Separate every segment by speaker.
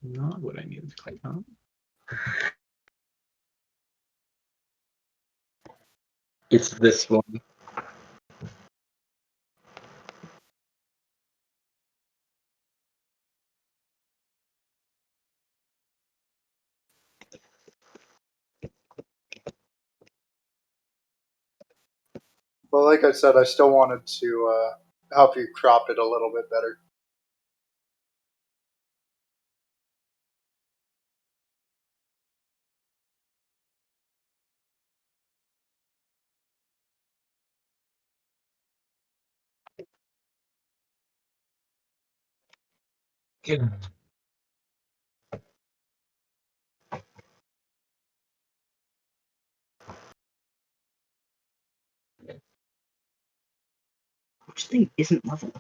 Speaker 1: Not what I needed to click on. It's this one.
Speaker 2: Well, like I said, I still wanted to help you crop it a little bit better.
Speaker 1: Good. Which thing isn't level?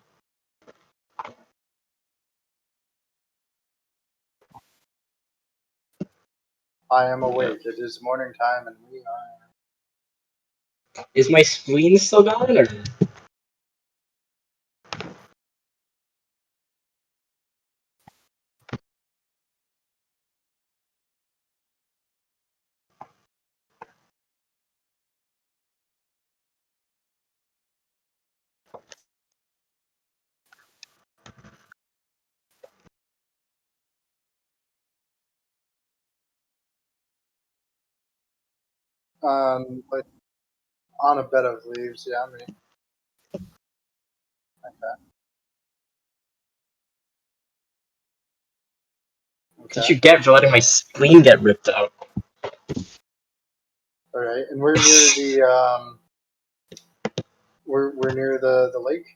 Speaker 2: I am awake. It is morning time, and we are.
Speaker 1: Is my spleen still gone, or?
Speaker 2: Like on a bed of leaves. Yeah, me. Okay.
Speaker 1: Did you get for letting my spleen get ripped out?
Speaker 2: All right, and we're near the we're near the lake.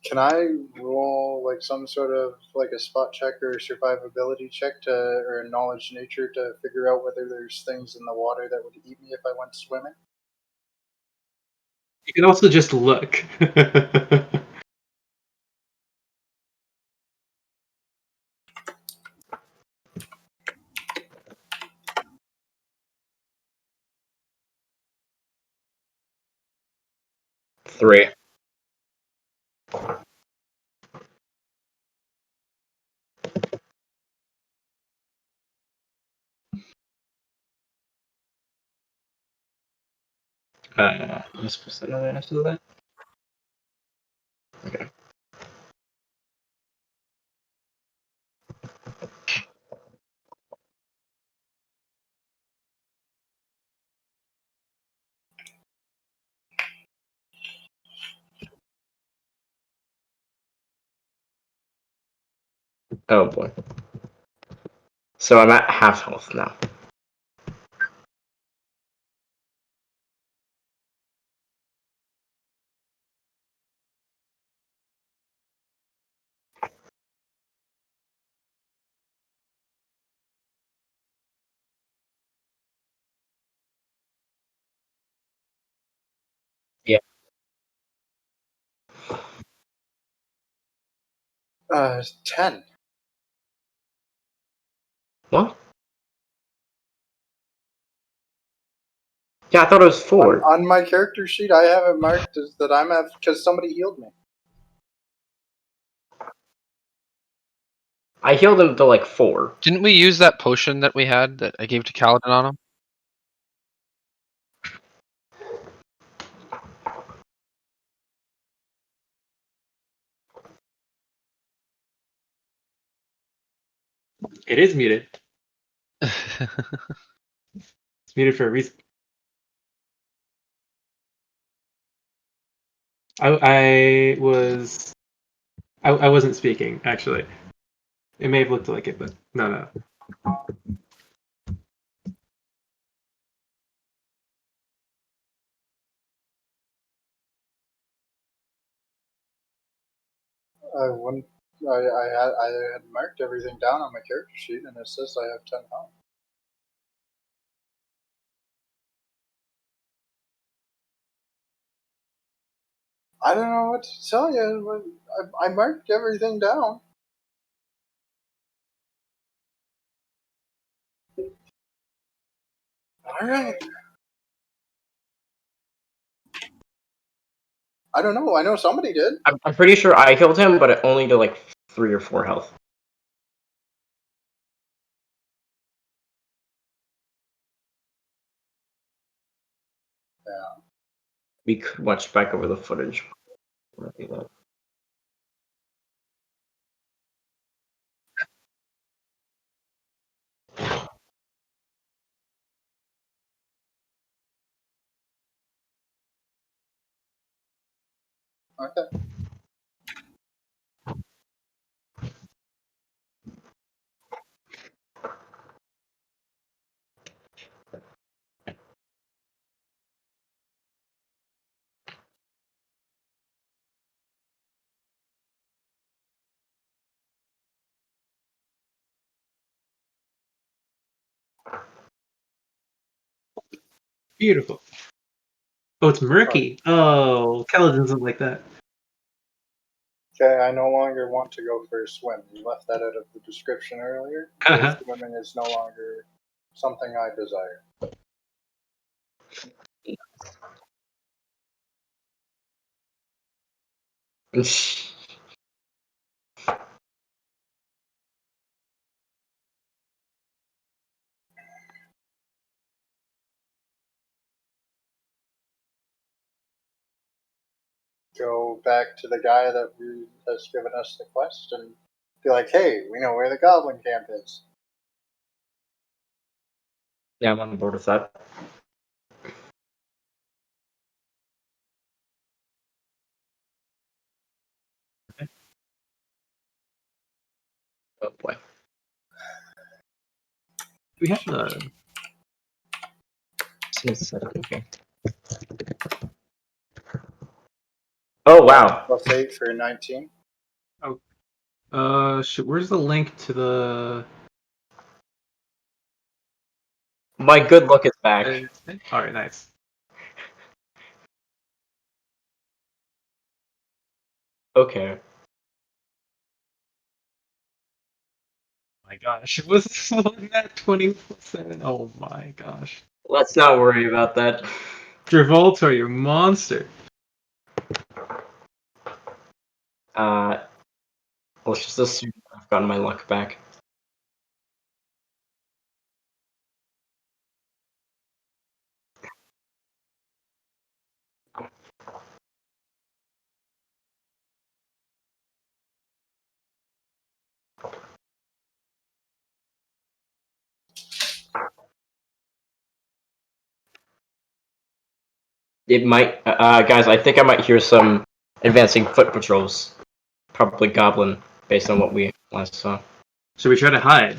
Speaker 2: Can I roll like some sort of like a spot check or survivability check to or knowledge nature to figure out whether there's things in the water that would eat me if I went swimming?
Speaker 1: You can also just look. 3. Am I supposed to know the answer to that? Okay. Oh boy. So I'm at half health now. Yeah.
Speaker 2: 10.
Speaker 1: What? Yeah, I thought it was 4.
Speaker 2: On my character sheet, I have it marked as that I'm at because somebody healed me.
Speaker 1: I healed him to like 4.
Speaker 3: Didn't we use that potion that we had that I gave to Kaladin on him?
Speaker 1: It is muted. It's muted for a reason. I wasn't speaking, actually. It may have looked like it, but no.
Speaker 2: I had marked everything down on my character sheet, and it says I have 10 health. I don't know what to tell you. I marked everything down. All right. I don't know. I know somebody did.
Speaker 1: I'm pretty sure I killed him, but it only to like 3 or 4 health.
Speaker 2: Yeah.
Speaker 1: We could watch back over the footage.
Speaker 2: Okay.
Speaker 4: Beautiful. Oh, it's murky. Oh, Kala doesn't like that.
Speaker 2: Okay, I no longer want to go for a swim. You left that out of the description earlier. Swimming is no longer something I desire. Go back to the guy that has given us the quest and be like, hey, we know where the goblin camp is.
Speaker 1: Yeah, I'm on board with that. Oh boy.
Speaker 4: We have the.
Speaker 1: Okay. Oh wow.
Speaker 2: +8 for 19.
Speaker 4: Shit, where's the link to the?
Speaker 1: My good luck is back.
Speaker 4: All right, nice.
Speaker 1: Okay.
Speaker 4: My gosh, it was that 24/7. Oh my gosh.
Speaker 1: Let's not worry about that.
Speaker 4: Travolta, you monster.
Speaker 1: Let's just assume I've gotten my luck back. It might, guys. I think I might hear some advancing foot patrols. Probably goblin, based on what we last saw.
Speaker 4: Should we try to hide?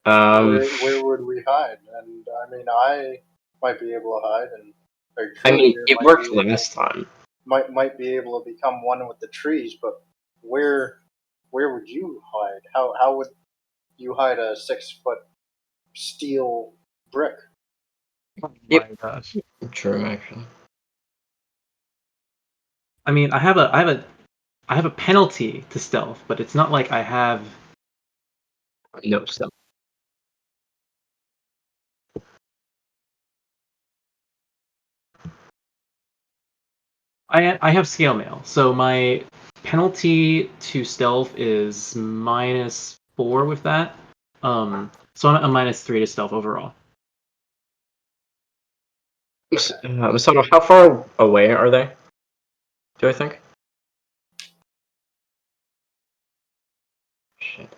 Speaker 2: Where would we hide? And I mean, I might be able to hide, and like,
Speaker 1: I mean,
Speaker 2: Courier
Speaker 1: it
Speaker 2: might
Speaker 1: worked
Speaker 2: be able-
Speaker 1: last time.
Speaker 2: Might be able to become one with the trees, but where would you hide? How would you hide a 6-foot steel brick?
Speaker 4: Oh
Speaker 1: Yep.
Speaker 4: my gosh.
Speaker 1: True, actually.
Speaker 4: I mean, I have a penalty to stealth, but it's not like I have.
Speaker 1: No stuff.
Speaker 4: I have scale mail, so my penalty to stealth is -4 with that. So I'm at a -3 to stealth overall.
Speaker 1: Masato, how far away are they? Do I think? Shit.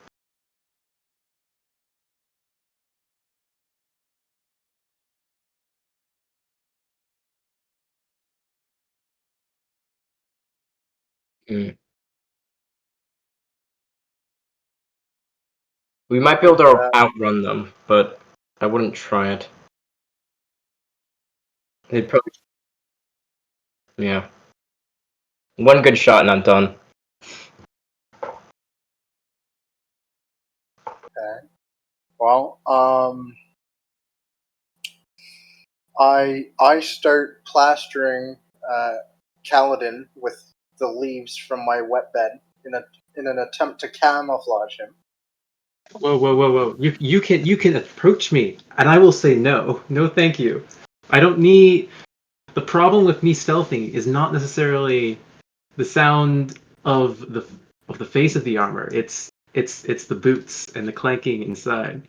Speaker 1: Mm. We might be able to outrun them, but I wouldn't try it. They'd probably. Yeah. One good shot and I'm done.
Speaker 2: Okay. Well, I start plastering Kaladin with the leaves from my wet bed in an attempt to camouflage him.
Speaker 4: Whoa, whoa, whoa, whoa! You can approach me, and I will say no, no, thank you. I don't need. The problem with me stealthing is not necessarily the sound of the face of the armor. It's the boots and the clanking inside.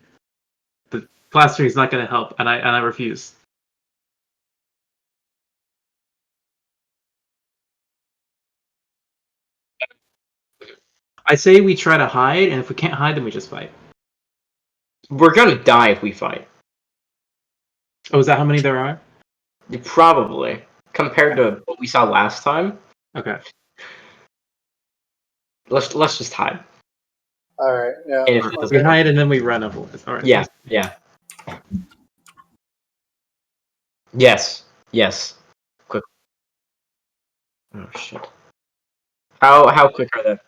Speaker 4: The plastering is not going to help, and I refuse. I say we try to hide, and if we can't hide, then we just fight.
Speaker 1: We're gonna die if we fight.
Speaker 4: Oh, is that how many there are?
Speaker 1: Probably. Compared to what we saw last time,
Speaker 4: Okay.
Speaker 1: let's just hide.
Speaker 2: All right. Yeah.
Speaker 1: And if it
Speaker 4: We
Speaker 1: doesn't work,
Speaker 4: hide and then we run otherwise. All right.
Speaker 1: yeah, yeah. Yes, yes. Quick. Oh shit. How quick are they?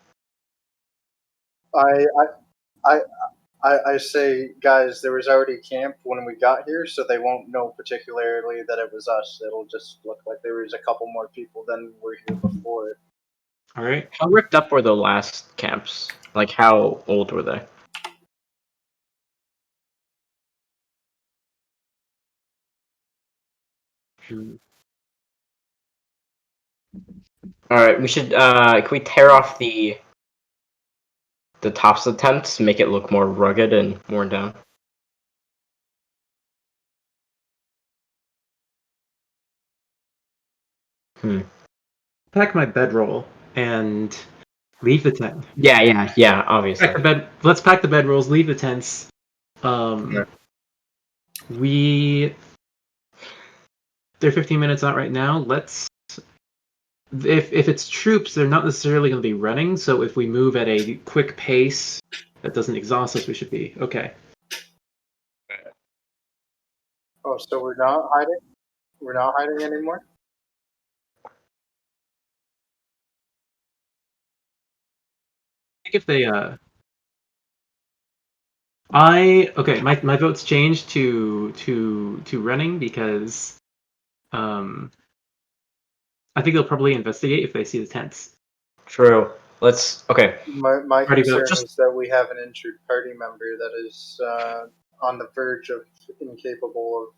Speaker 2: I I I say, guys, there was already camp when we got here, so they won't know particularly that it was us. It'll just look like there was a couple more people than were here before.
Speaker 4: All right.
Speaker 1: How ripped up were the last camps? Like how old were they? All right, we should. Can we tear off the tops of the tents, make it look more rugged and worn down?
Speaker 4: Pack my bedroll and leave the tent.
Speaker 1: Yeah. Obviously.
Speaker 4: Pack the bed. Let's pack the bedrolls. Leave the tents.
Speaker 1: Yeah.
Speaker 4: They're 15 minutes out right now. Let's. If it's troops, they're not necessarily going to be running. So if we move at a quick pace that doesn't exhaust us, we should be okay.
Speaker 2: Oh, so we're not hiding? We're not hiding anymore?
Speaker 4: I think if they my vote's changed to running because I think they'll probably investigate if they see the tents.
Speaker 1: True. Okay.
Speaker 2: My
Speaker 4: Party vote.
Speaker 2: concern is that we have an injured party member that is on the verge of incapable of,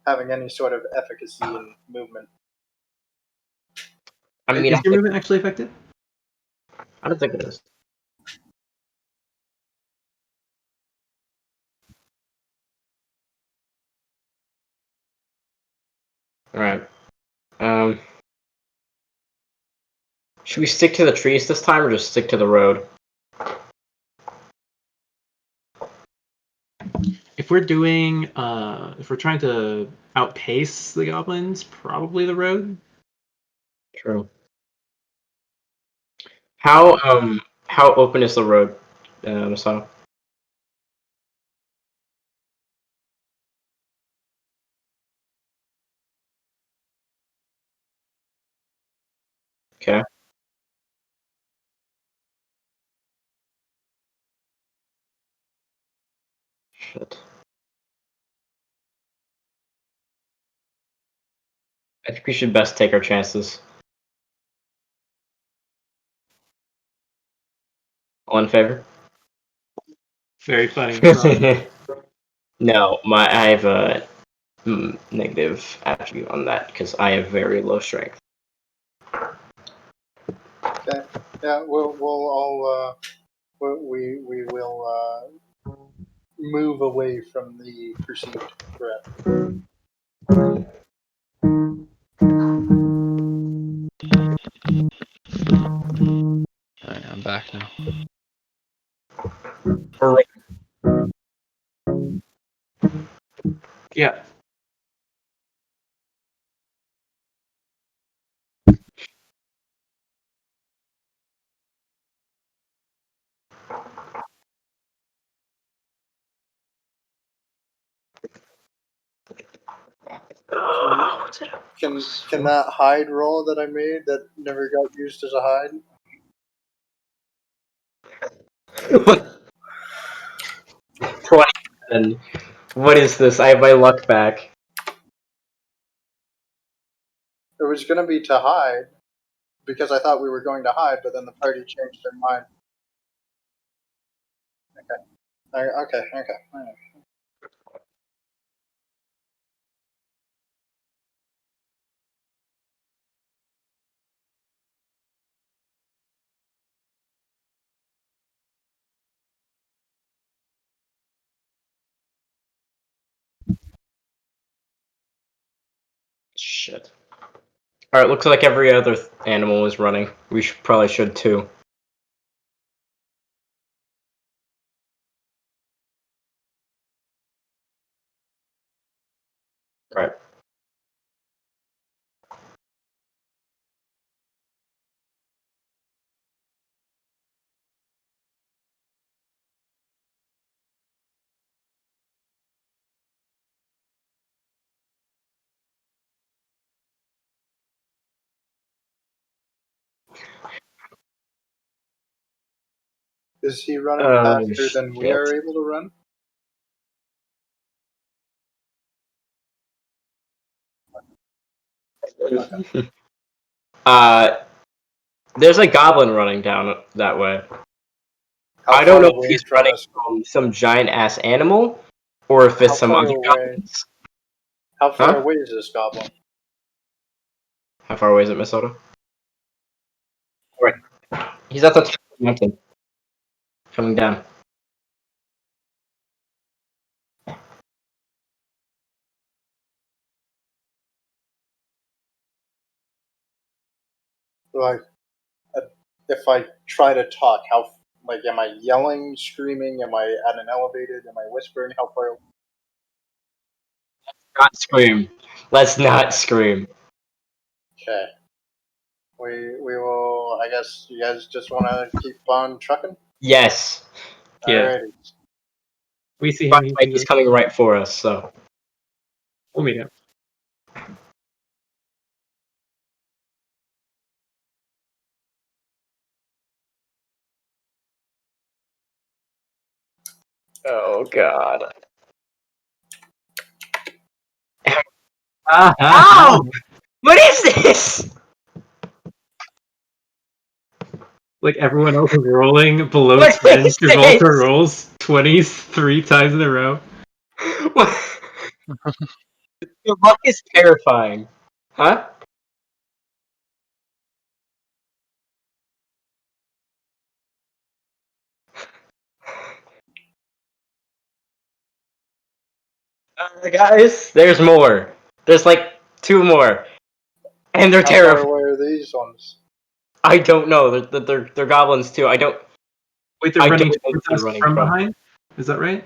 Speaker 2: having any sort of efficacy in movement.
Speaker 1: I mean,
Speaker 4: Is your movement actually affected?
Speaker 1: I don't think it is. All right. Should we stick to the trees this time, or just stick to the road?
Speaker 4: If we're doing if we're trying to outpace the goblins, probably the road.
Speaker 1: True. How open is the road, Masao? Okay. Shit. I think we should best take our chances. All in favor?
Speaker 4: Very funny.
Speaker 1: No, I have a negative attribute on that because I have very low strength.
Speaker 2: Okay. Yeah, we'll all we will move away from the perceived threat.
Speaker 3: Alright, I'm back now.
Speaker 4: Yeah.
Speaker 2: Can that hide roll that I made that never got used as a hide?
Speaker 1: 27. What is this? I have my luck back.
Speaker 2: It was gonna be to hide because I thought we were going to hide, but then the party changed their mind. Okay. Alright.
Speaker 1: Shit. Alright, looks like every other animal is running. We probably should too. Right.
Speaker 2: Is he running
Speaker 1: Oh,
Speaker 2: faster than we
Speaker 1: shit.
Speaker 2: are able to run?
Speaker 1: uh, there's a goblin running down that way.
Speaker 2: How
Speaker 1: I don't
Speaker 2: far
Speaker 1: know if
Speaker 2: away
Speaker 1: he's
Speaker 2: from
Speaker 1: running
Speaker 2: us?
Speaker 1: from some giant ass animal or if
Speaker 2: How
Speaker 1: it's some
Speaker 2: far
Speaker 1: other
Speaker 2: away?
Speaker 1: goblins.
Speaker 2: How far
Speaker 1: Huh?
Speaker 2: away is this goblin?
Speaker 1: How far away is it, Minnesota? Right. He's at the top of the mountain. Coming down.
Speaker 2: Like, if I try to talk, am I yelling, screaming? Am I at an elevated? Am I whispering? How far?
Speaker 1: Not scream. Let's not scream.
Speaker 2: Okay. We will. I guess you guys just want to keep on trucking.
Speaker 1: Yes.
Speaker 4: Yeah.
Speaker 2: Alrighty.
Speaker 4: We see
Speaker 1: By
Speaker 4: him.
Speaker 1: the way, he's coming right for us, so.
Speaker 4: We'll meet him.
Speaker 1: Oh, God.
Speaker 4: Ah,
Speaker 1: Ow! What is this?
Speaker 4: Like everyone else is rolling below
Speaker 1: What
Speaker 4: 10
Speaker 1: is
Speaker 4: Gibraltar
Speaker 1: this?
Speaker 4: rolls 20s 3 times in a row.
Speaker 1: What? The luck is terrifying. Huh? Guys, there's more. There's like 2 more. And they're
Speaker 2: How far
Speaker 1: terrifying.
Speaker 2: away are these ones?
Speaker 1: I don't know. They're goblins too. I don't.
Speaker 4: Wait, they're
Speaker 1: I
Speaker 4: running
Speaker 1: don't know where
Speaker 4: towards
Speaker 1: they're
Speaker 4: us
Speaker 1: running
Speaker 4: from
Speaker 1: from.
Speaker 4: behind? Is that right?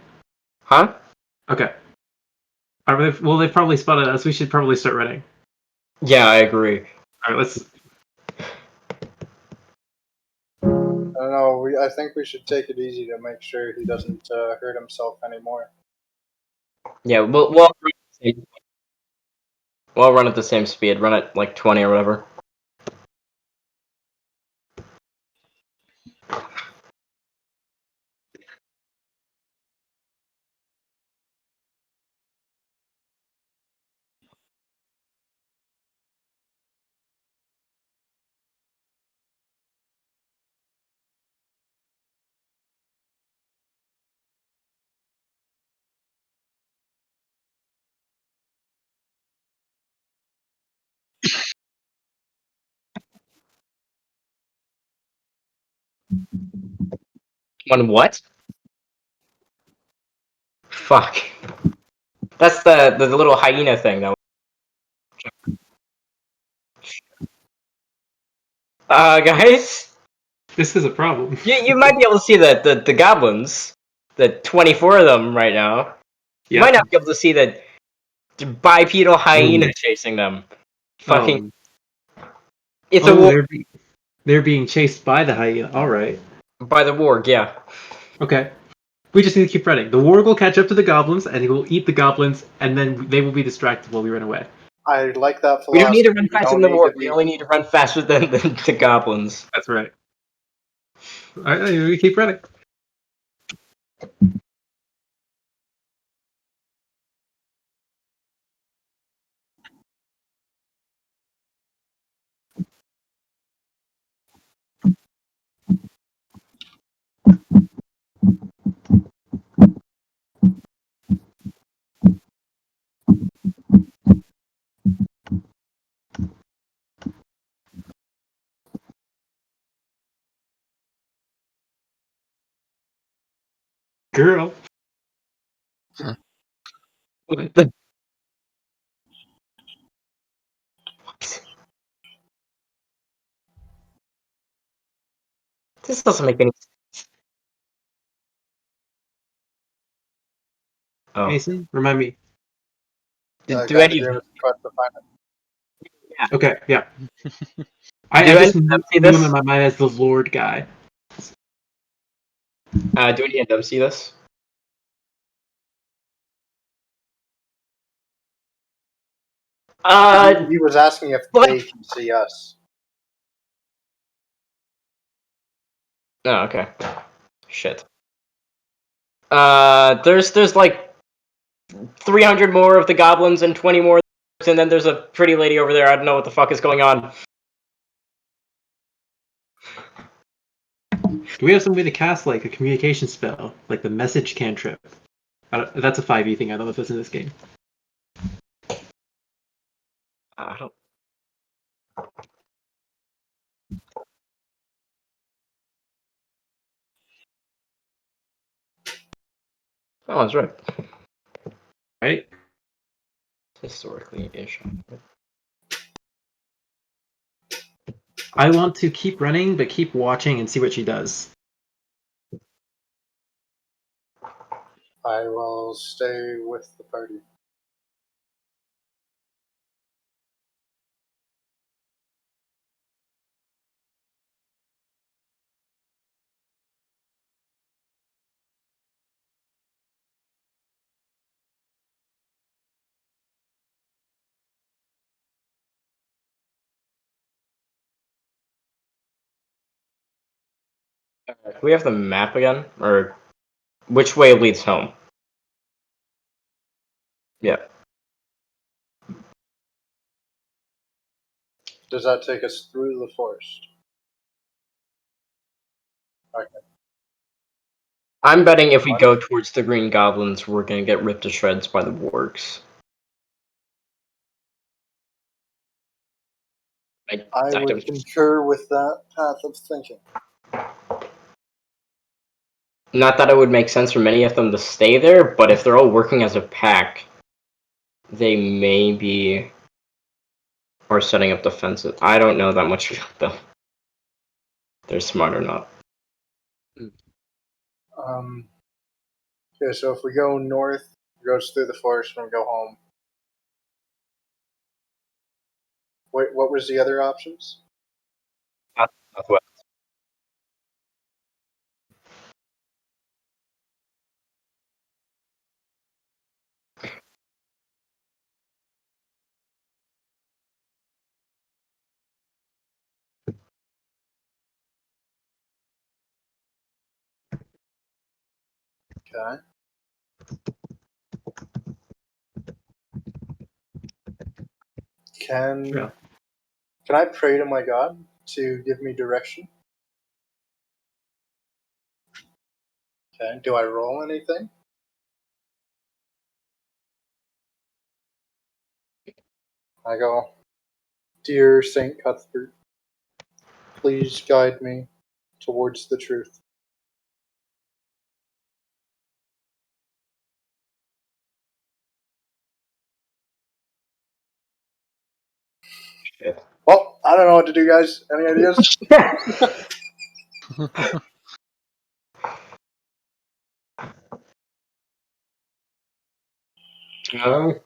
Speaker 1: Huh?
Speaker 4: Okay. Well, they probably spotted us. We should probably start running.
Speaker 1: Yeah, I agree.
Speaker 4: Alright, let's.
Speaker 2: I don't know. I think we should take it easy to make sure he doesn't hurt himself anymore.
Speaker 1: Yeah, we'll run at the same speed. Run at like 20 or whatever. On what? Fuck. That's the little hyena thing that. Guys,
Speaker 4: This is a problem.
Speaker 1: you might be able to see the goblins, the 24 of them right now. You
Speaker 4: Yeah.
Speaker 1: might not be able to see the bipedal hyena
Speaker 4: Ooh.
Speaker 1: chasing them. Fucking,
Speaker 4: Oh,
Speaker 1: it's a war
Speaker 4: they're being chased by the hyena. Alright.
Speaker 1: by the warg. Yeah.
Speaker 4: Okay. We just need to keep running. The warg will catch up to the goblins, and he will eat the goblins, and then they will be distracted while we run away.
Speaker 2: I like that
Speaker 1: We don't need to
Speaker 2: philosophy.
Speaker 1: run
Speaker 2: We
Speaker 1: faster
Speaker 2: don't
Speaker 1: than the
Speaker 2: need to
Speaker 1: warg. We
Speaker 2: be.
Speaker 1: only need to run faster than the goblins.
Speaker 4: That's right. Alright, we keep running. Girl.
Speaker 1: What the- This doesn't make any sense. Oh.
Speaker 4: Mason, remind me.
Speaker 1: Do
Speaker 2: Guys,
Speaker 1: any
Speaker 2: you're trying to find it.
Speaker 4: Okay, yeah. I
Speaker 1: Do
Speaker 4: just
Speaker 1: any of them see
Speaker 4: knew him
Speaker 1: this?
Speaker 4: in my mind as the Lord guy.
Speaker 1: Do any of them see this?
Speaker 2: He was asking if
Speaker 1: what?
Speaker 2: they can see us.
Speaker 1: Oh, okay. Shit. There's like 300 more of the goblins and 20 more, and then there's a pretty lady over there. I don't know what the fuck is going on.
Speaker 4: Do we have some way to cast like a communication spell, like the message cantrip? That's a 5e thing. I don't know if that's in this game.
Speaker 1: I don't. Oh, that's right.
Speaker 4: Right?
Speaker 1: Historically-ish.
Speaker 4: I want to keep running, but keep watching and see what she does.
Speaker 2: I will stay with the party.
Speaker 1: Can we have the map again? Or which way leads home? Yeah.
Speaker 2: Does that take us through the forest? Okay.
Speaker 1: I'm betting if we go towards the Green Goblins, we're gonna get ripped to shreds by the wargs.
Speaker 2: I would concur with that path of thinking.
Speaker 1: Not that it would make sense for many of them to stay there, but if they're all working as a pack, they maybe are setting up defenses. I don't know that much about them. They're smart or not.
Speaker 2: Okay, so if we go north, it goes through the forest and we go home. Wait, what was the other options?
Speaker 1: Southwest.
Speaker 2: Okay.
Speaker 4: Yeah.
Speaker 2: Can I pray to my God to give me direction? Okay. Do I roll anything? I go, Dear Saint Cuthbert, please guide me towards the truth.
Speaker 1: Shit.
Speaker 2: Well, I don't know what to do, guys. Any ideas?
Speaker 1: No.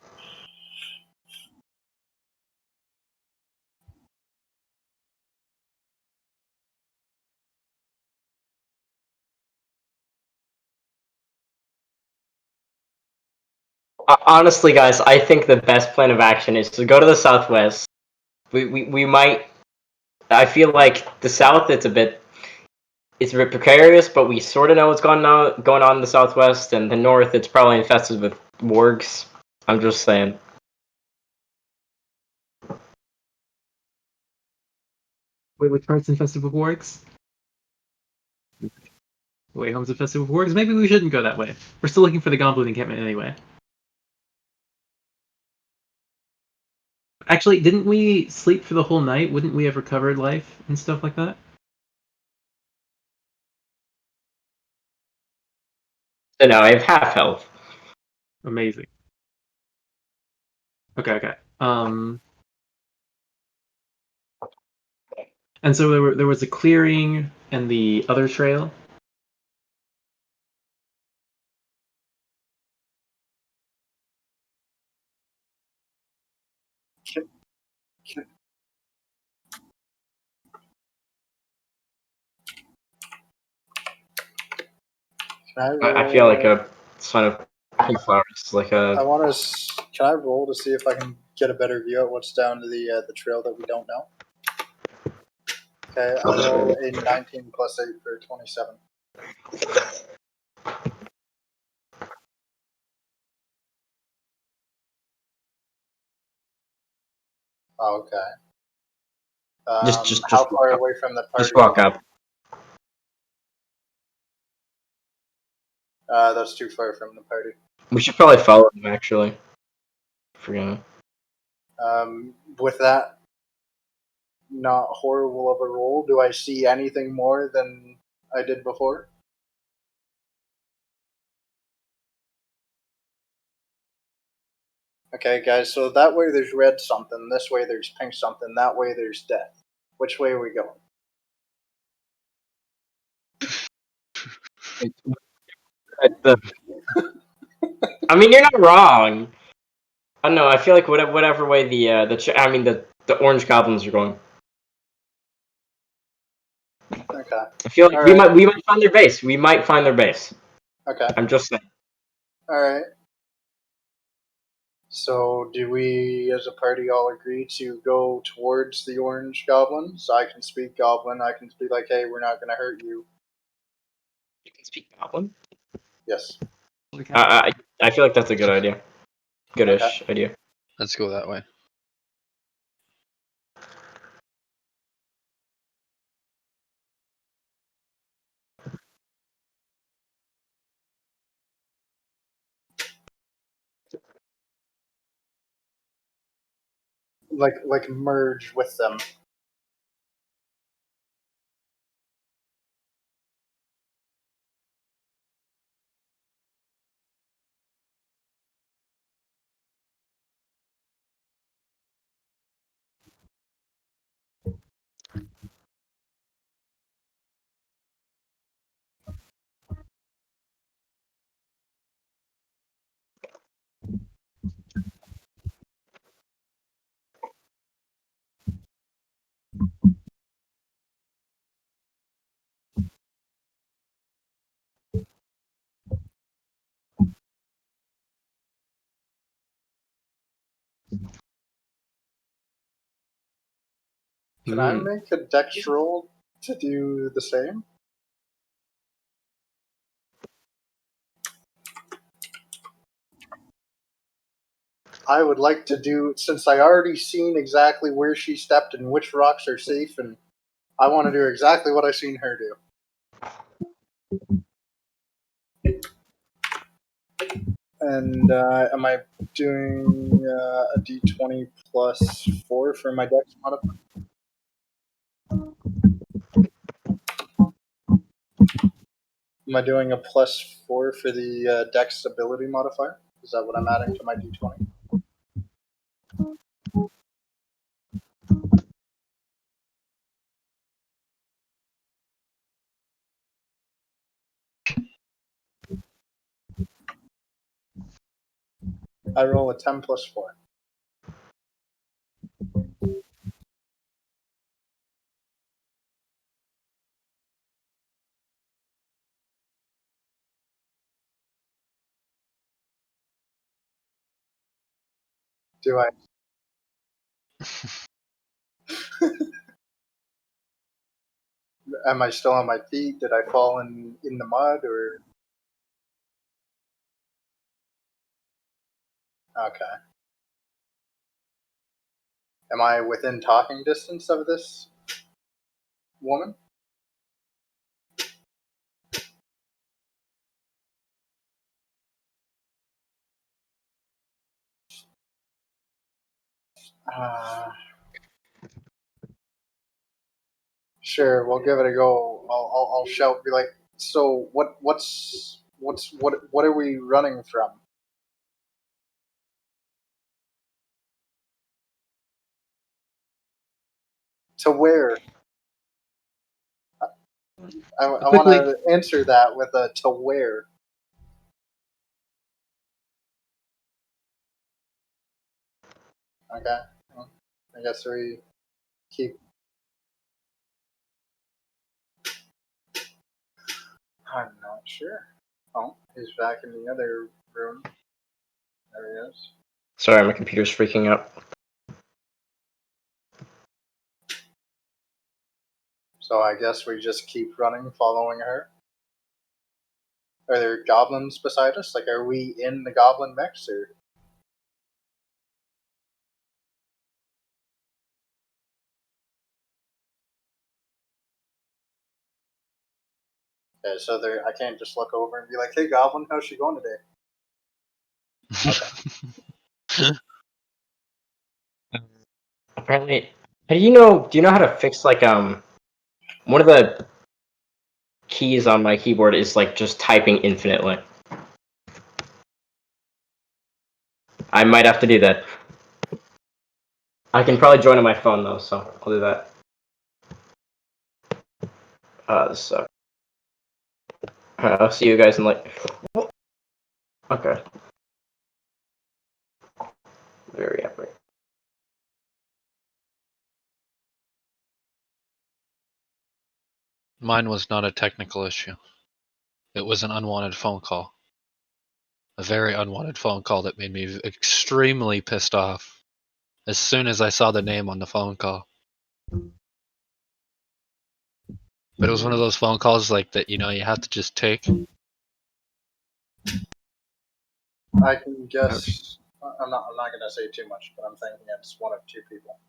Speaker 1: Honestly, guys, I think the best plan of action is to go to the southwest. We might. I feel like the south it's a bit precarious, but we sort of know what's going on in the southwest, and the north it's probably infested with wargs. I'm just saying.
Speaker 4: Wait, which part's infested with wargs? Wait, home's infested with wargs? Maybe we shouldn't go that way. We're still looking for the goblin encampment anyway. Actually, didn't we sleep for the whole night? Wouldn't we have recovered life and stuff like that?
Speaker 1: No, I have half health.
Speaker 4: Amazing. Okay. And so there was a clearing and the other trail.
Speaker 1: I feel like a son of pink flowers, like
Speaker 2: I
Speaker 1: a.
Speaker 2: want to. Can I roll to see if I can get a better view at what's down to the trail that we don't know? Okay, I roll a 19 plus 8 for 27. Oh, okay.
Speaker 1: Just
Speaker 2: how
Speaker 1: walk
Speaker 2: far
Speaker 1: up.
Speaker 2: away from the party?
Speaker 1: Just walk up.
Speaker 2: That's too far from the party.
Speaker 1: We should probably follow him, actually. If we're gonna.
Speaker 2: With that not horrible of a roll, do I see anything more than I did before? Okay, guys, so that way there's red something, this way there's pink something, that way there's death. Which way are we going?
Speaker 1: I mean, you're not wrong. I don't know. I feel like whatever way the orange goblins are going.
Speaker 2: Okay.
Speaker 1: I feel like
Speaker 2: All
Speaker 1: we
Speaker 2: right.
Speaker 1: might find their base. We might find their base.
Speaker 2: Okay.
Speaker 1: I'm just saying.
Speaker 2: Alright. So, do we as a party all agree to go towards the orange goblins? I can speak goblin, I can speak like, hey, we're not gonna hurt you.
Speaker 1: You can speak goblin.
Speaker 2: Yes.
Speaker 1: I feel like that's a good idea. Goodish idea.
Speaker 3: Let's go that way.
Speaker 2: Like merge with them. Can I make a dex roll to do the same? I would like to do, since I already seen exactly where she stepped and which rocks are safe, and I want to do exactly what I seen her do. And am I doing a d20 plus 4 for my dex modifier? Am I doing a plus 4 for the dex ability modifier? Is that what I'm adding to my d20? I roll a 10 plus 4. Do I? Am I still on my feet? Did I fall in the mud or? Okay. Am I within talking distance of this woman? Sure, we'll give it a go. I'll shout, be like, so what's what are we running from? To where? I want to answer that with a to where. Okay. Well, I guess we keep. I'm not sure. Oh, he's back in the other room. There he is.
Speaker 1: Sorry, my computer's freaking out.
Speaker 2: So I guess we just keep running, following her. Are there goblins beside us? Like, are we in the goblin mechs, or? Okay, so there, I can't just look over and be like, "Hey, goblin, how's she going today?"
Speaker 1: Apparently, how do you know? Do you know how to fix like one of the keys on my keyboard is like just typing infinitely. I might have to do that. I can probably join on my phone though, so I'll do that. This sucks. I'll see you guys in like. Okay. Very happy.
Speaker 3: Mine was not a technical issue. It was an unwanted phone call. A very unwanted phone call that made me extremely pissed off as soon as I saw the name on the phone call. But it was one of those phone calls like that, you know, you have to just take.
Speaker 2: I can guess. I'm not gonna say too much, but I'm thinking it's one of two people.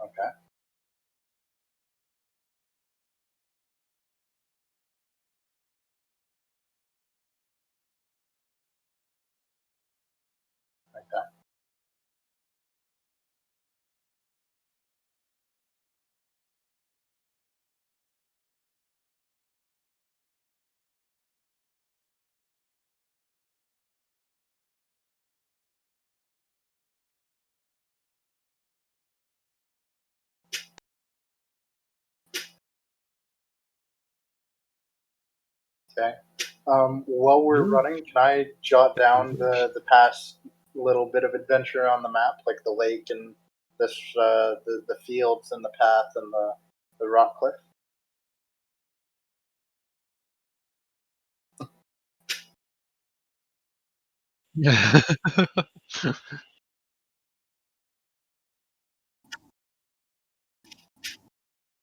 Speaker 2: Okay. Okay. Okay. While we're running, can I jot down the past little bit of adventure on the map, like the lake and this the fields and the path and the rock cliff?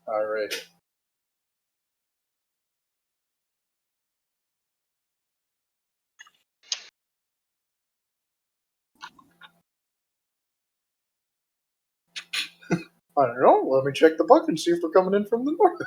Speaker 2: All right. I don't know. Let me check the book and see if we're coming in from the north.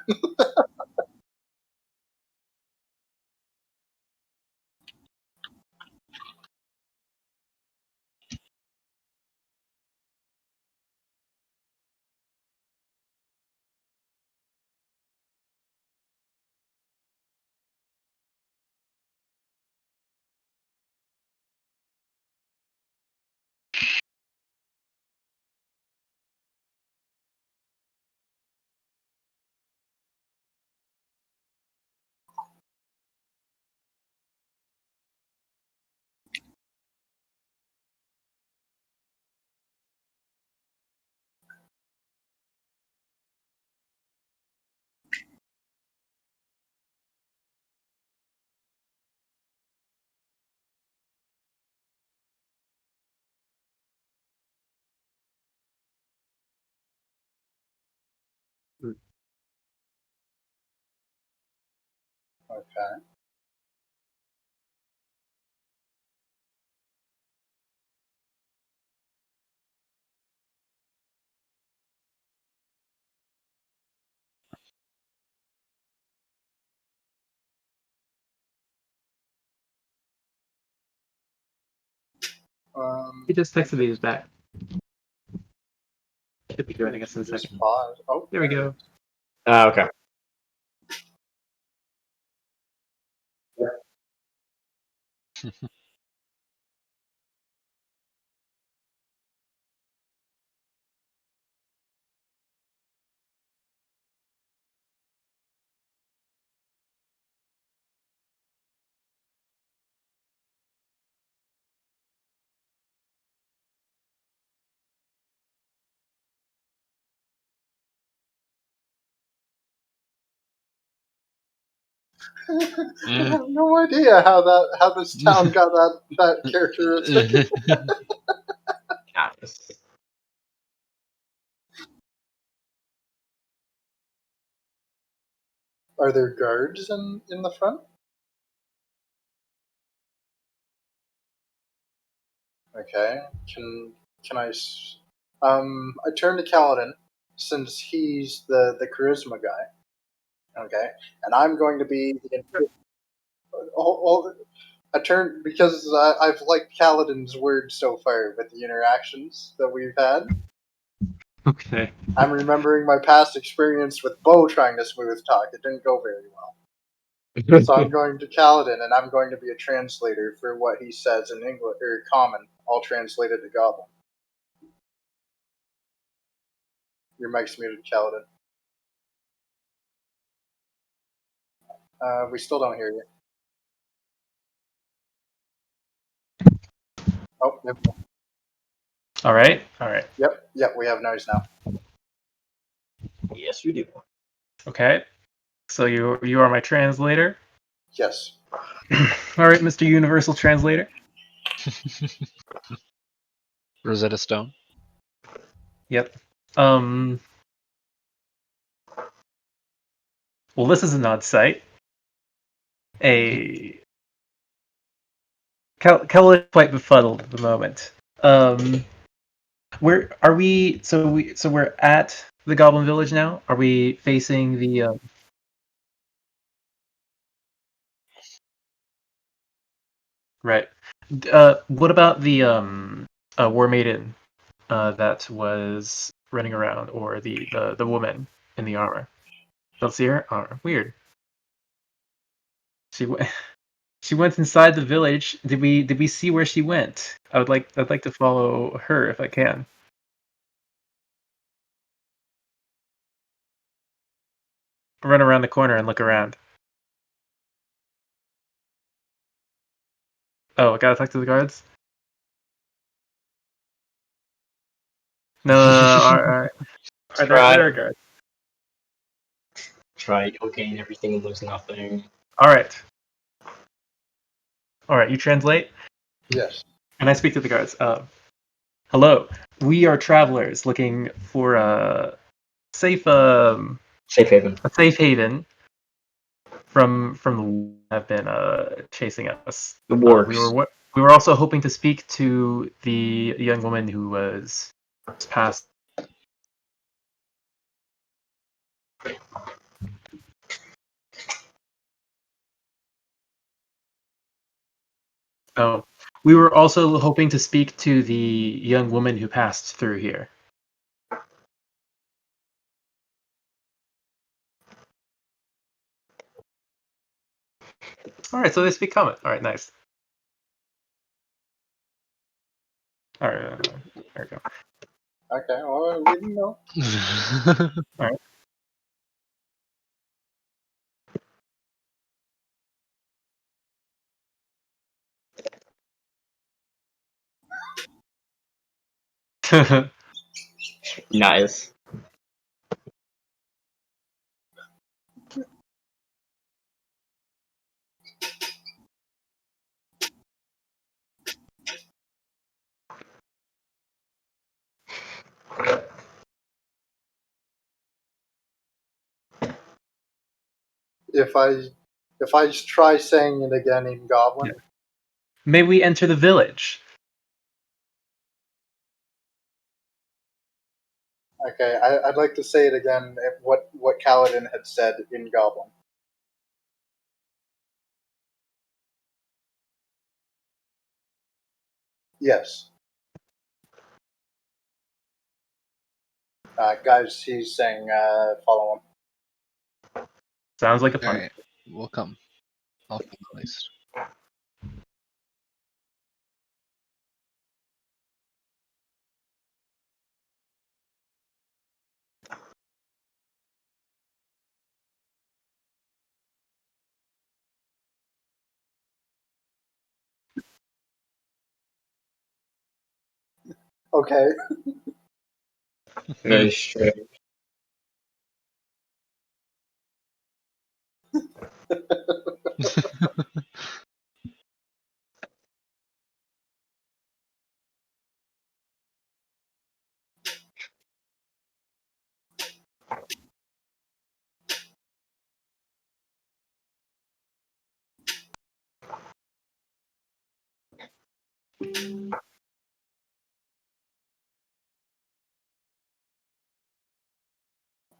Speaker 2: Okay.
Speaker 4: He just texted me. He's back. Should be joining us in a
Speaker 2: just
Speaker 4: second.
Speaker 2: pause. Oh,
Speaker 4: There we go.
Speaker 1: Okay.
Speaker 2: I have no idea how this town got that characteristic.
Speaker 1: Nice.
Speaker 2: Are there guards in the front? Okay. Can I? I turn to Kaladin since he's the charisma guy. Okay, and I'm going to be the. I turn because I've liked Kaladin's words so far with the interactions that we've had.
Speaker 4: Okay.
Speaker 2: I'm remembering my past experience with Bo trying to smooth talk. It didn't go very well. So I'm going to Kaladin, and I'm going to be a translator for what he says in English or Common. I'll translate it to Goblin. Your mic's muted, Kaladin. We still don't hear you. Oh, yep,
Speaker 4: All right. All right.
Speaker 2: yep, we have noise now.
Speaker 1: Yes, you do.
Speaker 4: Okay. So you are my translator.
Speaker 2: Yes.
Speaker 4: All right, Mr. Universal Translator.
Speaker 3: Rosetta Stone.
Speaker 4: Yep. Well, this is an odd sight. Kel is quite befuddled at the moment. Where are we? So we're at the Goblin Village now. Are we facing the? Right. What about the War Maiden that was running around, or the woman in the armor? Don't see her. Oh, weird. She went. She went inside the village. Did we see where she went? I'd like to follow her if I can. Run around the corner and look around. Oh, I gotta talk to the guards. No. Are there guards?
Speaker 1: Try cocaine everything and lose nothing.
Speaker 4: All right. You translate,
Speaker 2: Yes.
Speaker 4: and I speak to the guards. Hello, we are travelers looking for a safe
Speaker 1: Safe haven.
Speaker 4: haven from who have been chasing us.
Speaker 1: The wargs.
Speaker 4: We were also hoping to speak to the young woman who was passed. Oh, we were also hoping to speak to the young woman who passed through here. All right, so they speak common. All right, nice. All right, there we go.
Speaker 2: Okay. Well, we didn't know.
Speaker 4: All right.
Speaker 1: Nice.
Speaker 2: If I try saying it again in Goblin.
Speaker 4: Yeah. May we enter the village?
Speaker 2: Okay, I'd like to say it again. What Kaladin had said in Goblin. Yes. Guys, he's saying follow him.
Speaker 4: Sounds like a plan.
Speaker 3: Alright, we'll come. I'll come at least.
Speaker 2: Okay.
Speaker 1: Very strange.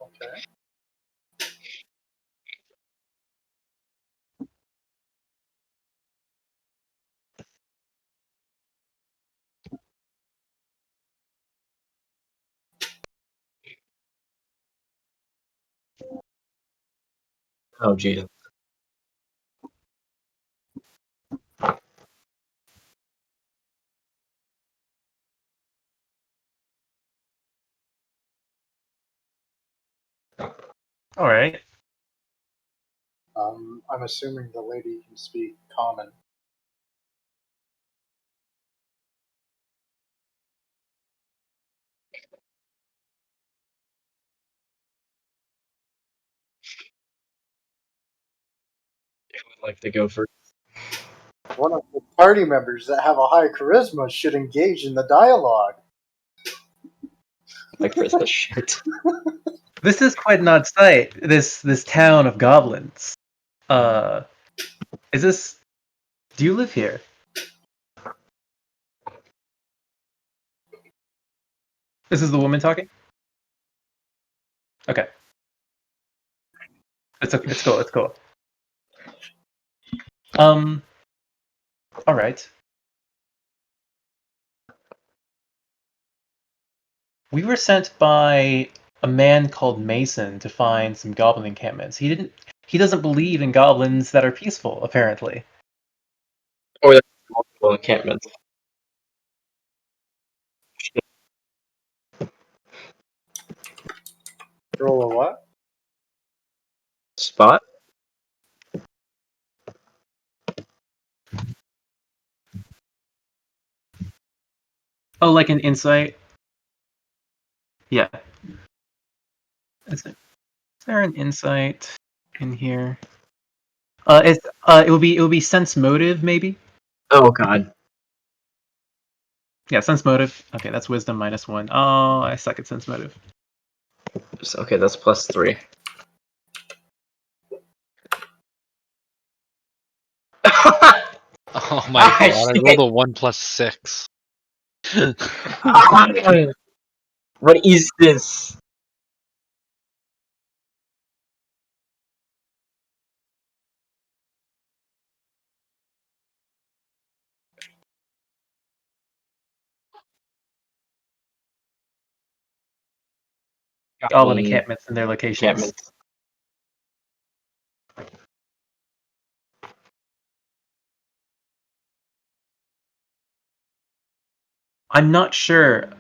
Speaker 2: Okay.
Speaker 1: Oh, Jesus.
Speaker 4: All right.
Speaker 2: I'm assuming the lady can speak common.
Speaker 1: I would like to go for.
Speaker 2: One of the party members that have a high charisma should engage in the dialogue.
Speaker 1: Like Christmas shit.
Speaker 4: This is quite an odd sight. This town of goblins. Is this? Do you live here? This is the woman talking. Okay. It's cool. It's cool. All right. We were sent by a man called Mason to find some goblin encampments. He doesn't believe in goblins that are peaceful, apparently.
Speaker 1: Or the multiple encampments.
Speaker 2: Roll a what?
Speaker 1: Spot?
Speaker 4: Oh, like an insight? Yeah. Is there an insight in here? It will be sense motive, maybe?
Speaker 1: Oh, God.
Speaker 4: Yeah, sense motive. Okay, that's wisdom -1. Oh, I suck at sense motive.
Speaker 1: Okay, that's +3.
Speaker 3: Oh my god, I
Speaker 1: shit.
Speaker 3: rolled a 1 + 6.
Speaker 1: What is this?
Speaker 4: Goblin encampments and their locations.
Speaker 1: Encampments.
Speaker 4: I'm not sure.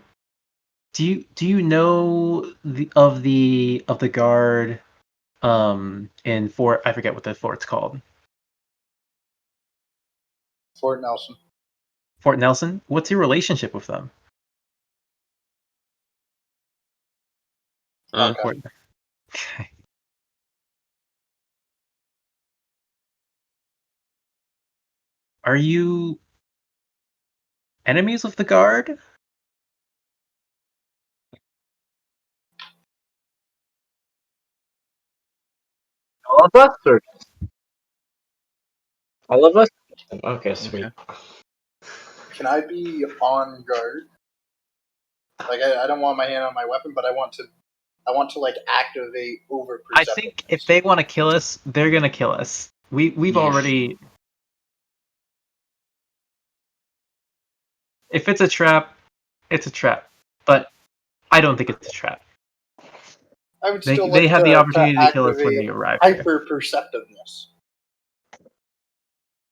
Speaker 4: Do you know of the guard in Fort, I forget what the fort's called.
Speaker 2: Fort Nelson.
Speaker 4: Fort Nelson? What's your relationship with them?
Speaker 2: Okay.
Speaker 4: Okay. Are you enemies of the guard?
Speaker 1: All of us? Or all of us? Okay, sweet.
Speaker 3: Okay.
Speaker 2: Can I be on guard? Like I don't want my hand on my weapon, but I want to like activate over
Speaker 4: I
Speaker 2: perception.
Speaker 4: think if they want to kill us, they're gonna kill us. We've
Speaker 3: Yeah.
Speaker 4: already. If it's a trap, it's a trap. But I don't think it's a trap.
Speaker 2: I would
Speaker 4: They
Speaker 2: still
Speaker 4: they
Speaker 2: like
Speaker 4: had the
Speaker 2: to
Speaker 4: opportunity to kill us when
Speaker 2: activate
Speaker 4: they arrived here.
Speaker 2: hyper perceptiveness.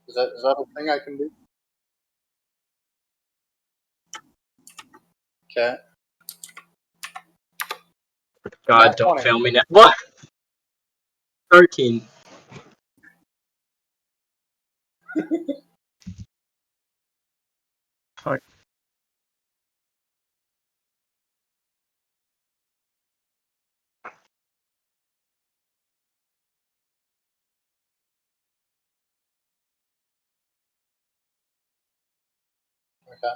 Speaker 2: Is that a thing I can do? Okay.
Speaker 1: God,
Speaker 2: Nat
Speaker 1: don't
Speaker 2: 20.
Speaker 1: fail me now. What? 13.
Speaker 4: Fuck.
Speaker 2: Okay.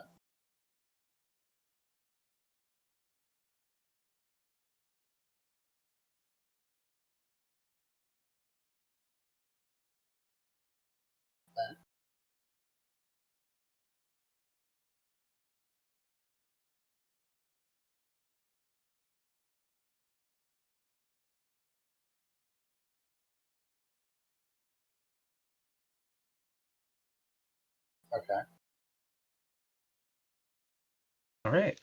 Speaker 2: Okay.
Speaker 4: All right.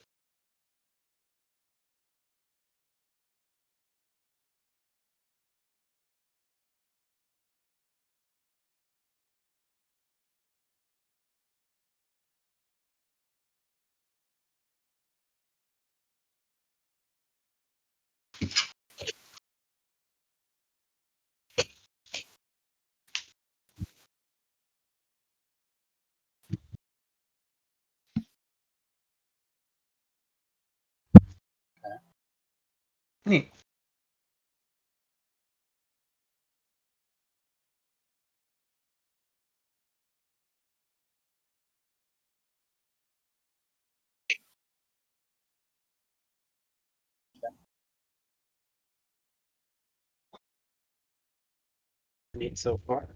Speaker 4: Neat. Neat so far.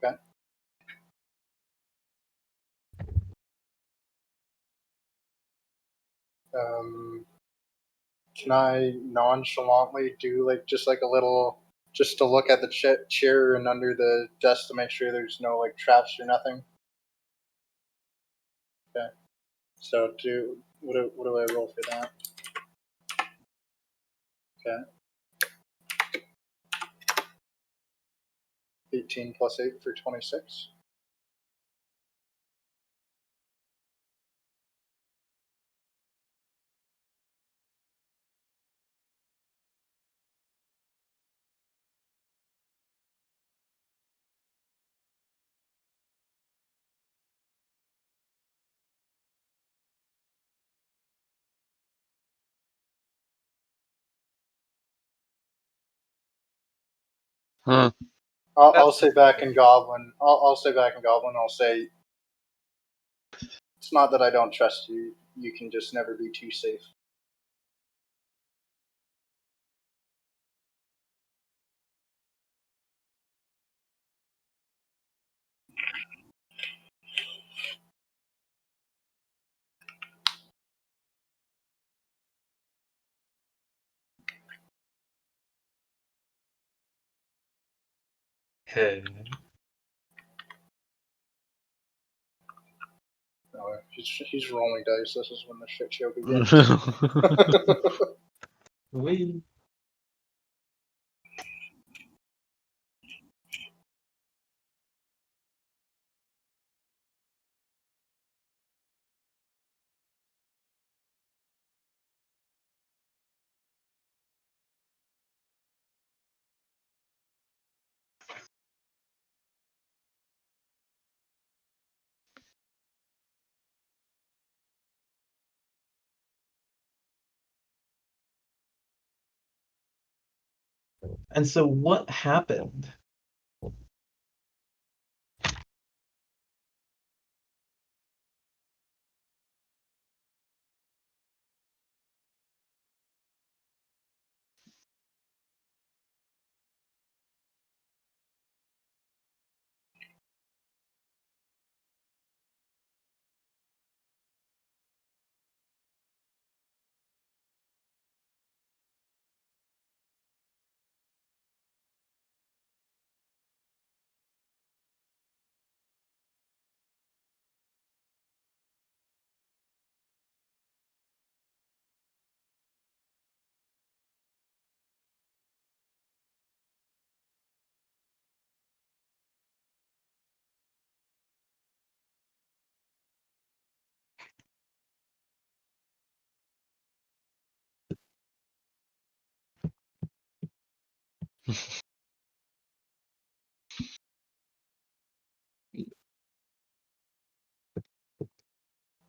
Speaker 2: Okay. Can I nonchalantly do just a little, just to look at the chair and under the desk to make sure there's no traps or nothing? Okay. So what do I roll for that? Okay. 18 plus 8 for 26.
Speaker 3: Huh.
Speaker 2: I'll say back in Goblin. I'll say back in Goblin. I'll say it's not that I don't trust you. You can just never be too safe.
Speaker 4: Okay.
Speaker 2: No, he's rolling dice. This is when the shit show begins.
Speaker 4: We. And so what happened?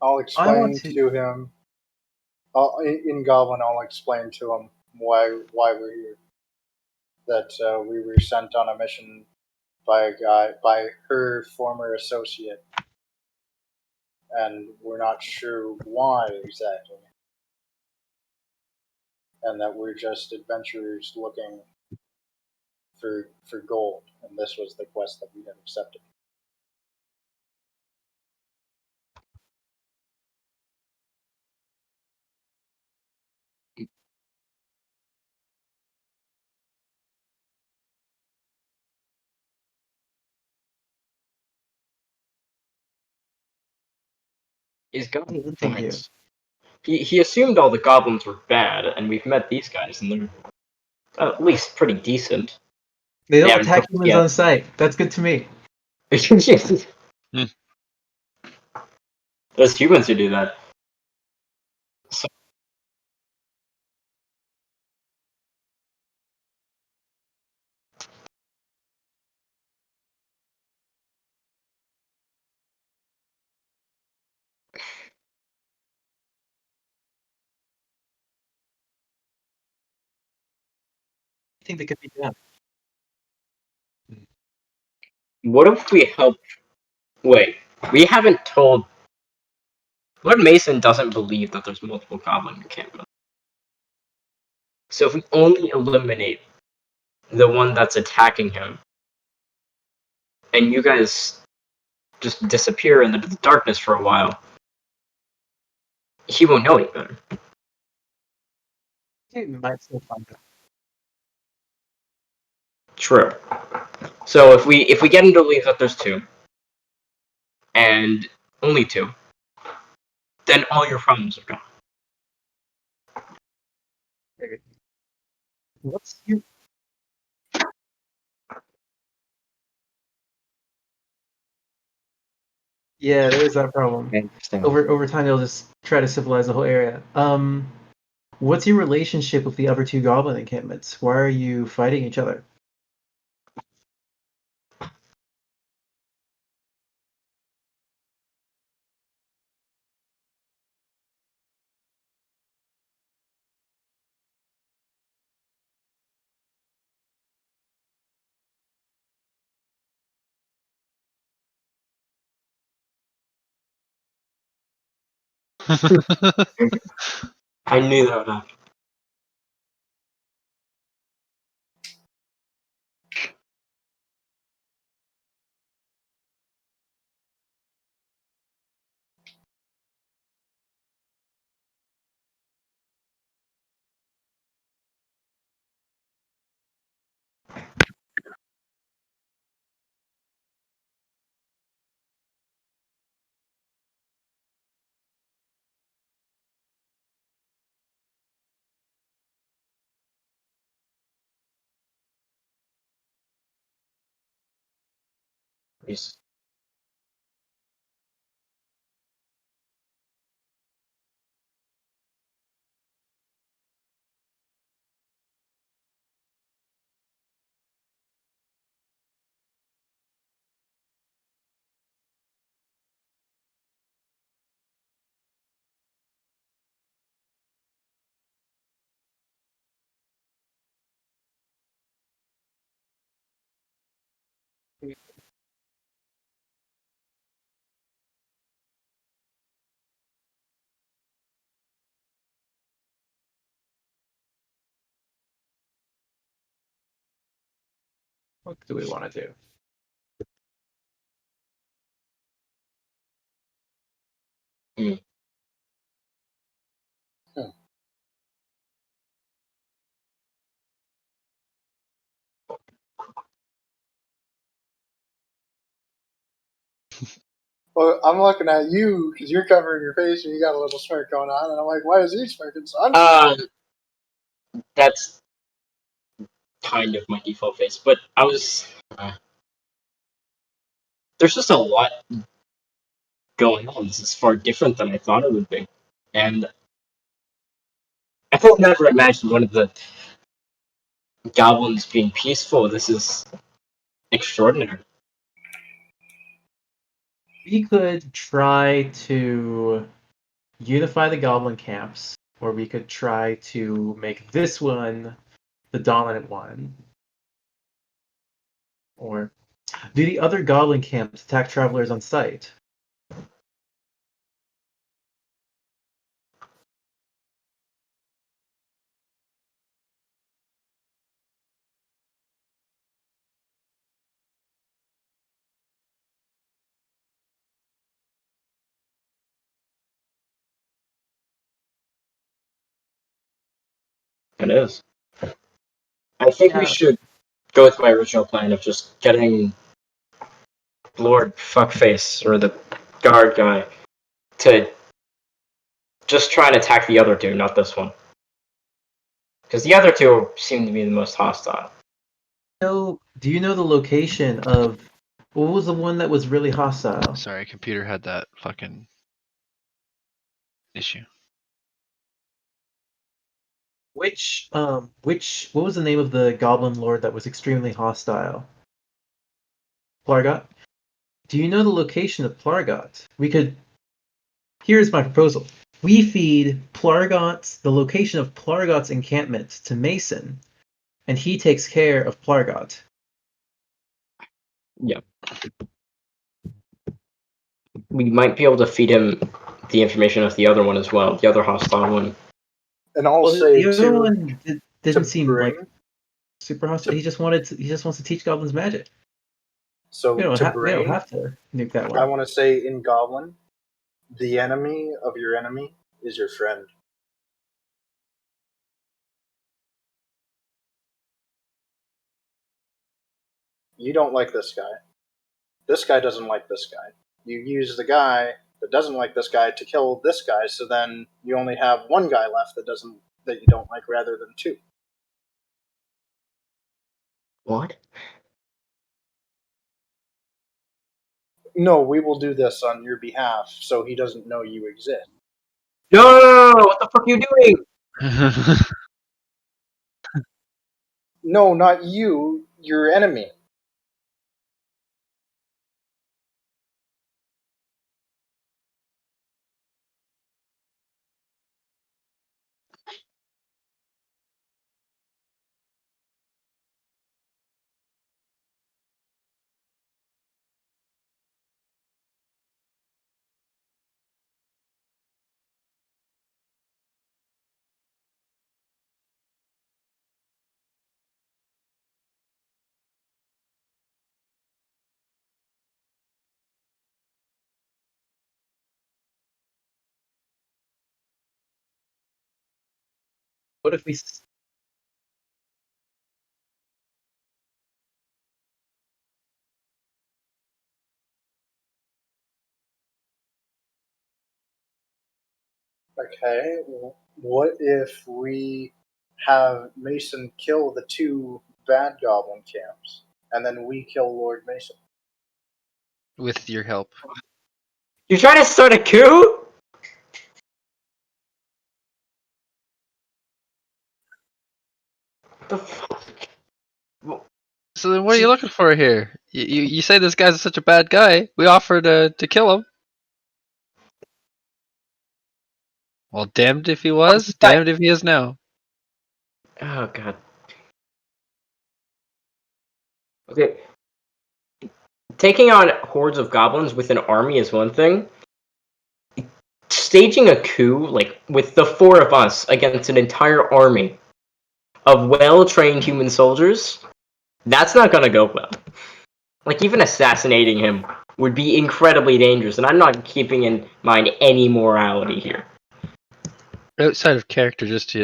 Speaker 2: I'll explain
Speaker 5: to-
Speaker 2: to him. In Goblin, I'll explain to him why we're here. That we were sent on a mission by her former associate, and we're not sure why exactly, and that we're just adventurers looking for gold, and this was the quest that we had accepted.
Speaker 1: He's goblin
Speaker 5: Thank you.
Speaker 1: points. He assumed all the goblins were bad, and we've met these guys, and they're at least pretty decent.
Speaker 5: They don't
Speaker 1: Yeah,
Speaker 5: attack humans
Speaker 1: yeah.
Speaker 5: on sight. That's good to me.
Speaker 1: There's humans who do that.
Speaker 5: I think that could be done.
Speaker 1: What if we help? Wait, we haven't told. Lord Mason doesn't believe that there's multiple goblin encampments. So if we only eliminate the one that's attacking him, and you guys just disappear in the darkness for a while, he won't know any better.
Speaker 5: It might still find that.
Speaker 1: True. So if we get him to believe that there's two, and only two, then all your problems are gone.
Speaker 5: What's you? Yeah, there is that problem.
Speaker 1: Interesting.
Speaker 5: Over time, they'll just try to civilize the whole area. What's your relationship with the other two goblin encampments? Why are you fighting each other?
Speaker 1: I knew that would happen. He's-
Speaker 5: What do we want to do?
Speaker 2: Well, I'm looking at you because you're covering your face and you got a little smirk going on, and I'm like, why is he smirking, son?
Speaker 1: That's kind of my default face, but I was. There's just a lot going on. This is far different than I thought it would be, and I could never imagined one of the goblins being peaceful. This is extraordinary.
Speaker 5: We could try to unify the goblin camps, or we could try to make this one the dominant one. Or do the other goblin camps attack travelers on sight?
Speaker 1: It is. I think we
Speaker 5: Yeah.
Speaker 1: should go with my original plan of just getting Lord Fuckface, or the guard guy, to just try and attack the other two, not this one. Because the other two seem to be the most hostile.
Speaker 5: Do you know the location of what was the one that was really hostile?
Speaker 3: Sorry, computer had that fucking issue.
Speaker 5: What was the name of the goblin lord that was extremely hostile? Plargot? Do you know the location of Plargot? Here's my proposal. We feed the location of Plargot's encampment to Mason, and he takes care of Plargot.
Speaker 1: Yep. We might be able to feed him the information of the other one as well, the other hostile one.
Speaker 2: And I'll
Speaker 5: Well,
Speaker 2: say
Speaker 5: the other
Speaker 2: too,
Speaker 5: one didn't
Speaker 2: to
Speaker 5: seem like
Speaker 2: bring
Speaker 5: super hostile. He just wants to teach goblins magic.
Speaker 2: so
Speaker 5: We don't
Speaker 2: to
Speaker 5: have
Speaker 2: bring.
Speaker 5: to nuke that
Speaker 2: I
Speaker 5: one.
Speaker 2: want to say in Goblin, the enemy of your enemy is your friend. You don't like this guy. This guy doesn't like this guy. You use the guy that doesn't like this guy to kill this guy, so then you only have one guy left that you don't like rather than two.
Speaker 1: What?
Speaker 2: No, we will do this on your behalf so he doesn't know you exist.
Speaker 1: No! What the fuck are you doing?
Speaker 2: No, not you, your enemy.
Speaker 5: What if we?
Speaker 2: Okay, what if we have Mason kill the two bad goblin camps, and then we kill Lord Mason?
Speaker 3: With your help.
Speaker 1: You're trying to start a coup? The fuck?
Speaker 3: So then what are you looking for here? You say this guy's such a bad guy. We offered to kill him. Well, damned if he was, damned if he is now.
Speaker 1: Oh god. Okay. Taking on hordes of goblins with an army is one thing. Staging a coup, like, with the four of us against an entire army of well-trained human soldiers, that's not gonna go well. Like, even assassinating him would be incredibly dangerous, and I'm not keeping in mind any morality here.
Speaker 3: Outside of character, just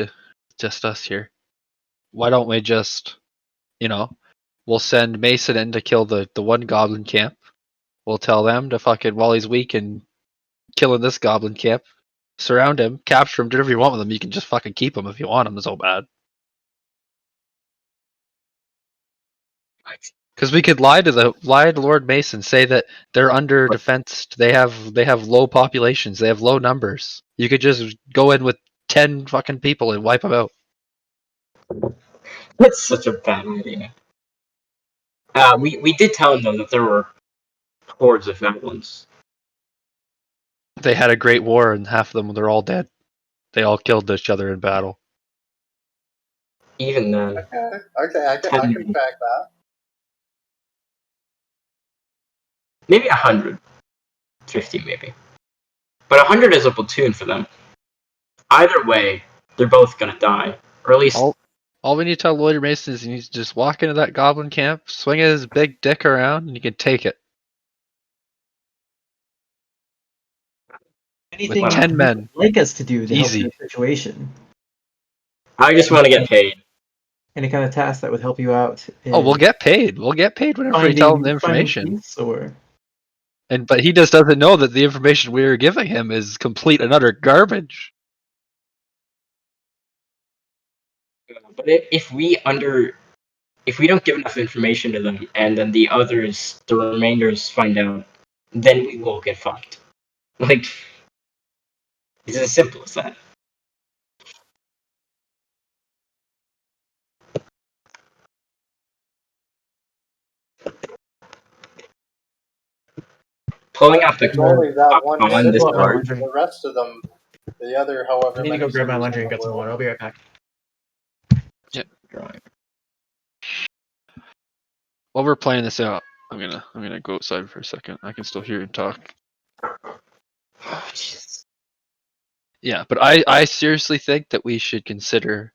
Speaker 3: us here. Why don't we just, we'll send Mason in to kill the one goblin camp. We'll tell them to fucking, while he's weak and killing this goblin camp, surround him, capture him, do whatever you want with him. You can just fucking keep him if you want him so bad. Because we could lie to Lord Mason, say that they're under defense. They have low populations. They have low numbers. You could just go in with 10 fucking people and wipe them out.
Speaker 1: That's such a bad idea. We did tell him though that there were hordes of goblins.
Speaker 3: They had a great war, and half of them they're all dead. They all killed each other in battle.
Speaker 1: Even then,
Speaker 2: Okay, I can back that.
Speaker 1: maybe 150, maybe. But 100 is a platoon for them. Either way, they're both gonna die, or at least.
Speaker 3: All we need to tell Lloyd Mason is he needs to just walk into that goblin camp, swing his big dick around, and you can take it.
Speaker 5: Anything
Speaker 3: With 10 men.
Speaker 5: you'd like us to do to
Speaker 3: Easy.
Speaker 5: help your situation?
Speaker 1: I just want to get paid.
Speaker 5: Any kind of task that would help you out?
Speaker 3: Oh, we'll get paid. We'll get paid whenever we tell him the information. But he just doesn't know that the information we are giving him is complete and utter garbage.
Speaker 1: But if we don't give enough information to them, and then the remainders find out, then we will get fucked. Like, it's as simple as that. Pulling out the
Speaker 2: It's only that one
Speaker 1: on this
Speaker 2: city.
Speaker 1: card.
Speaker 2: The rest of them, the other however
Speaker 5: I need to
Speaker 2: many
Speaker 5: go grab my
Speaker 2: cities
Speaker 5: laundry
Speaker 2: in
Speaker 5: and
Speaker 2: the
Speaker 5: get some water.
Speaker 2: world.
Speaker 5: I'll be right back.
Speaker 3: While we're playing this out, I'm gonna go outside for a second. I can still hear you talk.
Speaker 1: Oh, Jesus.
Speaker 3: Yeah, but I seriously think that we should consider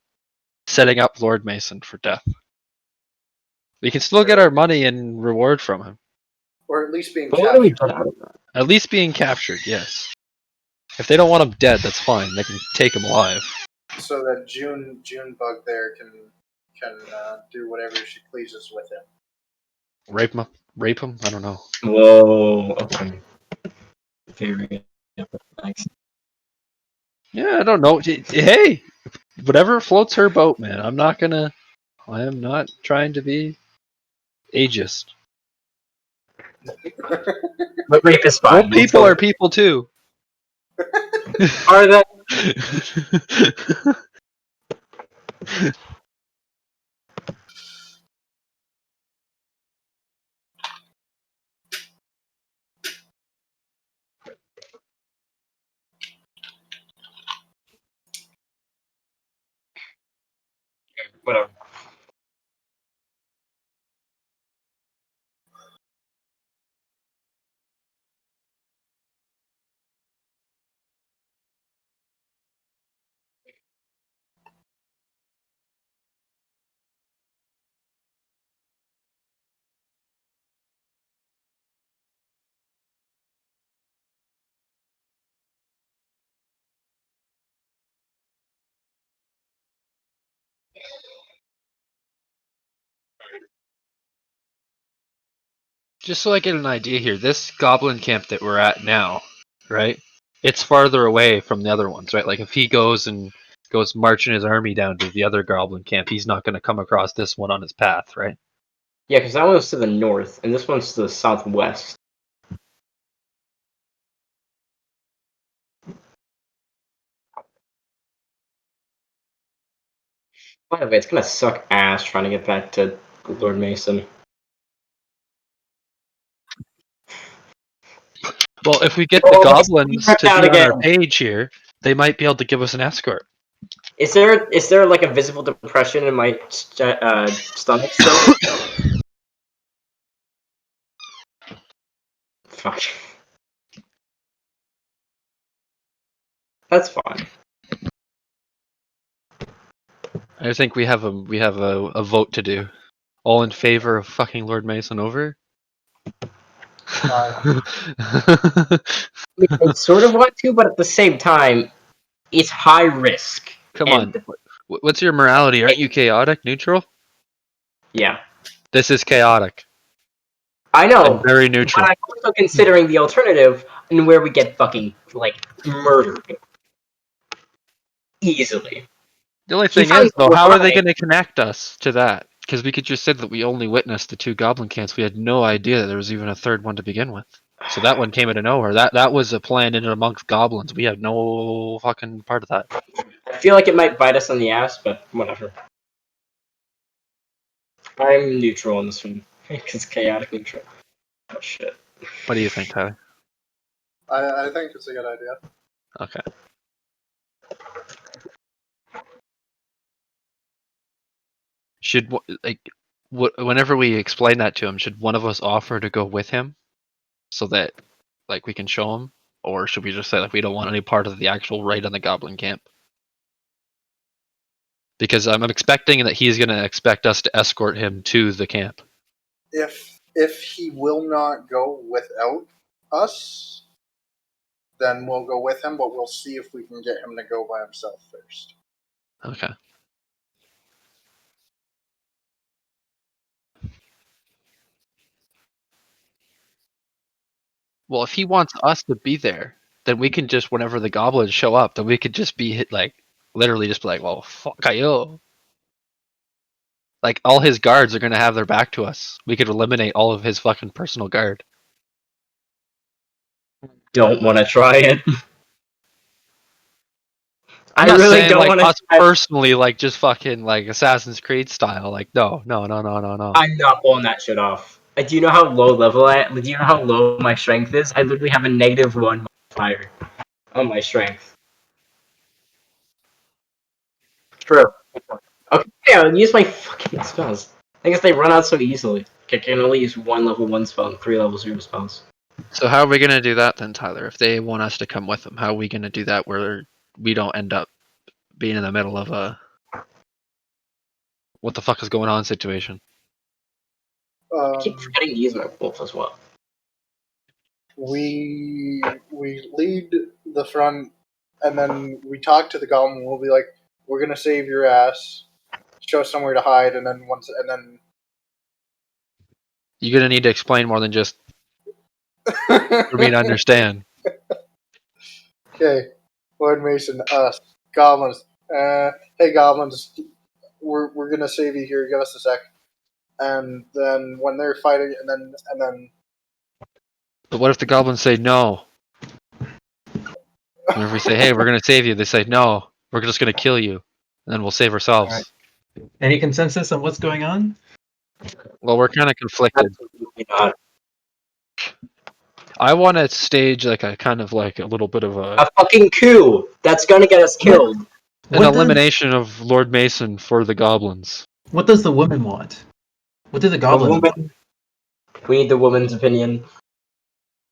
Speaker 3: setting up Lord Mason for death. We can still get our money and reward from him.
Speaker 2: Or at least being
Speaker 1: But what do we
Speaker 2: captured.
Speaker 1: get out of that?
Speaker 3: At least being captured, yes. If they don't want him dead, that's fine. They can take him alive.
Speaker 2: So that June bug there can do whatever she pleases with him.
Speaker 3: Rape him? I don't know.
Speaker 1: Whoa. Okay. Very. Thanks.
Speaker 3: Yeah, I don't know. Hey, whatever floats her boat, man. I am not trying to be ageist.
Speaker 1: But rape is fine.
Speaker 3: Well, people are people too.
Speaker 1: Are they? Whatever.
Speaker 3: Just so I get an idea here, this goblin camp that we're at now, right? It's farther away from the other ones, right? Like if he goes marching his army down to the other goblin camp, he's not going to come across this one on his path, right?
Speaker 1: Yeah, because that one's to the north, and this one's to the southwest. By the way, it's gonna suck ass trying to get back to Lord Mason.
Speaker 3: Well, if we get the goblins to be
Speaker 1: out
Speaker 3: on
Speaker 1: again.
Speaker 3: our page here, they might be able to give us an escort.
Speaker 1: Is there like a visible depression in my stomach still? Fuck. That's fine.
Speaker 3: I think we have a vote to do. All in favor of fucking Lord Mason over?
Speaker 1: I sort of want to, but at the same time, it's high risk.
Speaker 3: Come on. What's your morality? Aren't you chaotic? Neutral?
Speaker 1: Yeah.
Speaker 3: This is chaotic.
Speaker 1: I know.
Speaker 3: And very neutral.
Speaker 1: But I'm also considering the alternative and where we get fucking, like, murdered. Easily.
Speaker 3: The only thing is, though, how are they going to connect us to that? Because we could just say that we only witnessed the 2 goblin camps. We had no idea that there was even a third one to begin with. So that one came out of nowhere. That was a plan in amongst goblins. We had no fucking part of that.
Speaker 1: I feel like it might bite us on the ass, but whatever. I'm neutral on this one. It's chaotic neutral. Oh shit.
Speaker 3: What do you think, Tyler?
Speaker 2: I think it's a good idea.
Speaker 3: Okay. Should whenever we explain that to him, should one of us offer to go with him, so that like we can show him, or should we just say like we don't want any part of the actual raid on the Goblin camp? Because I'm expecting that he's gonna expect us to escort him to the camp.
Speaker 2: If he will not go without us, then we'll go with him. But we'll see if we can get him to go by himself first.
Speaker 3: Okay. Well, if he wants us to be there, then we can just, whenever the goblins show up, then we could just be hit, like, literally just be like, well, fuck yo. Like, all his guards are gonna have their back to us. We could eliminate all of his fucking personal guard.
Speaker 1: Don't want to try it.
Speaker 3: I'm
Speaker 1: I
Speaker 3: not
Speaker 1: really
Speaker 3: saying,
Speaker 1: don't
Speaker 3: like,
Speaker 1: want to.
Speaker 3: us personally, like, just fucking, like, Assassin's Creed style. Like, no.
Speaker 1: I'm not pulling that shit off. Do you know how low level do you know how low my strength is? I literally have a -1 modifier on my strength. True. Okay, yeah, I'll use my fucking spells. I guess they run out so easily. I can only use 1 level 1 spell and 3 level 0 spells.
Speaker 3: So how are we gonna do that then, Tyler? If they want us to come with them, how are we gonna do that where we don't end up being in the middle of a what the fuck is going on situation?
Speaker 1: I keep forgetting to use my wolf as well.
Speaker 2: We lead the front, and then we talk to the goblin. We'll be like, "We're gonna save your ass. Show somewhere to hide." And then
Speaker 3: You're gonna need to explain more than just for me to understand.
Speaker 2: Okay, Lord Mason, us goblins. Hey goblins, we're gonna save you here. Give us a sec. And then when they're fighting, and then.
Speaker 3: But what if the goblins say no? Whenever we say, hey, we're gonna save you, they say no, we're just gonna kill you. And then we'll save ourselves.
Speaker 5: Alright. Any consensus on what's going on?
Speaker 3: Well, we're kinda conflicted.
Speaker 1: Absolutely not.
Speaker 3: I wanna stage like a kind of like a little bit of
Speaker 1: A fucking coup that's gonna get us killed.
Speaker 3: an
Speaker 5: What
Speaker 3: elimination of Lord Mason for the goblins.
Speaker 5: What does the woman want? What did the
Speaker 1: The
Speaker 5: goblin want?
Speaker 1: woman. We need the woman's opinion.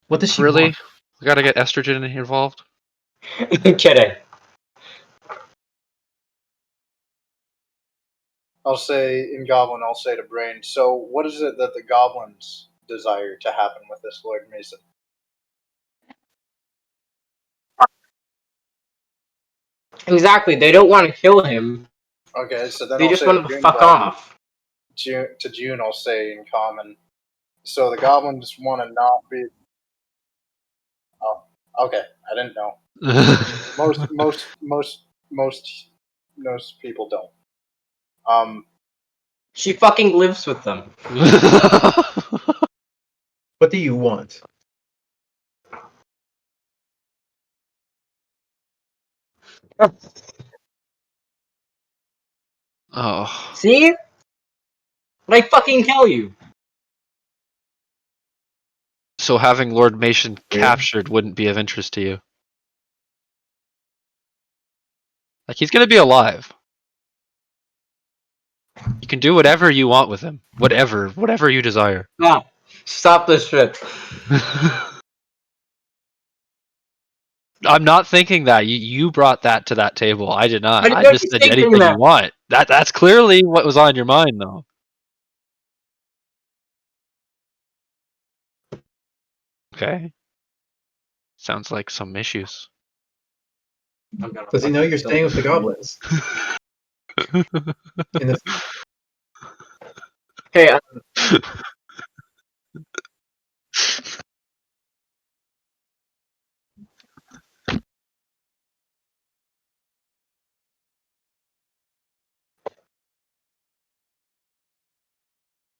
Speaker 5: What does she
Speaker 3: Really?
Speaker 5: want?
Speaker 3: We gotta get estrogen involved?
Speaker 1: Kidding.
Speaker 2: I'll say in goblin. I'll say to Brain. So, what is it that the goblins desire to happen with this Lord Mason?
Speaker 1: Exactly. They don't want to kill him.
Speaker 2: Okay, so then
Speaker 1: They
Speaker 2: I'll
Speaker 1: just
Speaker 2: say
Speaker 1: want to fuck off.
Speaker 2: To June, I'll say in common. So the goblins want to not be. Oh, okay. I didn't know. Most people don't.
Speaker 1: She fucking lives with them.
Speaker 5: What do you want?
Speaker 3: Oh.
Speaker 1: See? I fucking tell you.
Speaker 3: So having Lord Mason captured wouldn't be of interest to you? Like, he's gonna be alive. You can do whatever you want with him. Whatever you desire.
Speaker 1: No. Stop this shit.
Speaker 3: I'm not thinking that. You brought that to that table. I did not.
Speaker 1: I
Speaker 3: I
Speaker 1: know
Speaker 3: just
Speaker 1: you're
Speaker 3: said
Speaker 1: thinking
Speaker 3: anything
Speaker 1: that.
Speaker 3: you want. That's clearly what was on your mind, though. Okay. Sounds like some issues.
Speaker 5: Does he know you're staying with the goblins? In this,
Speaker 1: Hey,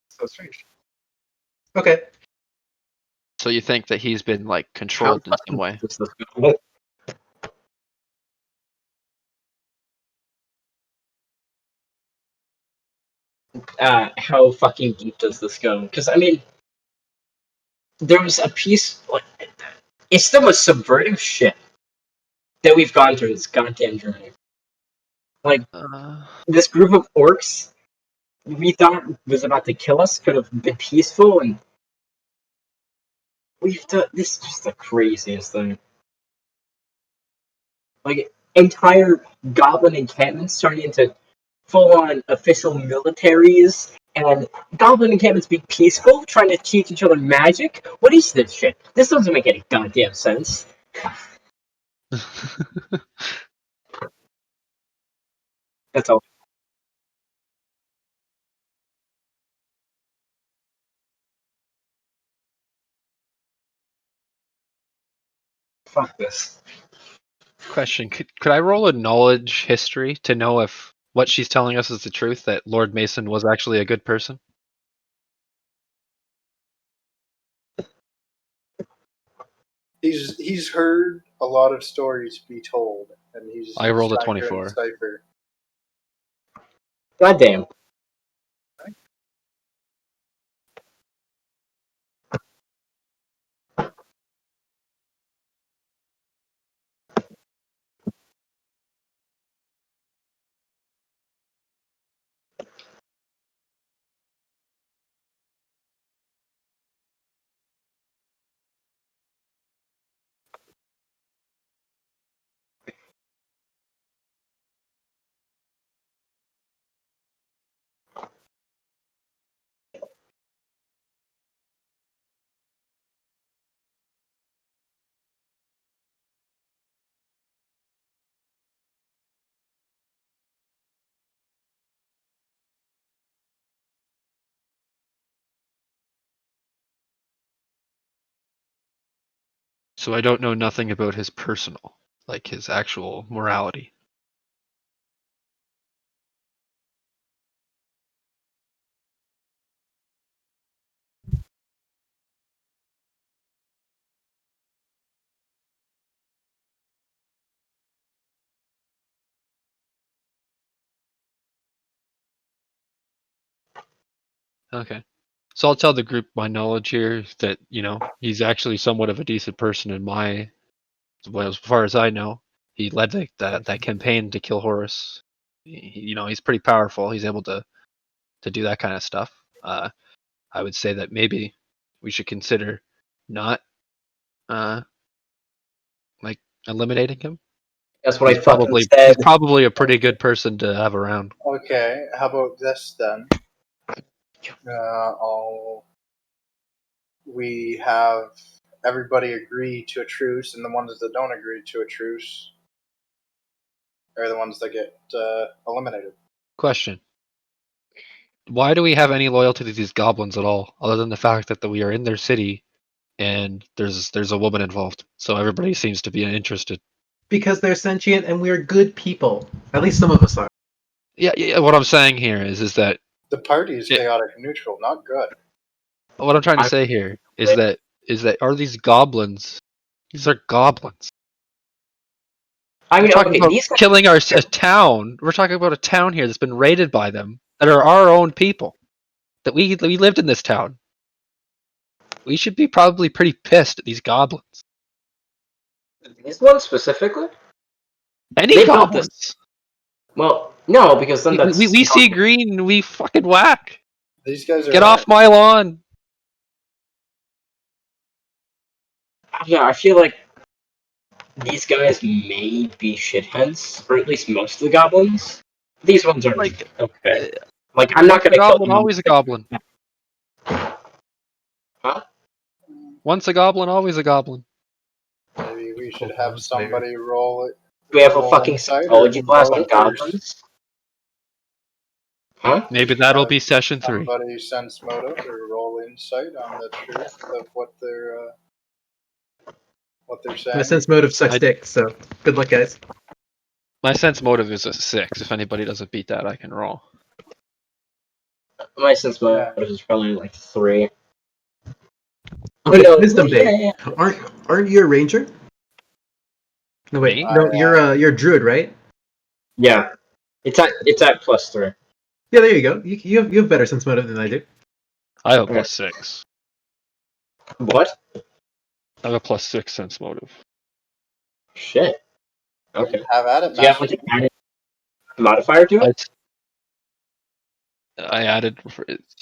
Speaker 5: so strange. Okay.
Speaker 3: So you think that he's been like controlled in some way?
Speaker 1: how fucking deep does this go? Because I mean, there was a piece. Like, it's the most subversive shit that we've gone through this goddamn journey. Like this group of orcs we thought was about to kill us could have been peaceful, and we've done this. Is just the craziest thing. Like entire goblin encampments turning into full-on official militaries, and goblin encampments being peaceful, trying to teach each other magic. What is this shit? This doesn't make any goddamn sense. That's all. Fuck this.
Speaker 3: Question: could I roll a knowledge history to know if what she's telling us is the truth, that Lord Mason was actually a good person?
Speaker 2: He's heard a lot of stories be told, and he's
Speaker 3: rolled a
Speaker 2: trying to
Speaker 3: 24.
Speaker 2: decipher.
Speaker 1: Goddamn.
Speaker 3: So I don't know nothing about his personal, like his actual morality. Okay. So I'll tell the group my knowledge here that, he's actually somewhat of a decent person in well, as far as I know. He led that campaign to kill Horus. He's pretty powerful. He's able to do that kind of stuff. I would say that maybe we should consider not like eliminating him.
Speaker 1: That's what
Speaker 3: He's
Speaker 1: I fucking
Speaker 3: probably
Speaker 1: said.
Speaker 3: he's probably a pretty good person to have around.
Speaker 2: Okay, how about this then? We have everybody agree to a truce, and the ones that don't agree to a truce are the ones that get eliminated.
Speaker 3: Question: why do we have any loyalty to these goblins at all, other than the fact that we are in their city and there's a woman involved? So everybody seems to be interested.
Speaker 5: Because they're sentient and we're good people. At least some of us are.
Speaker 3: Yeah. What I'm saying here is that
Speaker 2: The party is chaotic neutral, not good.
Speaker 3: what I'm trying to say here is that are these goblins? These are goblins.
Speaker 1: I
Speaker 3: We're
Speaker 1: mean,
Speaker 3: talking
Speaker 1: okay,
Speaker 3: about
Speaker 1: these guys,
Speaker 3: killing a town. We're talking about a town here that's been raided by them, that are our own people. That we lived in this town. We should be probably pretty pissed at these goblins.
Speaker 1: these ones specifically.
Speaker 3: Any
Speaker 1: They built
Speaker 3: goblins.
Speaker 1: this. Well, no, because then that's
Speaker 3: We see green and we fucking whack.
Speaker 2: These guys are
Speaker 3: Get off my lawn.
Speaker 1: Yeah, I feel like these guys may be shitheads, or at least most of the goblins. These ones are
Speaker 3: Like,
Speaker 1: okay. Like, I'm not gonna kill them.
Speaker 3: Always a goblin.
Speaker 1: Huh?
Speaker 3: Once a goblin, always a goblin.
Speaker 2: Maybe we should have somebody roll it.
Speaker 1: Do we have a
Speaker 2: roll
Speaker 1: fucking
Speaker 2: insight
Speaker 1: psychology
Speaker 2: or
Speaker 1: class on
Speaker 2: vote, or
Speaker 1: goblins? Huh?
Speaker 3: Maybe that'll be session 3.
Speaker 2: Somebody sense motive or roll insight on the truth of what they're saying.
Speaker 5: My sense motive sucks dick, so good luck, guys.
Speaker 3: My sense motive is a 6. If anybody doesn't beat that, I can roll.
Speaker 1: My sense motive is probably like 3.
Speaker 5: Okay,
Speaker 1: no,
Speaker 5: wisdom day.
Speaker 1: yeah.
Speaker 5: Aren't you a ranger? No wait,
Speaker 3: Me?
Speaker 5: no, you're a druid, right?
Speaker 1: Yeah. It's at +3.
Speaker 5: Yeah, there you go. You have better sense motive than I do.
Speaker 3: I have a +6.
Speaker 1: What?
Speaker 3: I have a +6 sense motive.
Speaker 1: Shit. Okay.
Speaker 2: Have at it,
Speaker 1: Do you have
Speaker 2: Master.
Speaker 1: like an added modifier to it?
Speaker 3: I added it's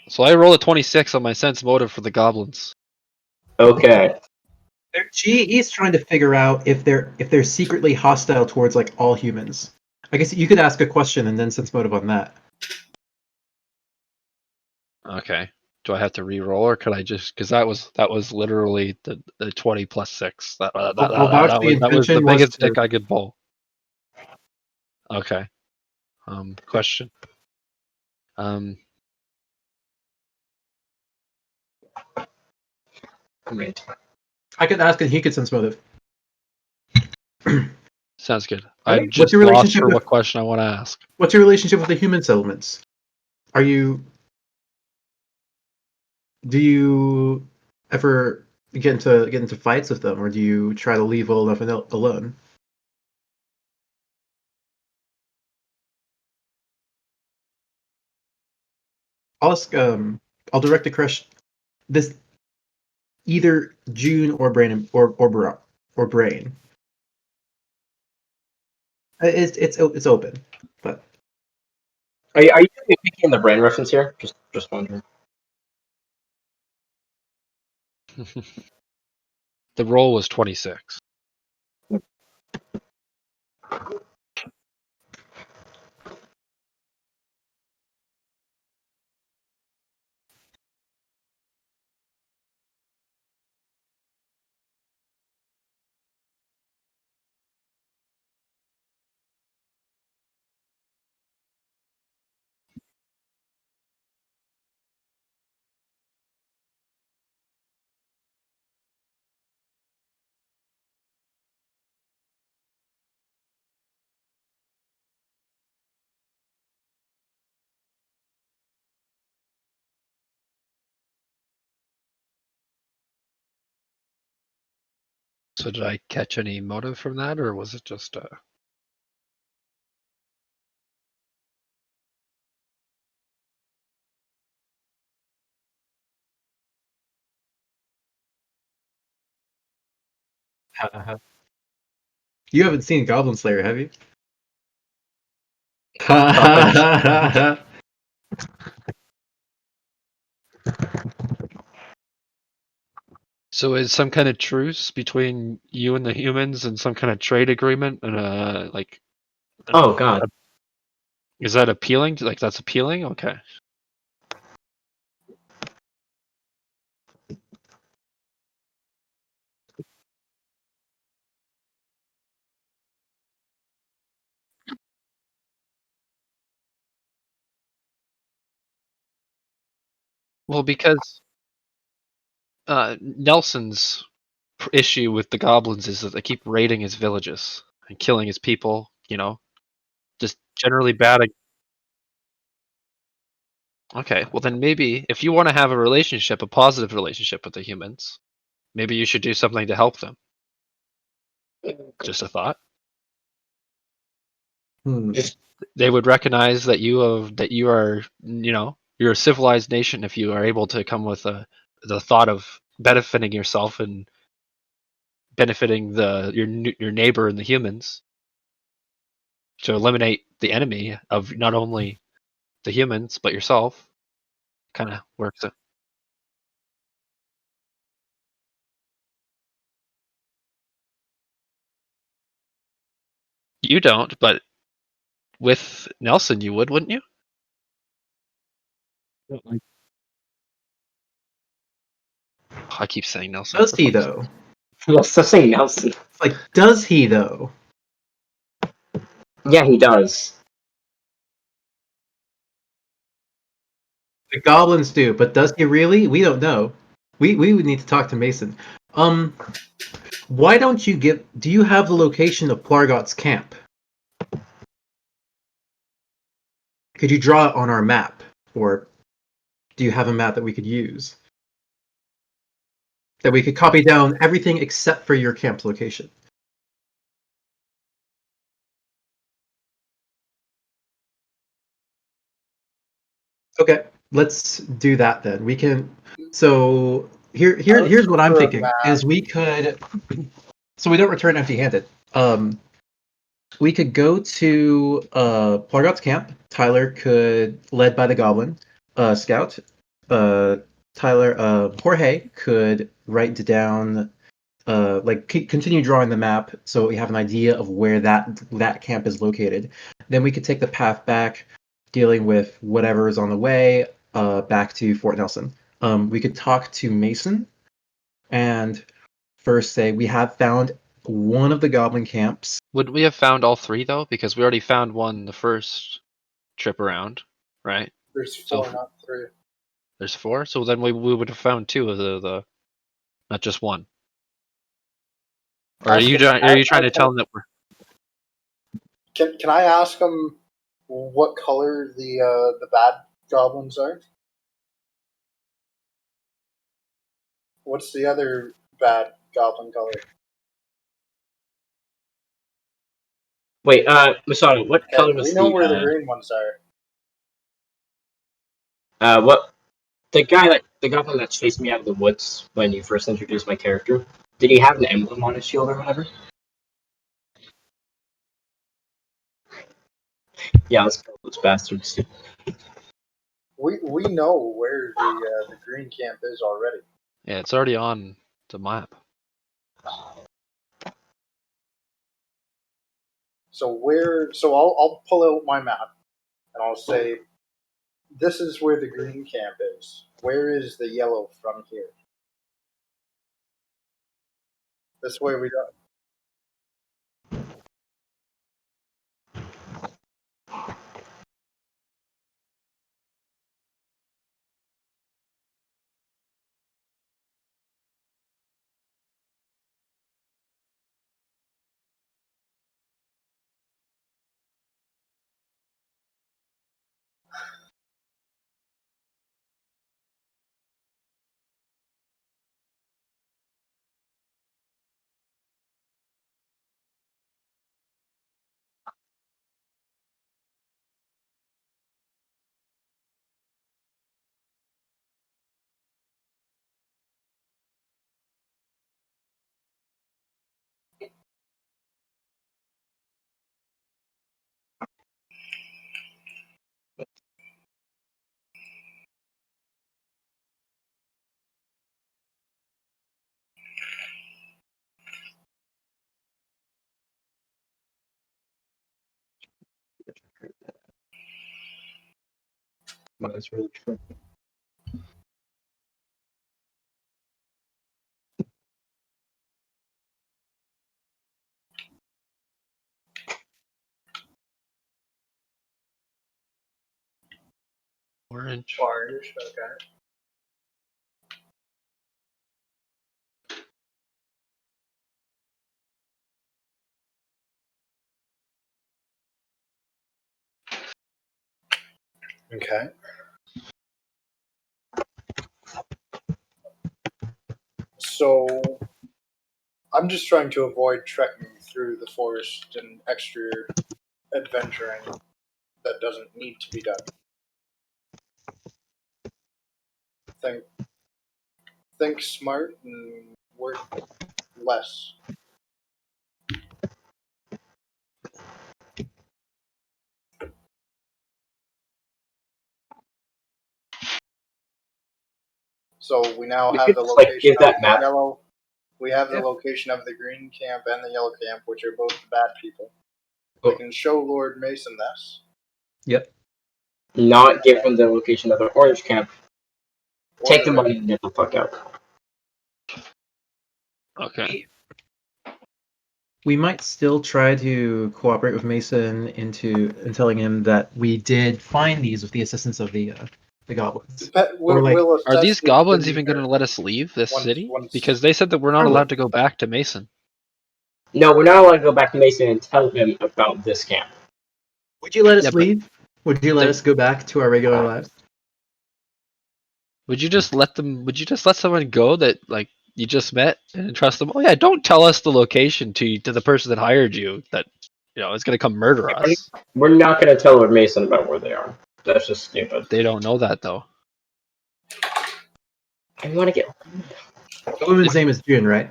Speaker 3: so I roll a 26 on my sense motive for the goblins.
Speaker 1: Okay.
Speaker 5: He's trying to figure out if they're secretly hostile towards like all humans. I guess you could ask a question and then sense motive on that.
Speaker 3: Okay. Do I have to re-roll, or could I just, because that was literally the 20 plus 6.
Speaker 5: I'll vouch the
Speaker 3: That was the
Speaker 5: intention was
Speaker 3: biggest
Speaker 5: to.
Speaker 3: stick I could pull. Okay. Question.
Speaker 1: Great.
Speaker 5: I could ask and he could sense motive.
Speaker 3: Sounds good.
Speaker 1: Alright.
Speaker 3: I'm
Speaker 5: What's
Speaker 3: just
Speaker 5: your
Speaker 3: lost
Speaker 5: relationship
Speaker 3: for
Speaker 5: with-
Speaker 3: what question I want to ask.
Speaker 5: What's your relationship with the human settlements? Do you ever get into fights with them, or do you try to leave well enough alone? I'll ask. I'll direct the question. This either June or Brain or Brain. It's open, but
Speaker 1: Are you picking the brain reference here? Just wondering.
Speaker 3: The roll was 26. So did I catch any motive from that, or was it just
Speaker 5: you haven't seen Goblin Slayer, have you?
Speaker 3: So is some kind of truce between you and the humans and some kind of trade agreement and like
Speaker 1: Oh god.
Speaker 3: is that appealing? Like that's appealing? Okay. Well, because Nelson's issue with the goblins is that they keep raiding his villages and killing his people, you know, just generally bad. Okay, well then maybe if you want to have a relationship, a positive relationship with the humans, maybe you should do something to help them. Just a thought. They would recognize that you are, you know, you're a civilized nation if you are able to come with the thought of benefiting yourself and benefiting your neighbor and the humans to eliminate the enemy of not only the humans but yourself. Kind of works. You don't, but with Nelson you would, wouldn't you? I keep saying Nelson.
Speaker 5: Does he though?
Speaker 1: Let's just say Nelson.
Speaker 5: It's like, does he though?
Speaker 1: Yeah, he does.
Speaker 5: The goblins do, but does he really? We don't know. We would need to talk to Mason. Why don't you do you have the location of Plargot's camp? Could you draw it on our map? Or do you have a map that we could use? That we could copy down everything except for your camp's location. Okay, let's do that then. We can. So here's what I'm
Speaker 2: For a
Speaker 5: thinking:
Speaker 2: map.
Speaker 5: is we could, so we don't return empty-handed. We could go to Plargot's camp. Tyler could, led by the Goblin Scout. Jorge could write down, continue drawing the map so we have an idea of where that camp is located. Then we could take the path back, dealing with whatever is on the way, back to Fort Nelson. We could talk to Mason and first say we have found one of the Goblin camps.
Speaker 3: Would we have found all three though? Because we already found one the first trip around, right?
Speaker 2: There's
Speaker 3: So
Speaker 2: 4, not 3.
Speaker 3: there's 4. So then we would have found 2 of the not just one. Or are you trying to tell them that we're?
Speaker 2: Can I ask them what color the bad goblins are? What's the other bad goblin color?
Speaker 1: Wait, Masada, what
Speaker 2: Okay,
Speaker 1: color
Speaker 2: we
Speaker 1: was
Speaker 2: know where the green ones are.
Speaker 1: what the goblin that chased me out of the woods when you first introduced my character? Did he have an emblem on his shield or whatever? Yeah, let's kill those bastards.
Speaker 2: We know where the green camp is already.
Speaker 3: Yeah, it's already on the map.
Speaker 2: So I'll pull out my map and I'll say, this is where the green camp is. Where is the yellow from here? This way we don't.
Speaker 1: That's really true.
Speaker 3: Orange.
Speaker 2: Orange, okay. Okay. So I'm just trying to avoid trekking through the forest and extra adventuring that doesn't need to be done. Think smart and work less. So we now
Speaker 1: We
Speaker 2: have
Speaker 1: could
Speaker 2: the
Speaker 1: just, like,
Speaker 2: location
Speaker 1: give that
Speaker 2: of
Speaker 1: map.
Speaker 2: the yellow. We have the
Speaker 5: Yeah.
Speaker 2: location of the green camp and the yellow camp, which are both the bad people. We
Speaker 5: Oh.
Speaker 2: can show Lord Mason this.
Speaker 5: Yep.
Speaker 1: Not give him the location of the orange camp. Take
Speaker 2: Or
Speaker 1: the money and get the fuck out.
Speaker 3: Okay.
Speaker 5: We might still try to cooperate with Mason in telling him that we did find these with the assistance of the goblins.
Speaker 2: We'll
Speaker 3: Are
Speaker 2: assess
Speaker 3: these
Speaker 2: the
Speaker 3: goblins even
Speaker 2: demeanor
Speaker 3: going to let us leave this
Speaker 2: once-
Speaker 3: city?
Speaker 2: once-
Speaker 3: Because they said that we're not
Speaker 5: Probably.
Speaker 3: allowed to go back to Mason.
Speaker 1: No, we're not allowed to go back to Mason and tell him about this camp.
Speaker 5: Would you let us
Speaker 3: Yeah, but
Speaker 5: leave? Would you let
Speaker 3: they're-
Speaker 5: us go back to our regular lives?
Speaker 3: Would you just let them? Would you just let someone go that like you just met and trust them? Oh yeah, don't tell us the location to the person that hired you. That is going to come murder us.
Speaker 1: We're not going to tell Lord Mason about where they are. That's just stupid.
Speaker 3: They don't know that though.
Speaker 1: I want to get.
Speaker 5: The woman's name is June, right?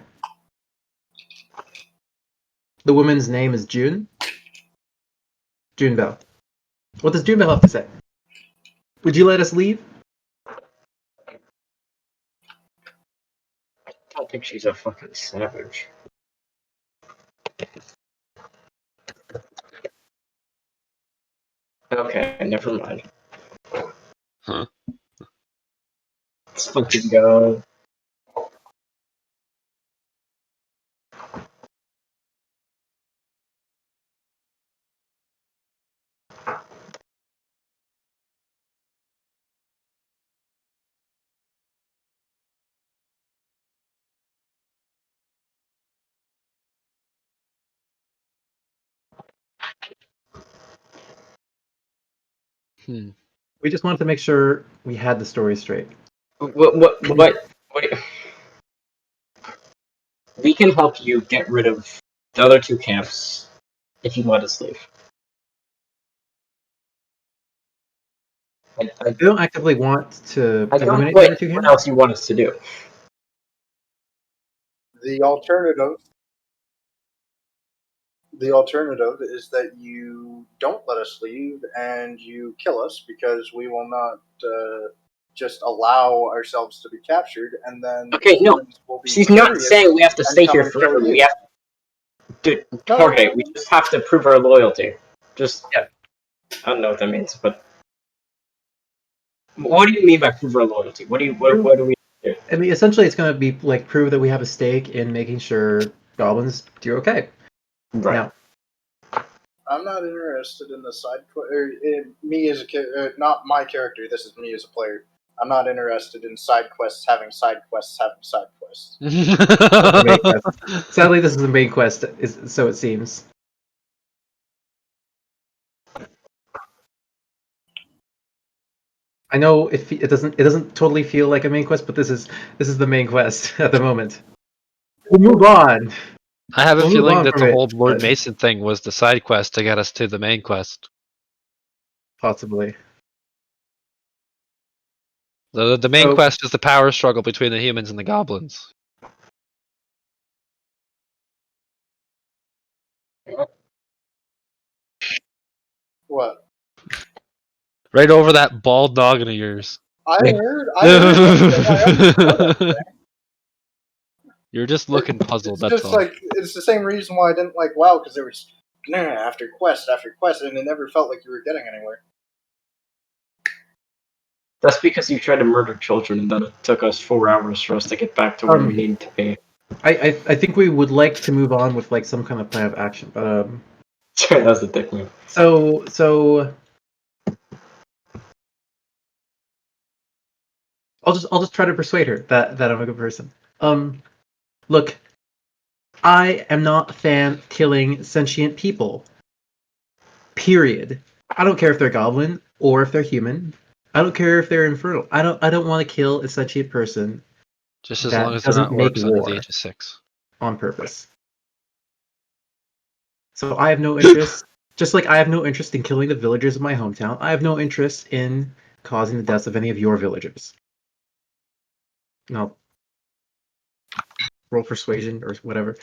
Speaker 5: The woman's name is June? June Bell. What does June Bell have to say? Would you let us leave?
Speaker 1: I don't think she's a fucking savage. Okay, never mind.
Speaker 3: Huh?
Speaker 1: Let's fucking go.
Speaker 5: We just wanted to make sure we had the story straight.
Speaker 1: What? We can help you get rid of the other two camps if you let us leave. I
Speaker 5: They don't actively want to
Speaker 1: don't know
Speaker 5: eliminate the other two
Speaker 1: what
Speaker 5: camps.
Speaker 1: else you want us to do.
Speaker 2: The alternative is that you don't let us leave and you kill us because we will not just allow ourselves to be captured, and then
Speaker 1: Okay, no,
Speaker 2: humans will be
Speaker 1: she's not
Speaker 2: furious
Speaker 1: saying we have to
Speaker 2: and
Speaker 1: stay
Speaker 2: come
Speaker 1: here
Speaker 2: and kill
Speaker 1: forever.
Speaker 2: you.
Speaker 1: We have, dude,
Speaker 2: No.
Speaker 1: Jorge, we just have to prove our loyalty. Just,
Speaker 5: Yeah.
Speaker 1: I don't know what that means, but what do you mean by prove our loyalty? What do we do?
Speaker 5: I mean, essentially, it's going to be like prove that we have a stake in making sure goblins do okay.
Speaker 1: Right.
Speaker 5: Now,
Speaker 2: I'm not interested in the side quest. Me as a not my character. This is me as a player. I'm not interested in side quests having side quests having side quests.
Speaker 5: the main quest. Sadly, this is the main quest, so it seems. I know it doesn't totally feel like a main quest, but this is the main quest at the moment. We'll move on.
Speaker 3: I have a
Speaker 5: We'll move
Speaker 3: feeling
Speaker 5: on
Speaker 3: that
Speaker 5: from
Speaker 3: the
Speaker 5: it,
Speaker 3: whole Lord
Speaker 5: but-
Speaker 3: Mason thing was the side quest to get us to the main quest.
Speaker 5: Possibly.
Speaker 3: The main
Speaker 5: So-
Speaker 3: quest is the power struggle between the humans and the goblins.
Speaker 2: What?
Speaker 3: Right over that bald noggin of yours.
Speaker 2: I heard everything. I understood everything.
Speaker 3: You're just looking puzzled,
Speaker 2: It's
Speaker 3: that's
Speaker 2: just
Speaker 3: all.
Speaker 2: like it's the same reason why I didn't like WoW, because there was after quest after quest, and it never felt like you were getting anywhere.
Speaker 1: That's because you tried to murder children, and then it took us 4 hours for us to get back to where we need to be.
Speaker 5: I think we would like to move on with like some kind of plan of action, but
Speaker 1: That was a dick move.
Speaker 5: so I'll just try to persuade her that I'm a good person. Look, I am not a fan of killing sentient people. Period. I don't care if they're goblin or if they're human. I don't care if they're infernal. I don't want to kill a sentient person
Speaker 3: Just as
Speaker 5: that
Speaker 3: long as they're
Speaker 5: doesn't
Speaker 3: not
Speaker 5: make
Speaker 3: orcs under the
Speaker 5: war
Speaker 3: age of 6.
Speaker 5: on purpose. So I have no interest. Just like I have no interest in killing the villagers of my hometown, I have no interest in causing the deaths of any of your villagers. No. Roll persuasion or whatever.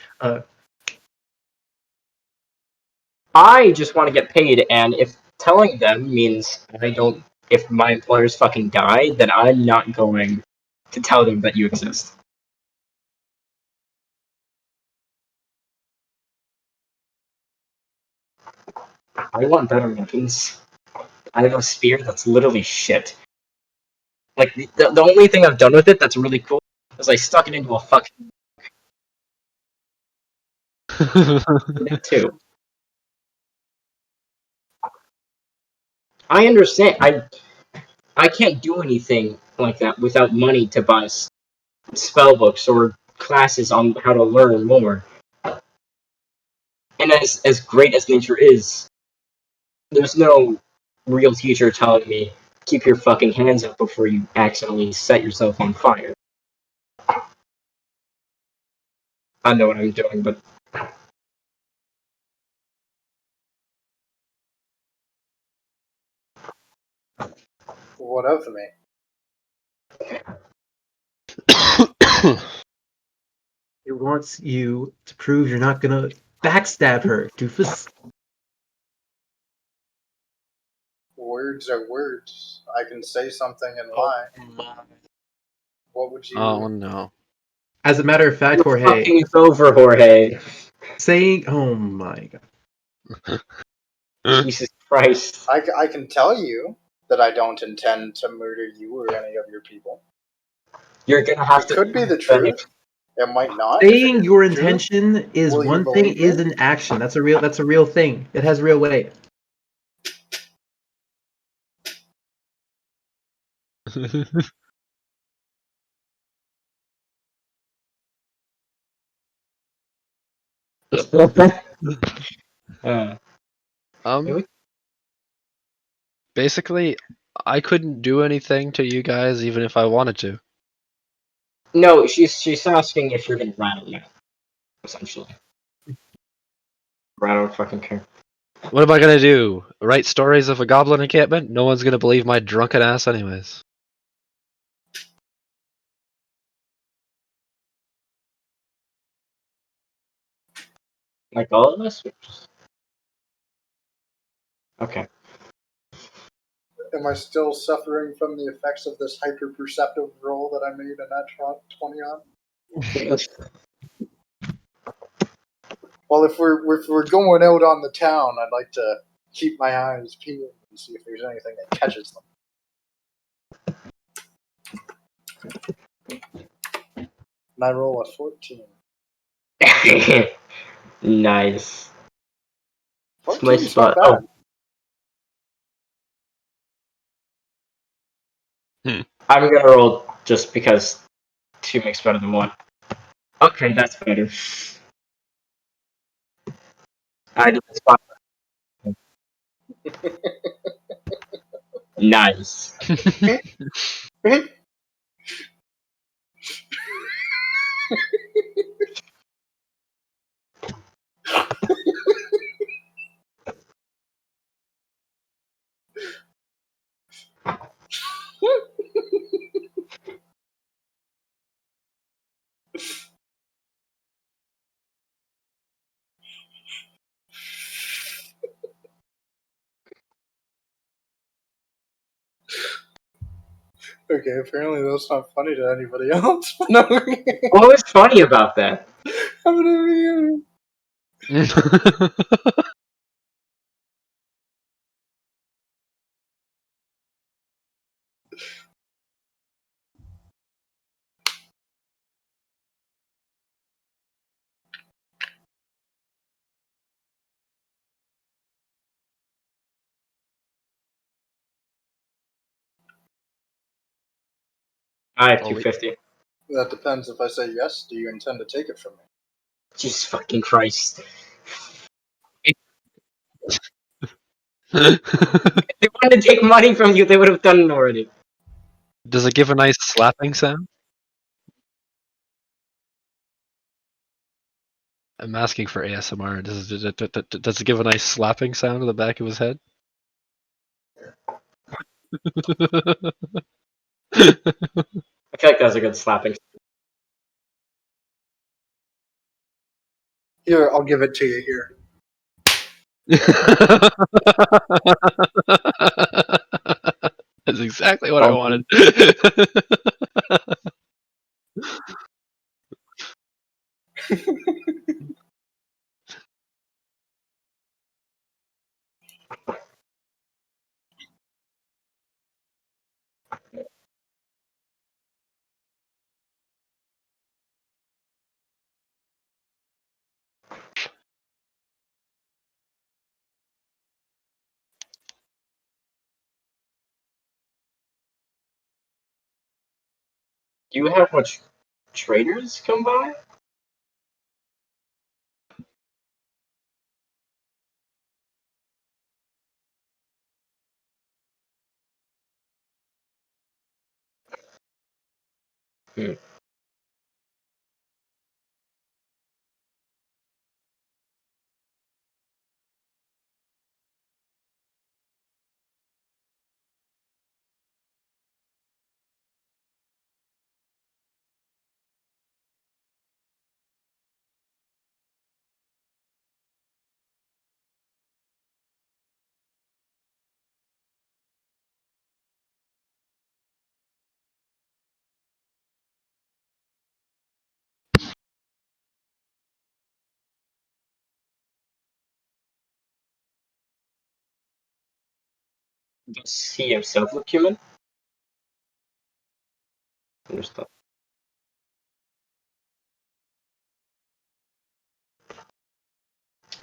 Speaker 1: I just want to get paid, and if telling them means if my employers fucking die, then I'm not going to tell them that you exist. I want better weapons. I have a spear that's literally shit. Like, the only thing I've done with it that's really cool is I stuck it into a fucking that too. I understand. I can't do anything like that without money to buy spell books or classes on how to learn more. And as great as nature is, there's no real teacher telling me, keep your fucking hands up before you accidentally set yourself on fire. I know what I'm doing, but
Speaker 2: What of me?
Speaker 5: It wants you to prove you're not gonna backstab her, doofus.
Speaker 2: Words are words. I can say something and lie. What would you?
Speaker 3: Oh no.
Speaker 5: As a matter of fact, Jorge,
Speaker 1: Fucking it's over, Jorge.
Speaker 5: saying, "Oh my god."
Speaker 1: Jesus Christ.
Speaker 2: I can tell you that I don't intend to murder you or any of your people.
Speaker 1: You're gonna have
Speaker 2: It
Speaker 1: to.
Speaker 2: could be the truth. It might not.
Speaker 5: Saying your
Speaker 2: If it is the truth,
Speaker 5: intention is
Speaker 2: will you
Speaker 5: one thing,
Speaker 2: believe
Speaker 5: is
Speaker 2: me?
Speaker 5: an action. That's a real thing. It has real weight.
Speaker 1: Uh,
Speaker 3: Um, basically, I couldn't do anything to you guys even if I wanted to.
Speaker 1: no, she's asking if you're gonna rattle now, essentially. I don't fucking care.
Speaker 3: What am I gonna do? Write stories of a goblin encampment? No one's gonna believe my drunken ass anyways.
Speaker 1: Like all of us? Okay.
Speaker 2: Am I still suffering from the effects of this hyper-perceptive roll that I made in that 20 on? Well, if we're going out on the town, I'd like to keep my eyes peeled and see if there's anything that catches them. And I roll a 14.
Speaker 1: Nice. It's my
Speaker 2: 14's not
Speaker 1: spot. Oh,
Speaker 3: Hmm.
Speaker 1: I'm gonna roll just because 2 makes better than 1. Okay, that's better. I did the spot. Nice.
Speaker 2: bad. Okay, apparently that's not funny to anybody else. No.
Speaker 1: What was funny about that? I have
Speaker 3: Holy-
Speaker 1: 250.
Speaker 2: That depends. If I say yes, do you intend to take it from me?
Speaker 1: Jesus fucking Christ.
Speaker 3: Does
Speaker 1: If they wanted to take money from you, they would have done it already.
Speaker 3: it give a nice slapping sound? I'm asking for ASMR. Does it give a nice slapping sound to the back of his head?
Speaker 1: I feel like that was a good slapping.
Speaker 2: Here, I'll give it to you here.
Speaker 3: That's exactly what I wanted.
Speaker 1: Do you have much traders come by? Hmm. Does he himself look human? Understood.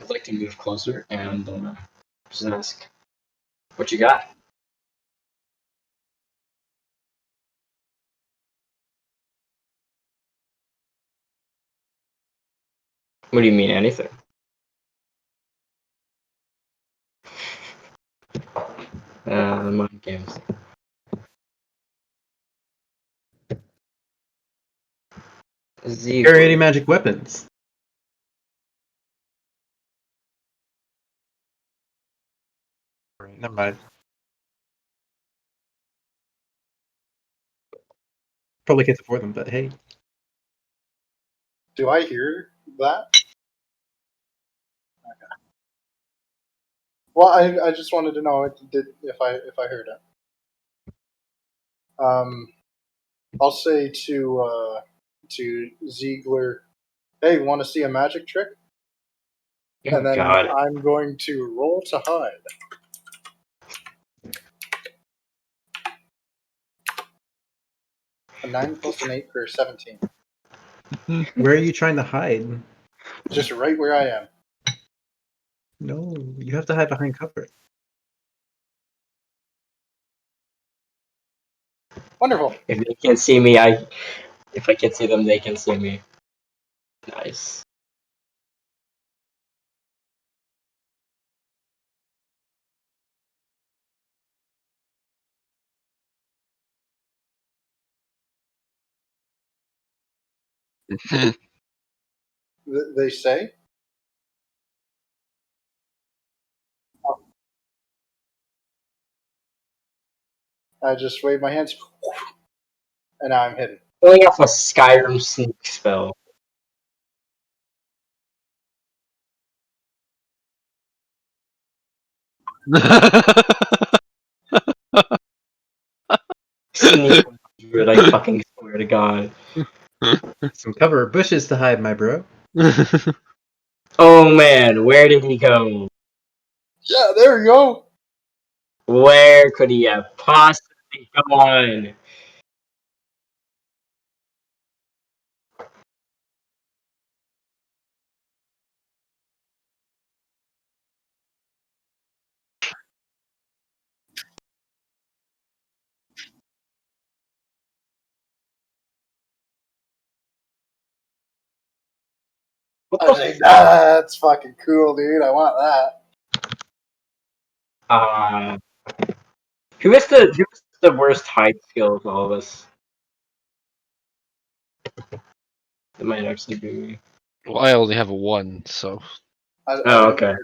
Speaker 1: I'd like to move closer and just ask, what you got? What do you mean, anything? Mind games.
Speaker 5: Carry any magic weapons? Never mind. Probably can't afford them, but hey.
Speaker 2: Do I hear that? Okay. Well, I just wanted to know if I heard it. I'll say to Ziegler, "Hey, want to see a magic trick?"
Speaker 1: Oh,
Speaker 2: And then
Speaker 1: God.
Speaker 2: I'm going to roll to hide. A 9 plus an 8 for 17.
Speaker 5: Where are you trying to hide?
Speaker 2: Just right where I am.
Speaker 5: No, you have to hide behind cover.
Speaker 2: Wonderful.
Speaker 1: If they can't see me, if I can see them, they can see me. Nice.
Speaker 2: They say. I just wave my hands, and now I'm hidden.
Speaker 1: Pulling off a Skyrim sneak spell. Sneak. I fucking swear to God.
Speaker 5: Some cover bushes to hide, my bro.
Speaker 1: Oh man, where did he go?
Speaker 2: Yeah, there you go.
Speaker 1: Where could he have possibly gone? What
Speaker 2: I
Speaker 1: the
Speaker 2: was like, that's fucking cool, dude. I want that.
Speaker 1: who is the worst hide skill of all of us? It might actually be me.
Speaker 3: Well, I only have a 1, so.
Speaker 1: Oh, okay.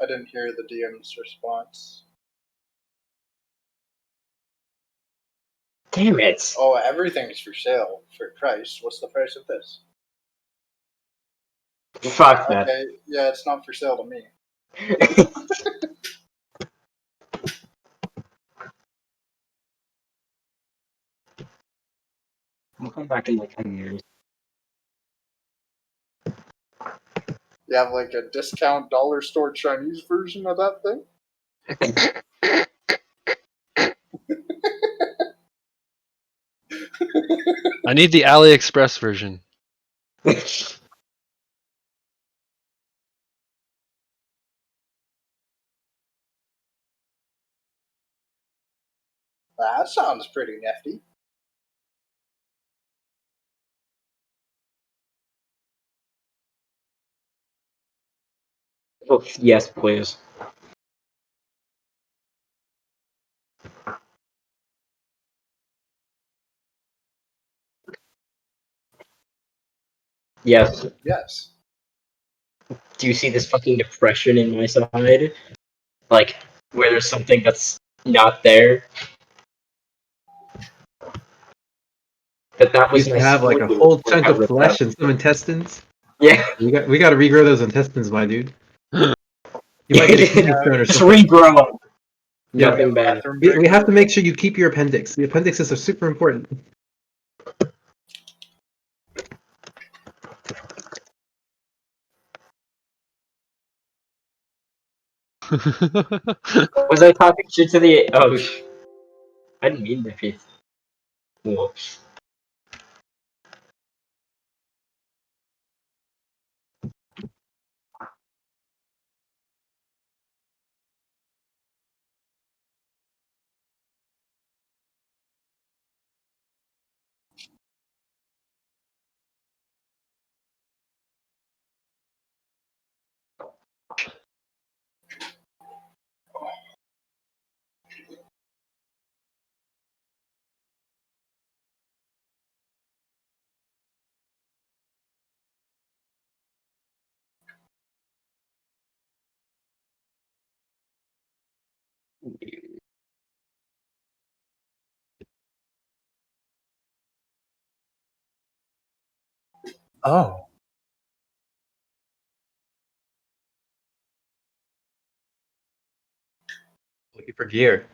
Speaker 2: I didn't hear the DM's response.
Speaker 1: Damn it.
Speaker 2: Oh, everything's for sale for price. What's the price of this?
Speaker 1: Fuck that.
Speaker 2: Okay, yeah, it's not for sale to me.
Speaker 1: We'll come back in like 10 years.
Speaker 2: You have like a discount dollar store Chinese version of that thing?
Speaker 3: I need the AliExpress version.
Speaker 2: That sounds pretty nifty.
Speaker 1: Oh, yes, please. Yes.
Speaker 2: Yes.
Speaker 1: Do you see this fucking depression in my side? Like, where there's something that's not there? That was
Speaker 5: Used to
Speaker 1: my
Speaker 5: have like a
Speaker 1: spleen
Speaker 5: whole
Speaker 1: before it
Speaker 5: chunk
Speaker 1: got
Speaker 5: of
Speaker 1: ripped
Speaker 5: flesh
Speaker 1: out.
Speaker 5: and some intestines.
Speaker 1: Yeah.
Speaker 5: We got to regrow those intestines, my dude. You might get a kidney stone or
Speaker 1: Just
Speaker 5: something.
Speaker 1: regrow.
Speaker 5: Yeah.
Speaker 1: Nothing bad.
Speaker 5: We have to make sure you keep your appendix. The appendixes are super important.
Speaker 1: Was I talking shit to the? Oh, I didn't mean to be. Whoops.
Speaker 2: Oh,
Speaker 5: Looking for gear.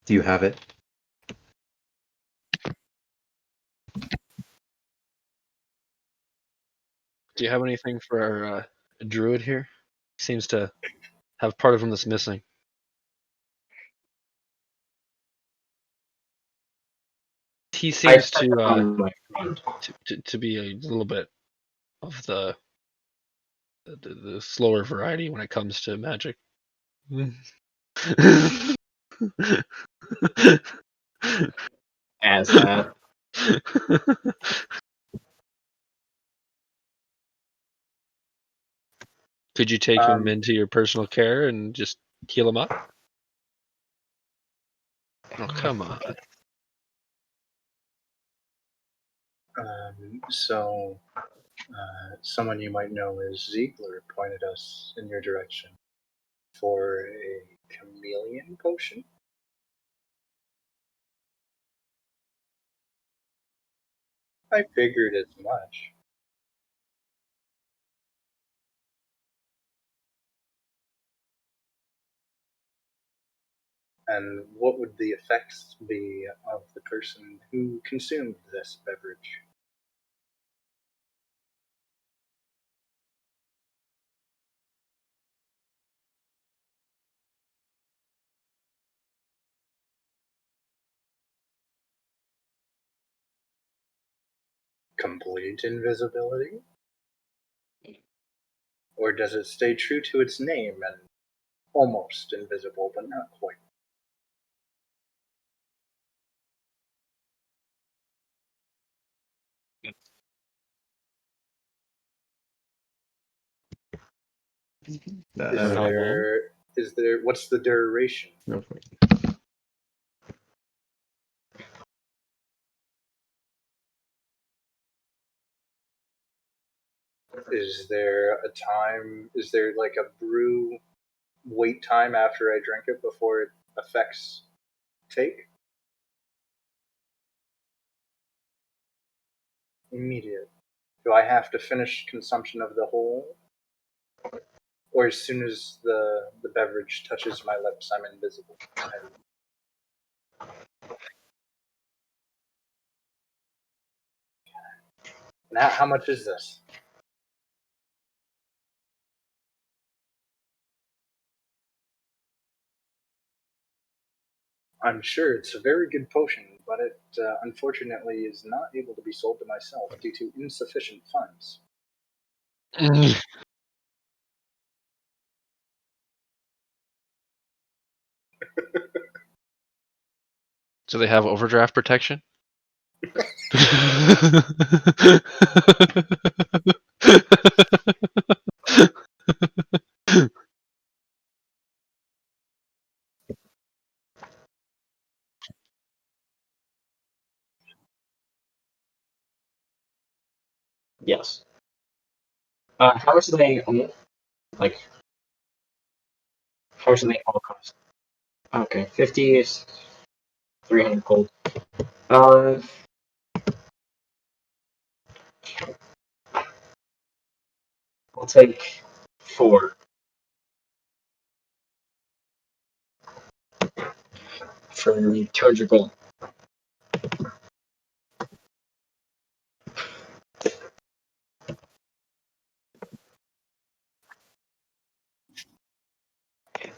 Speaker 5: Do you have it?
Speaker 3: Do you have anything for our druid here? Seems to have part of him that's missing. He
Speaker 1: I
Speaker 3: seems
Speaker 1: set them on my friend.
Speaker 3: to be a little bit of the slower variety when it comes to magic.
Speaker 1: As that.
Speaker 3: Could you take him into your personal care and just heal him up? Oh, come on.
Speaker 2: so someone you might know as Ziegler pointed us in your direction for a chameleon potion. I figured as much. And what would the effects be of the person who consumed this beverage? Complete invisibility? Or does it stay true to its name and almost invisible, but not quite?
Speaker 3: For how long?
Speaker 2: Is there what's the duration?
Speaker 5: No point.
Speaker 2: Is there a time? Is there like a brew wait time after I drink it before it affects take? Immediate. Do I have to finish consumption of the whole? Or as soon as the beverage touches my lips, I'm invisible? And how much is this? I'm sure it's a very good potion, but it unfortunately is not able to be sold to myself due to insufficient funds.
Speaker 3: Do they have overdraft protection?
Speaker 1: Yes. How much do they like? How much do they all cost? Okay, 50 is 300 gold. Uh, I'll take 4 for 200 gold.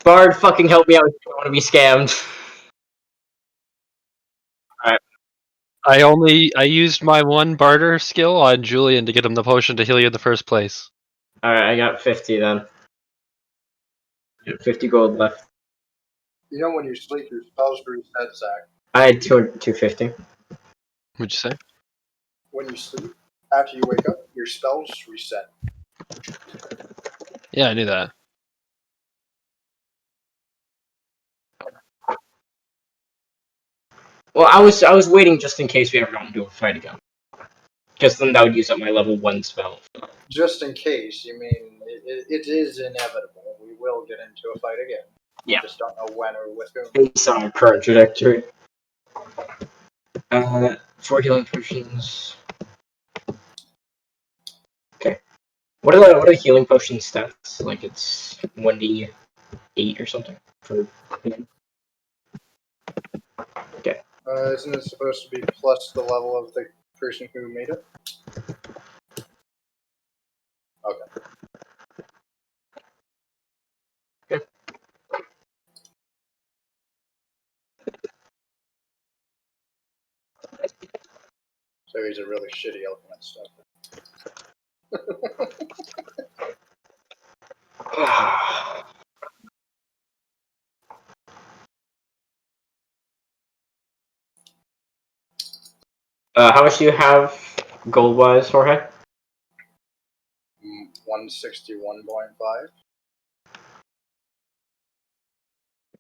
Speaker 1: Bard, fucking help me out. I don't want to be scammed.
Speaker 3: I used my one barter skill on Julian to get him the potion to heal you in the first place.
Speaker 1: Alright, I got 50 then. 50 gold left.
Speaker 2: You know when you sleep, your spells reset, Zach.
Speaker 1: I had 250.
Speaker 3: What'd you say?
Speaker 2: When you sleep, after you wake up, your spells reset.
Speaker 3: Yeah, I knew that.
Speaker 1: Well, I was waiting just in case we ever got into a fight again. Because then that would use up my level 1 spell.
Speaker 2: Just in case, you mean it is inevitable. We will get into a fight again.
Speaker 1: Yeah.
Speaker 2: Just don't know when or with whom.
Speaker 1: Based on our current trajectory. 4 healing potions. Okay. What are healing potion stats? Like it's 1d8 or something for Okay.
Speaker 2: Isn't it supposed to be plus the level of the person who made it? Okay.
Speaker 1: Okay.
Speaker 2: So he's a really shitty alchemist stuff.
Speaker 1: How much do you have gold wise, Jorge?
Speaker 2: 161.5.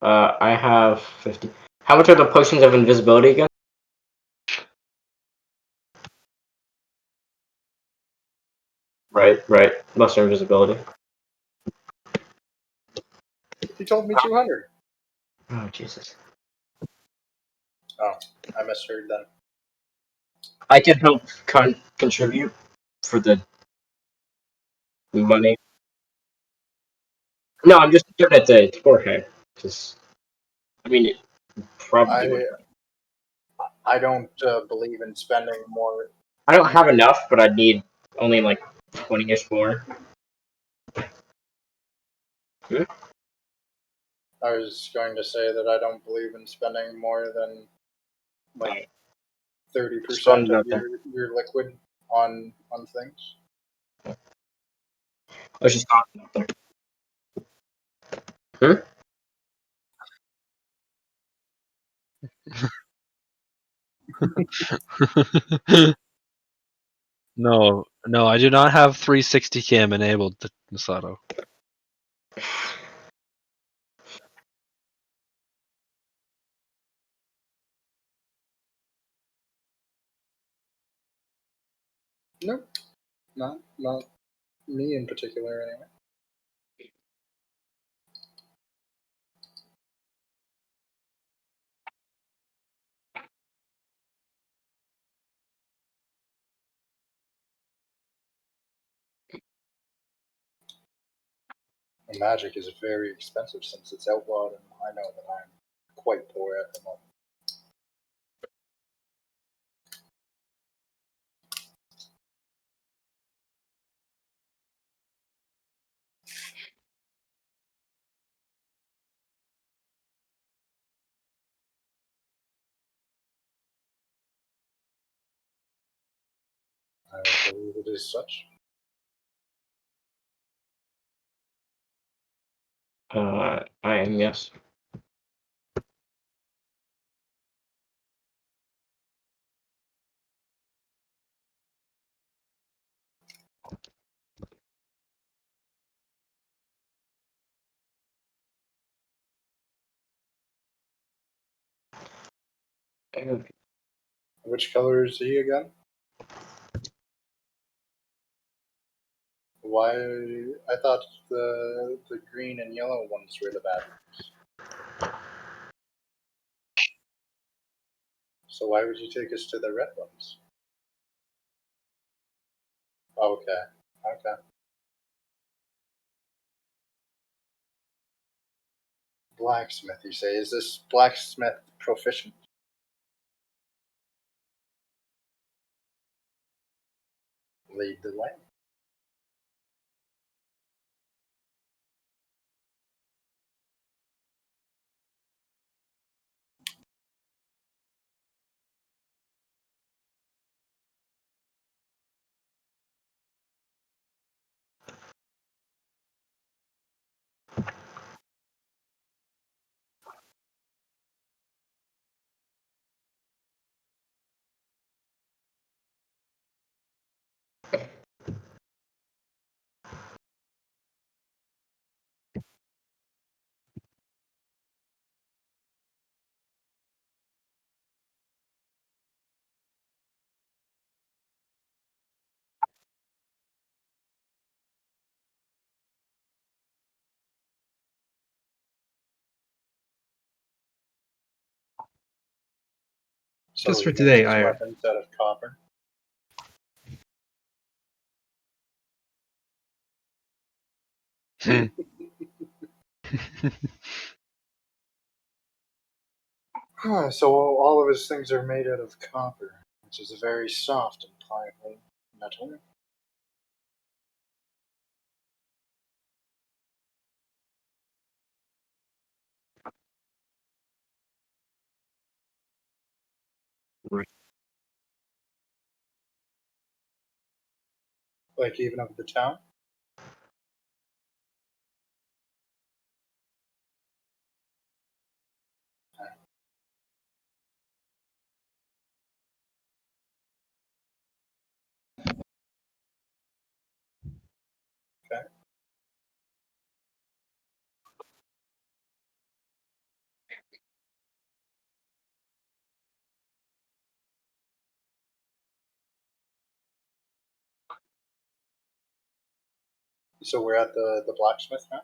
Speaker 1: I have 50. How much are the potions of invisibility again? Right. Lesser invisibility.
Speaker 2: He told me 200.
Speaker 1: Oh, Jesus.
Speaker 2: Oh, I misheard then.
Speaker 1: I can help contribute for the money. No, I'm just giving it to Jorge. Because, I mean, it probably would.
Speaker 2: I don't believe in spending more.
Speaker 1: I don't have enough, but I'd need only like 20-ish more.
Speaker 2: I was going to say that I don't believe in spending more than like 30% of your liquid on things.
Speaker 1: I was just talking out there.
Speaker 3: No, I do not have 360 cam enabled, Masato.
Speaker 2: Nope, not me in particular anyway. Magic is very expensive since it's outlawed, and I know that I'm quite poor at the moment. I believe it is such.
Speaker 1: I am, yes.
Speaker 2: Which color is he again? Why? I thought the green and yellow ones were the bad ones. So why would you take us to the red ones? Okay. Blacksmith, you say? Is this blacksmith proficient? Lead the way. So
Speaker 5: Just for
Speaker 2: we make
Speaker 5: today,
Speaker 2: these
Speaker 5: Ire.
Speaker 2: weapons out of copper. So all of his things are made out of copper, which is a very soft and pliable metal. Like even of the town. Okay. So we're at the blacksmith now.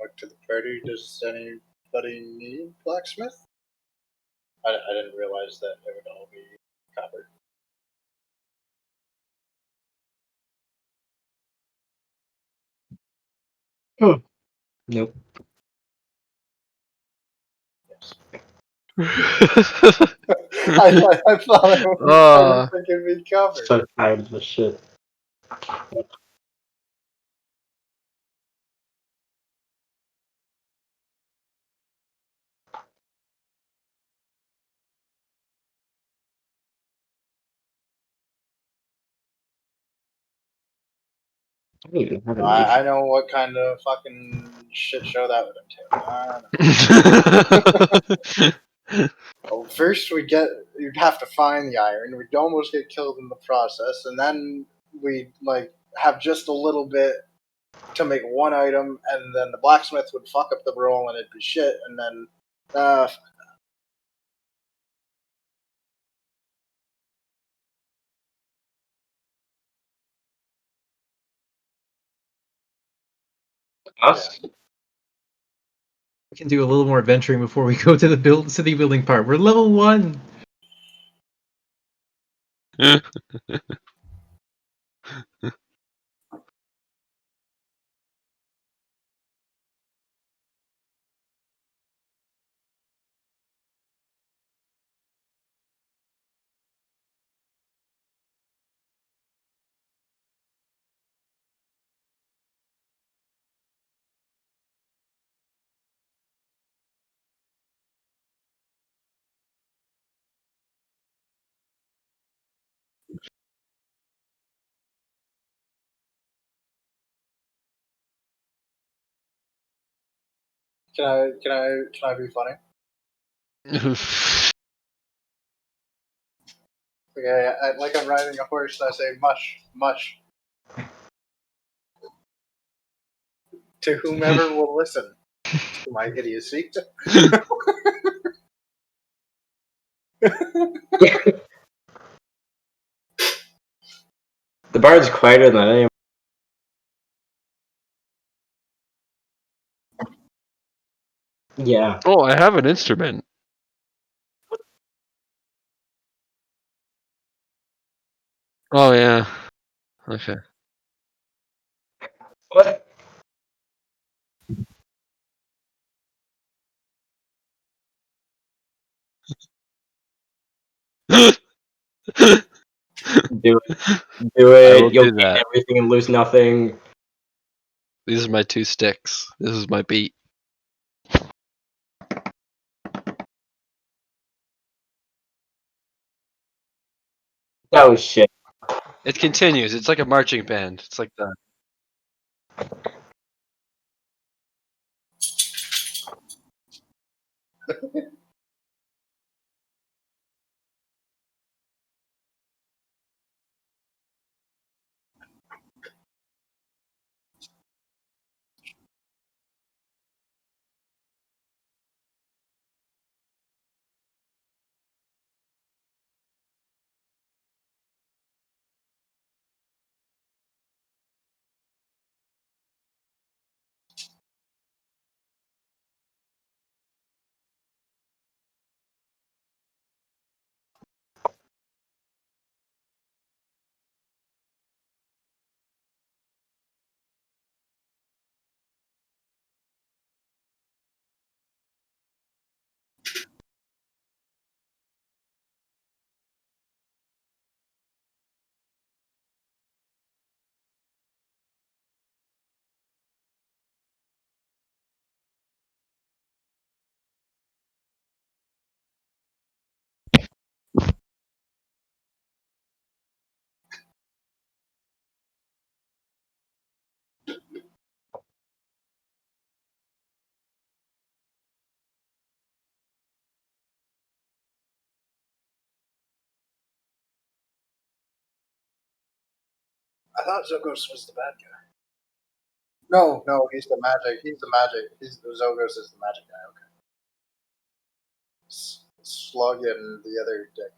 Speaker 2: Look to the party. Does anybody need blacksmith? I didn't realize that it would all be copper.
Speaker 1: Nope.
Speaker 2: Yes. I thought I didn't think it'd be copper.
Speaker 1: So tired of this shit. I don't even have a knife.
Speaker 2: I know what kind of fucking shit show that would entail. Well, first you'd have to find the iron. We'd almost get killed in the process, and then we'd like have just a little bit to make one item, and then the blacksmith would fuck up the roll, and it'd be shit. And then,
Speaker 1: Us?
Speaker 5: We can do a little more adventuring before we go to the city building part. We're level 1.
Speaker 2: can I be funny? Okay, like I'm riding a horse, and I say mush, mush to whomever will listen to my idiocy.
Speaker 1: The bard's quieter than anyone. Yeah.
Speaker 3: Oh, I have an instrument. Oh yeah. Okay.
Speaker 1: What? Do it. Do
Speaker 3: I
Speaker 1: it.
Speaker 3: will
Speaker 1: You'll
Speaker 3: do
Speaker 1: gain
Speaker 3: that.
Speaker 1: everything and lose nothing.
Speaker 3: These are my 2 sticks. This is my beat.
Speaker 1: That was shit.
Speaker 3: It continues. It's like a marching band. It's like that.
Speaker 2: I thought Zogos was the bad guy. No, he's the magic. He's the magic. Zogos is the magic guy. Okay. Slug and the other dick.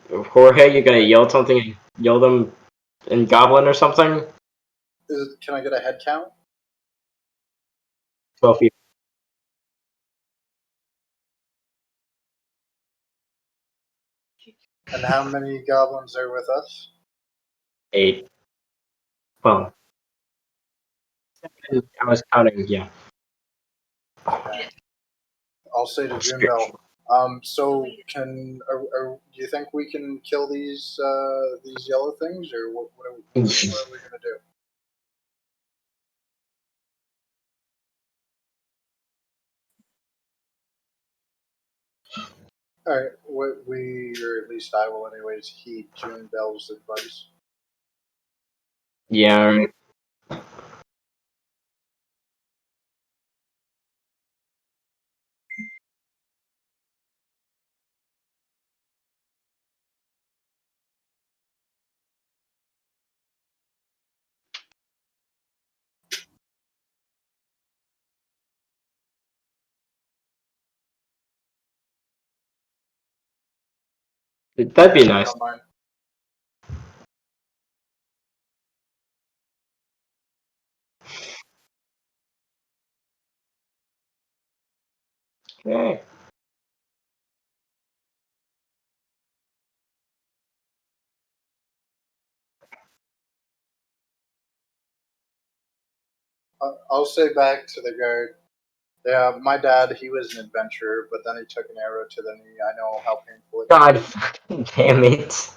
Speaker 1: Jorge, you gonna yell something? Yell them in Goblin or something?
Speaker 2: Can I get a head count?
Speaker 1: 12 people.
Speaker 2: And how many goblins are with us?
Speaker 1: 8. Well, I was counting, yeah.
Speaker 2: Okay. I'll say to June Bell. So do you think we can kill these yellow things, or what are we gonna do? All right, we or at least I will, anyways, heed June Bell's advice.
Speaker 1: Yeah, alright. That'd be nice.
Speaker 2: Don't mind.
Speaker 1: Okay.
Speaker 2: I'll say back to the guard. Yeah, my dad, he was an adventurer, but then he took an arrow to the knee. I know how painful it is.
Speaker 1: God fucking damn it.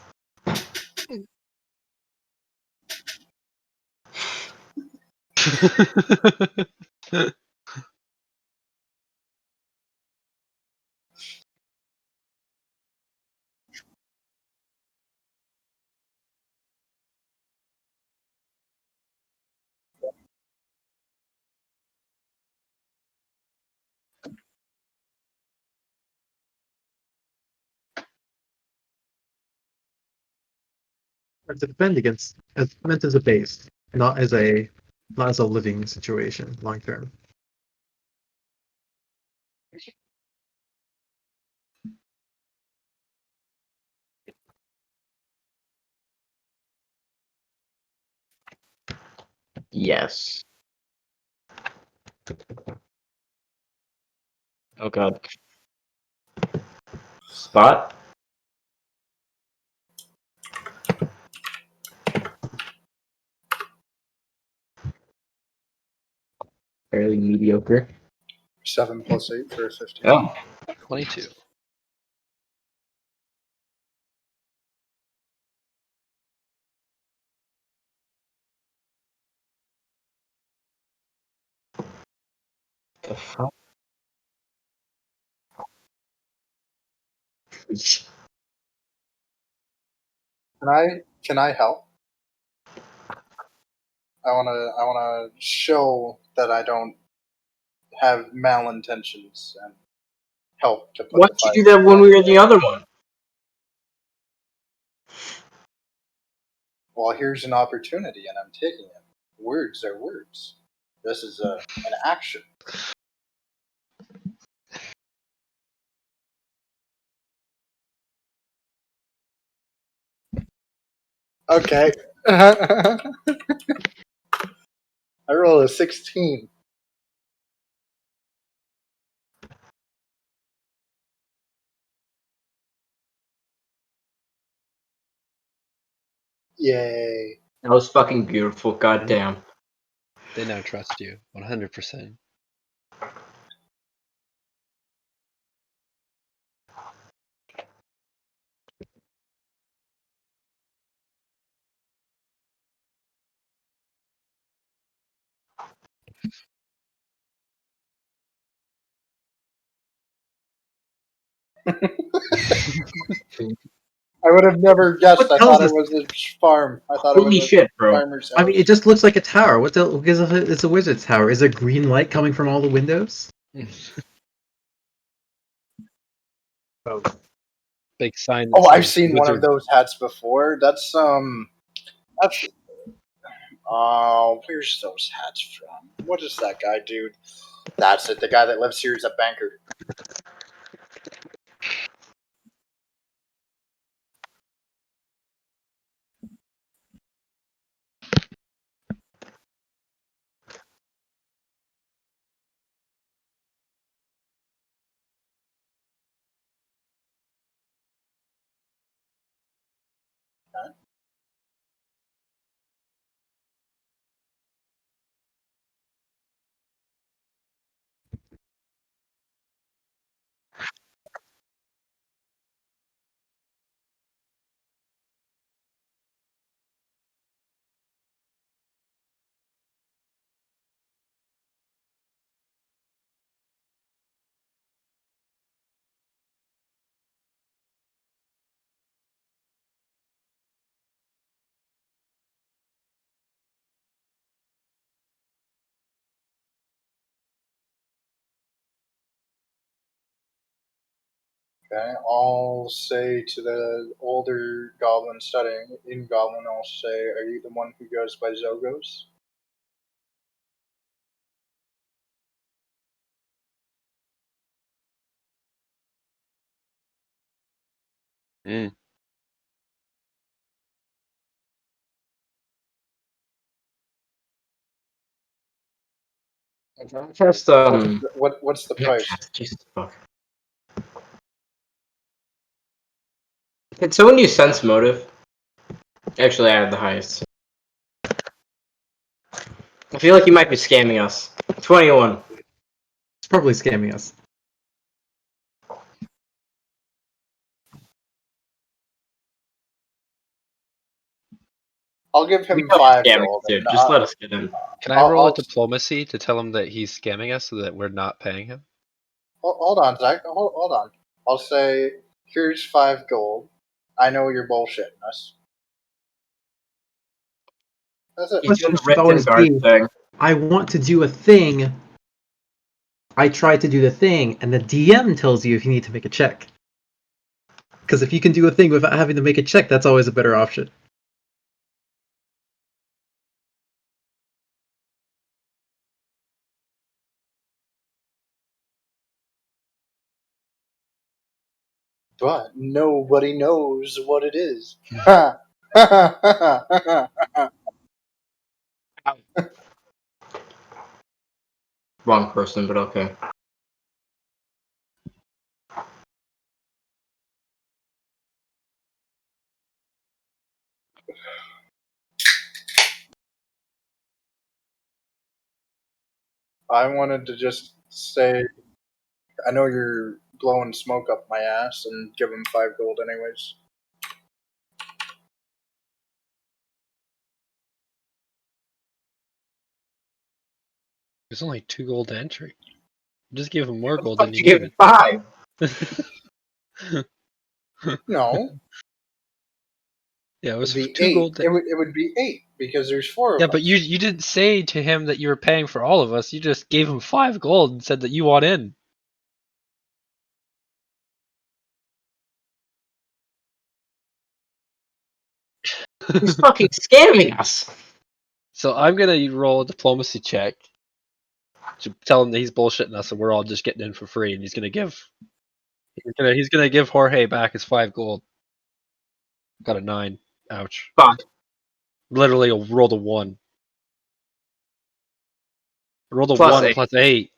Speaker 5: It's to defend against. It's meant as a base, not as a living situation long term.
Speaker 1: Yes. Oh god. Spot? Fairly mediocre.
Speaker 2: 7 plus 8 for a 15.
Speaker 1: Oh.
Speaker 3: 22.
Speaker 1: The fuck?
Speaker 2: Can I help? I wanna show that I don't have malintentions and help to put
Speaker 1: Why
Speaker 2: the
Speaker 1: did you
Speaker 2: fight.
Speaker 1: do that when we were in the other one?
Speaker 2: Well, here's an opportunity, and I'm taking it. Words are words. This is an action. Okay. I rolled a 16. Yay.
Speaker 1: That was fucking beautiful, goddamn.
Speaker 3: They now trust you 100%.
Speaker 2: I would have never guessed.
Speaker 5: What
Speaker 2: I
Speaker 5: tells
Speaker 2: thought it
Speaker 5: us-
Speaker 2: was a farm. I thought it
Speaker 1: Holy
Speaker 2: was
Speaker 1: shit,
Speaker 2: a
Speaker 1: bro.
Speaker 2: farmer's house.
Speaker 5: I mean, it just looks like a tower. What the? Because it's a wizard's tower. Is there green light coming from all the windows?
Speaker 3: Big sign. That
Speaker 2: Oh, I've
Speaker 3: says
Speaker 2: seen one of
Speaker 3: wizard.
Speaker 2: those hats before. That's where's those hats from? What is that guy, dude? That's it. The guy that lives here is a banker. Okay, I'll say to the older goblin studying in goblin, I'll say, "Are you the one who goes by Zogos?"
Speaker 3: Mm.
Speaker 1: Just
Speaker 2: What's the price?
Speaker 1: Jesus fuck. Can someone use sense motive? Actually, I have the highest. I feel like you might be scamming us. 21.
Speaker 5: It's probably scamming us.
Speaker 2: I'll give
Speaker 1: We
Speaker 2: him
Speaker 1: know
Speaker 2: 5
Speaker 1: he's scamming
Speaker 2: gold.
Speaker 1: us, dude.
Speaker 2: And
Speaker 1: Just let us get in.
Speaker 3: Can I roll a
Speaker 2: I'll-
Speaker 3: diplomacy to tell him that he's scamming us so that we're not paying him?
Speaker 2: hold on, Zach. Hold on. I'll say, "Here's 5 gold. I know you're bullshitting us." That's it.
Speaker 1: He's doing the
Speaker 5: Should
Speaker 1: Ripton
Speaker 5: always
Speaker 1: guard
Speaker 5: be-
Speaker 1: thing.
Speaker 5: I want to do a thing. I try to do the thing, and the DM tells you if you need to make a check. Because if you can do a thing without having to make a check, that's always a better option.
Speaker 2: But nobody knows what it is.
Speaker 1: Wrong person, but okay.
Speaker 2: I wanted to just say, I know you're blowing smoke up my ass, and give him 5 gold anyways.
Speaker 3: There's only 2 gold to entry. Just give him more gold
Speaker 1: Fuck,
Speaker 3: than
Speaker 1: you
Speaker 3: you
Speaker 1: gave it 5.
Speaker 3: needed.
Speaker 2: No,
Speaker 3: Yeah, it
Speaker 2: it
Speaker 3: was
Speaker 2: would be
Speaker 3: 2
Speaker 2: 8.
Speaker 3: gold.
Speaker 2: It would be 8 because there's 4 of
Speaker 3: Yeah,
Speaker 2: us.
Speaker 3: but you didn't say to him that you were paying for all of us. You just gave him 5 gold and said that you want in.
Speaker 1: He's fucking scamming us.
Speaker 3: So I'm gonna roll a diplomacy check to tell him that he's bullshitting us and we're all just getting in for free, and he's gonna give Jorge back his 5 gold. Got a 9. Ouch.
Speaker 1: Fuck.
Speaker 3: Literally rolled a 1. I rolled a
Speaker 1: Plus
Speaker 3: 1
Speaker 1: 8.
Speaker 3: plus 8.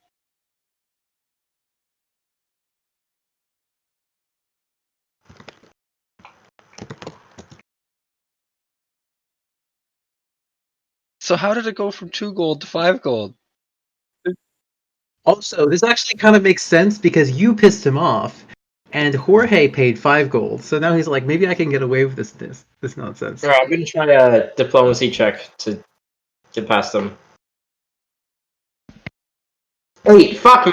Speaker 3: So how did it go from 2 gold to 5 gold?
Speaker 5: Also, this actually kind of makes sense because you pissed him off, and Jorge paid 5 gold. So now he's like, maybe I can get away with this nonsense.
Speaker 1: Alright, I'm gonna try a diplomacy check to get past them. 8. Fuck me.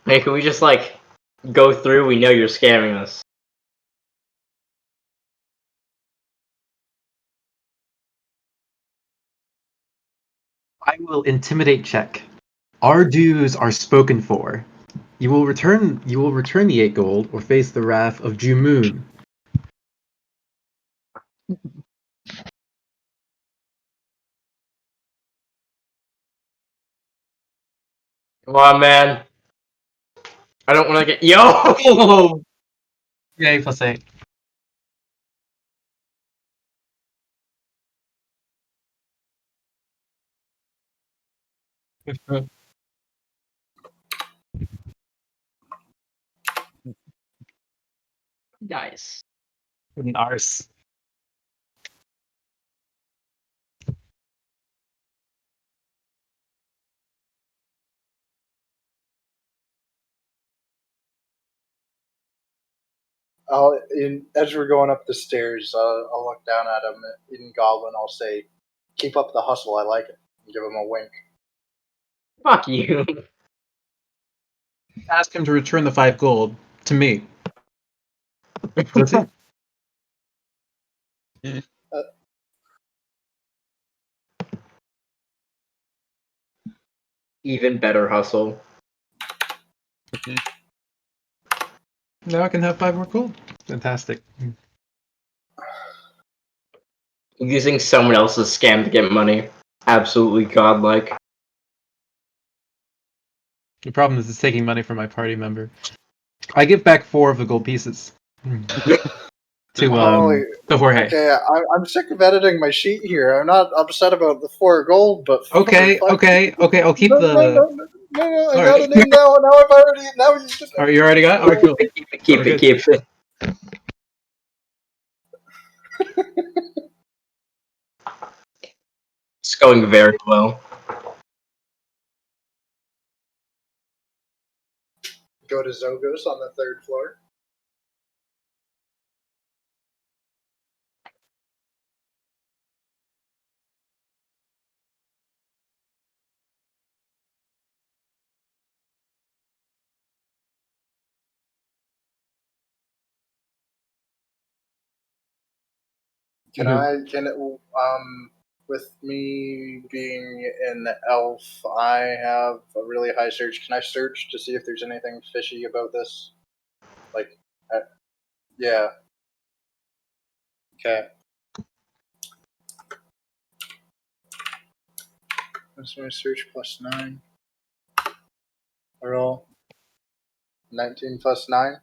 Speaker 1: Hey, can we just like go through, we know you're scamming us.
Speaker 4: I will intimidate check. Our dues are spoken for. You will return the 8 gold or face the wrath of Jumoon.
Speaker 1: Come on, man. I don't want to get yo.
Speaker 5: Yay, +8.
Speaker 1: Nice.
Speaker 5: An arse.
Speaker 2: As we're going up the stairs, I'll look down at him in Goblin. I'll say, "Keep up the hustle. I like it." And give him a wink.
Speaker 1: Fuck you.
Speaker 5: Ask him to return the 5 gold to me. That's it.
Speaker 1: Even better hustle.
Speaker 5: Now I can have 5 more gold. Fantastic.
Speaker 1: Using someone else's scam to get money. Absolutely godlike.
Speaker 5: The problem is it's taking money from my party member. I give back 4 of the gold pieces. To Jorge.
Speaker 2: Okay, I'm sick of editing my sheet here. I'm not upset about the 4 gold, but
Speaker 5: Okay. I'll keep
Speaker 2: No, I
Speaker 5: All
Speaker 2: got
Speaker 5: right.
Speaker 2: it in now. Now you just.
Speaker 5: All right, you already got it? All right, cool.
Speaker 1: Keep it. It's going very well.
Speaker 2: Go to Zogos on the 3rd floor. With me being an elf, I have a really high search. Can I search to see if there's anything fishy about this? Yeah. Okay. That's my search +9. Roll. 19 + 9.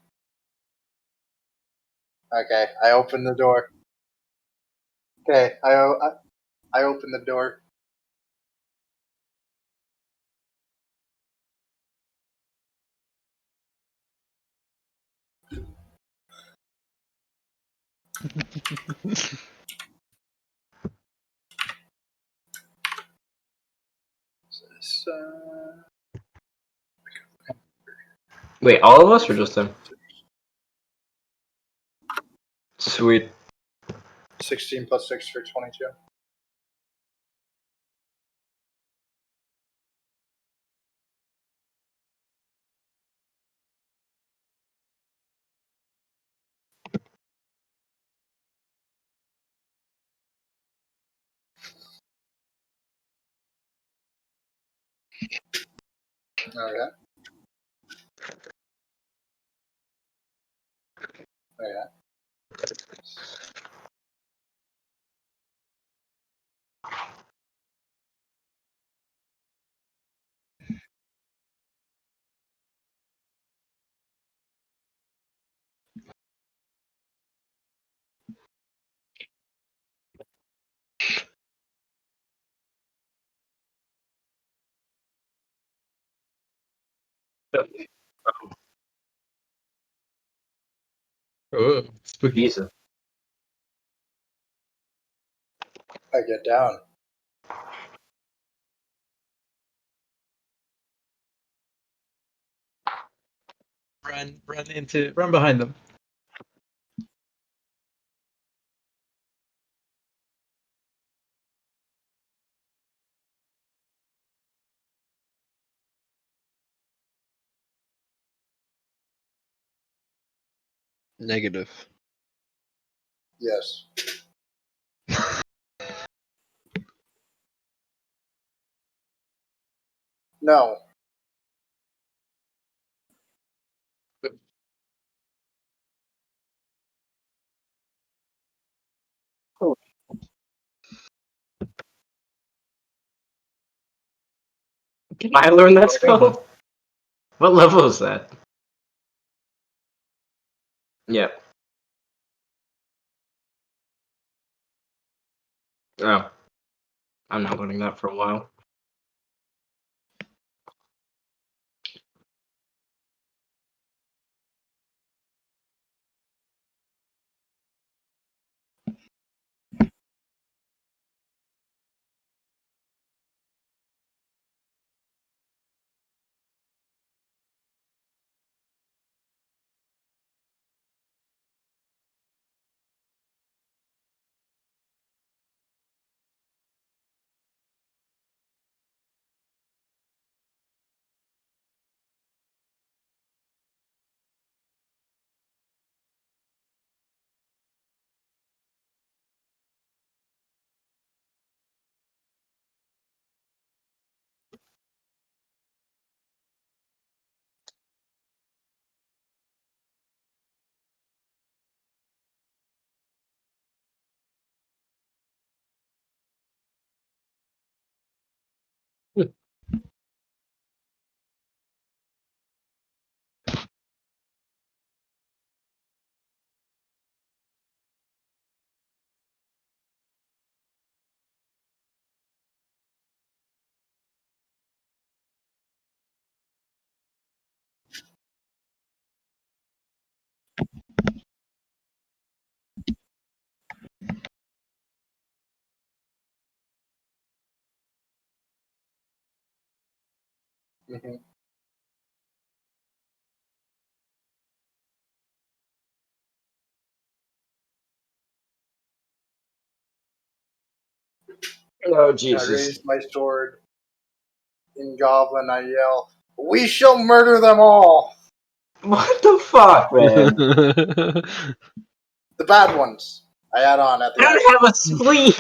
Speaker 2: Okay, I open the door. Okay, I open the door.
Speaker 1: Wait, all of us or just him? Sweet.
Speaker 2: 16 + 6 for 22. Okay. Okay.
Speaker 5: Oh, spooky.
Speaker 1: Jesus.
Speaker 2: I get down.
Speaker 5: Run behind them.
Speaker 3: Negative.
Speaker 2: Yes. No.
Speaker 1: Can I learn that
Speaker 5: Great one.
Speaker 1: spell? What level is that? Yeah. Oh. I'm not learning that for a while.
Speaker 2: Hmm.
Speaker 1: Oh,
Speaker 2: I
Speaker 1: Jesus.
Speaker 2: raise my sword. In Goblin, I yell, "We shall murder them all!
Speaker 1: What the fuck, man?
Speaker 2: The bad ones!" I add on at
Speaker 1: I
Speaker 2: the end.
Speaker 1: don't have a spleen!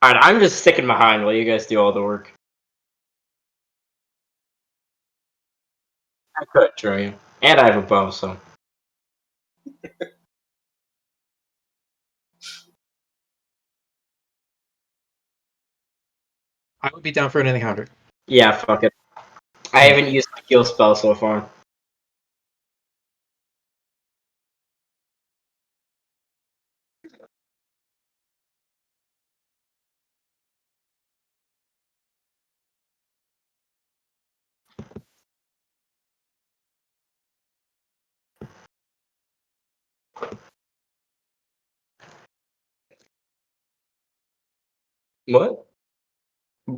Speaker 1: Alright, I'm just sticking behind while you guys do all the work. I could, Troy. And I have a bow, so.
Speaker 5: I would be down for an encounter.
Speaker 1: Yeah, fuck it. I haven't used the heal spell so far. What?
Speaker 2: I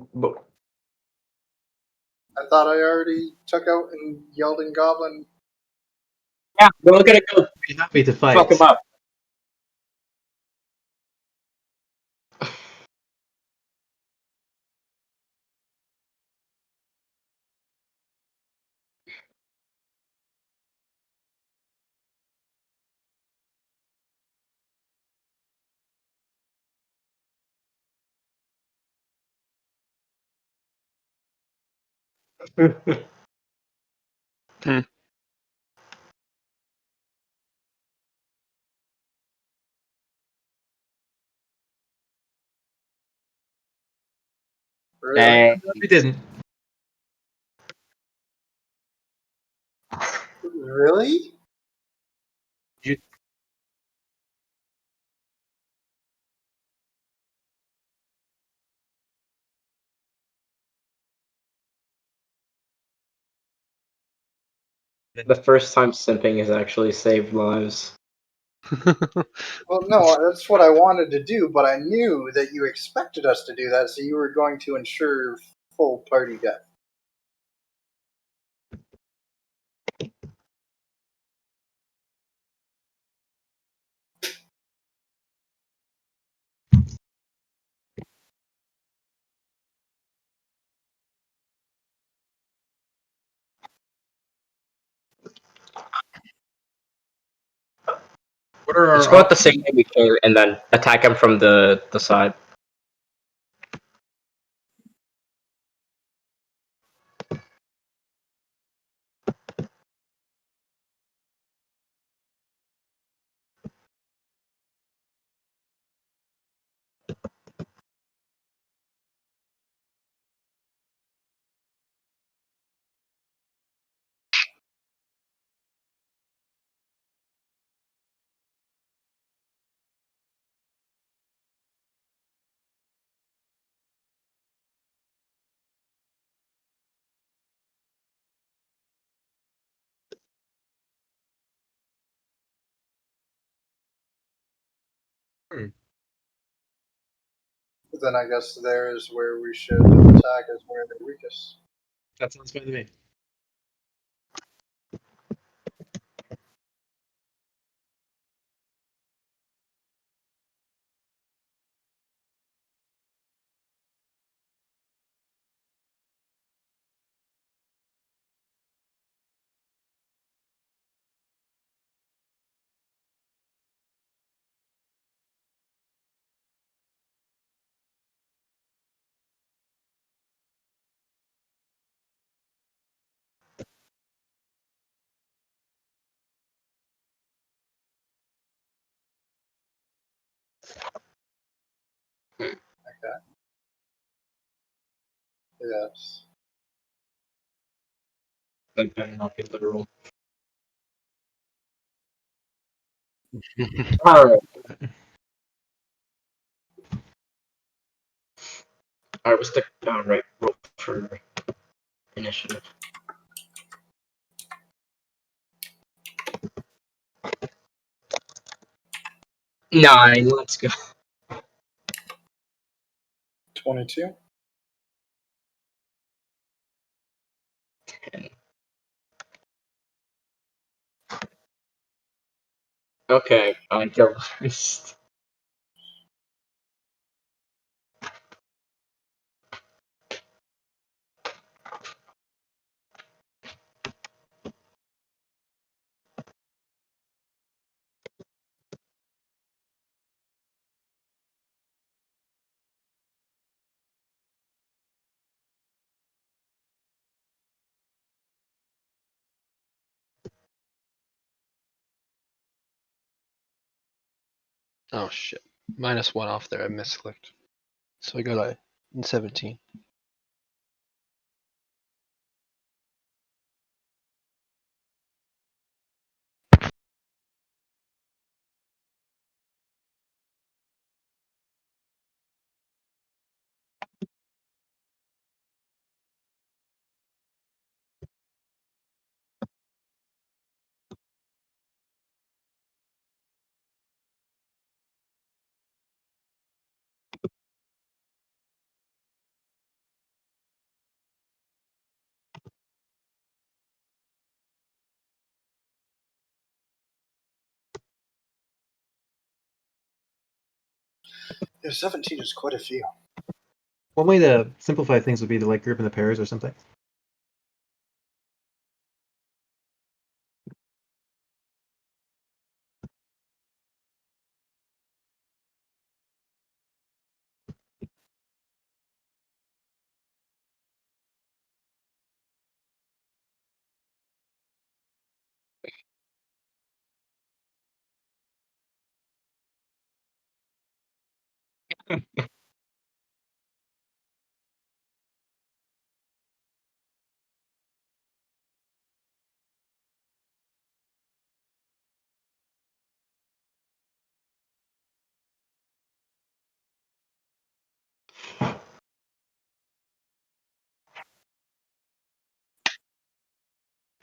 Speaker 2: thought I already took out and yelled in Goblin.
Speaker 1: Yeah, we're all gonna go
Speaker 5: Be happy to
Speaker 1: fuck him
Speaker 5: fight.
Speaker 1: up.
Speaker 2: Really?
Speaker 1: Dang.
Speaker 5: We didn't.
Speaker 2: Really?
Speaker 1: The first time simping has actually saved lives.
Speaker 2: Well, no, that's what I wanted to do, but I knew that you expected us to do that, so you were going to ensure full party death.
Speaker 4: What are
Speaker 1: Let's
Speaker 4: our
Speaker 1: go out the
Speaker 4: options?
Speaker 1: same way we came and then attack him from the side.
Speaker 2: Then I guess there is where we should attack, is where they're weakest.
Speaker 4: That sounds fine to me.
Speaker 2: Yes.
Speaker 4: That better not be literal.
Speaker 1: Alright. Alright, what's the right roll for initiative? 9, let's go.
Speaker 2: 22.
Speaker 1: 10. Okay, I go first.
Speaker 3: Oh shit. -1 off there, I misclicked. So I got a 17.
Speaker 2: Yeah, 17 is quite a few.
Speaker 5: One way to simplify things would be to like group into pairs or something.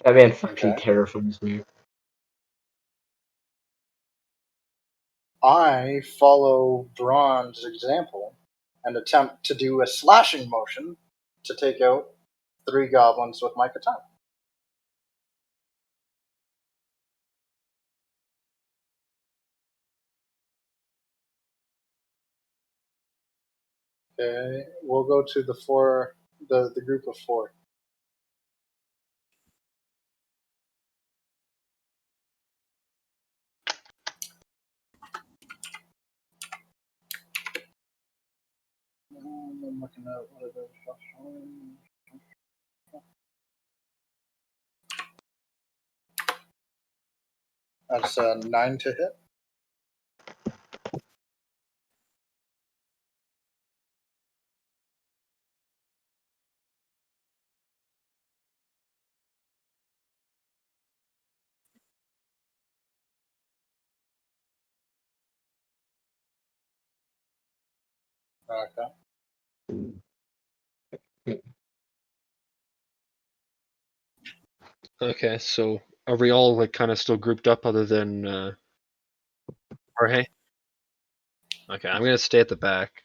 Speaker 1: That man fucking
Speaker 2: Okay.
Speaker 1: terrifies me.
Speaker 2: I follow Braun's example and attempt to do a slashing motion to take out 3 goblins with my katana. Okay, we'll go to the group of 4. I'm looking at what are those options. That's 9 to hit. Okay.
Speaker 3: Okay, so are we all like kind of still grouped up other than Jorge? Okay, I'm gonna stay at the back.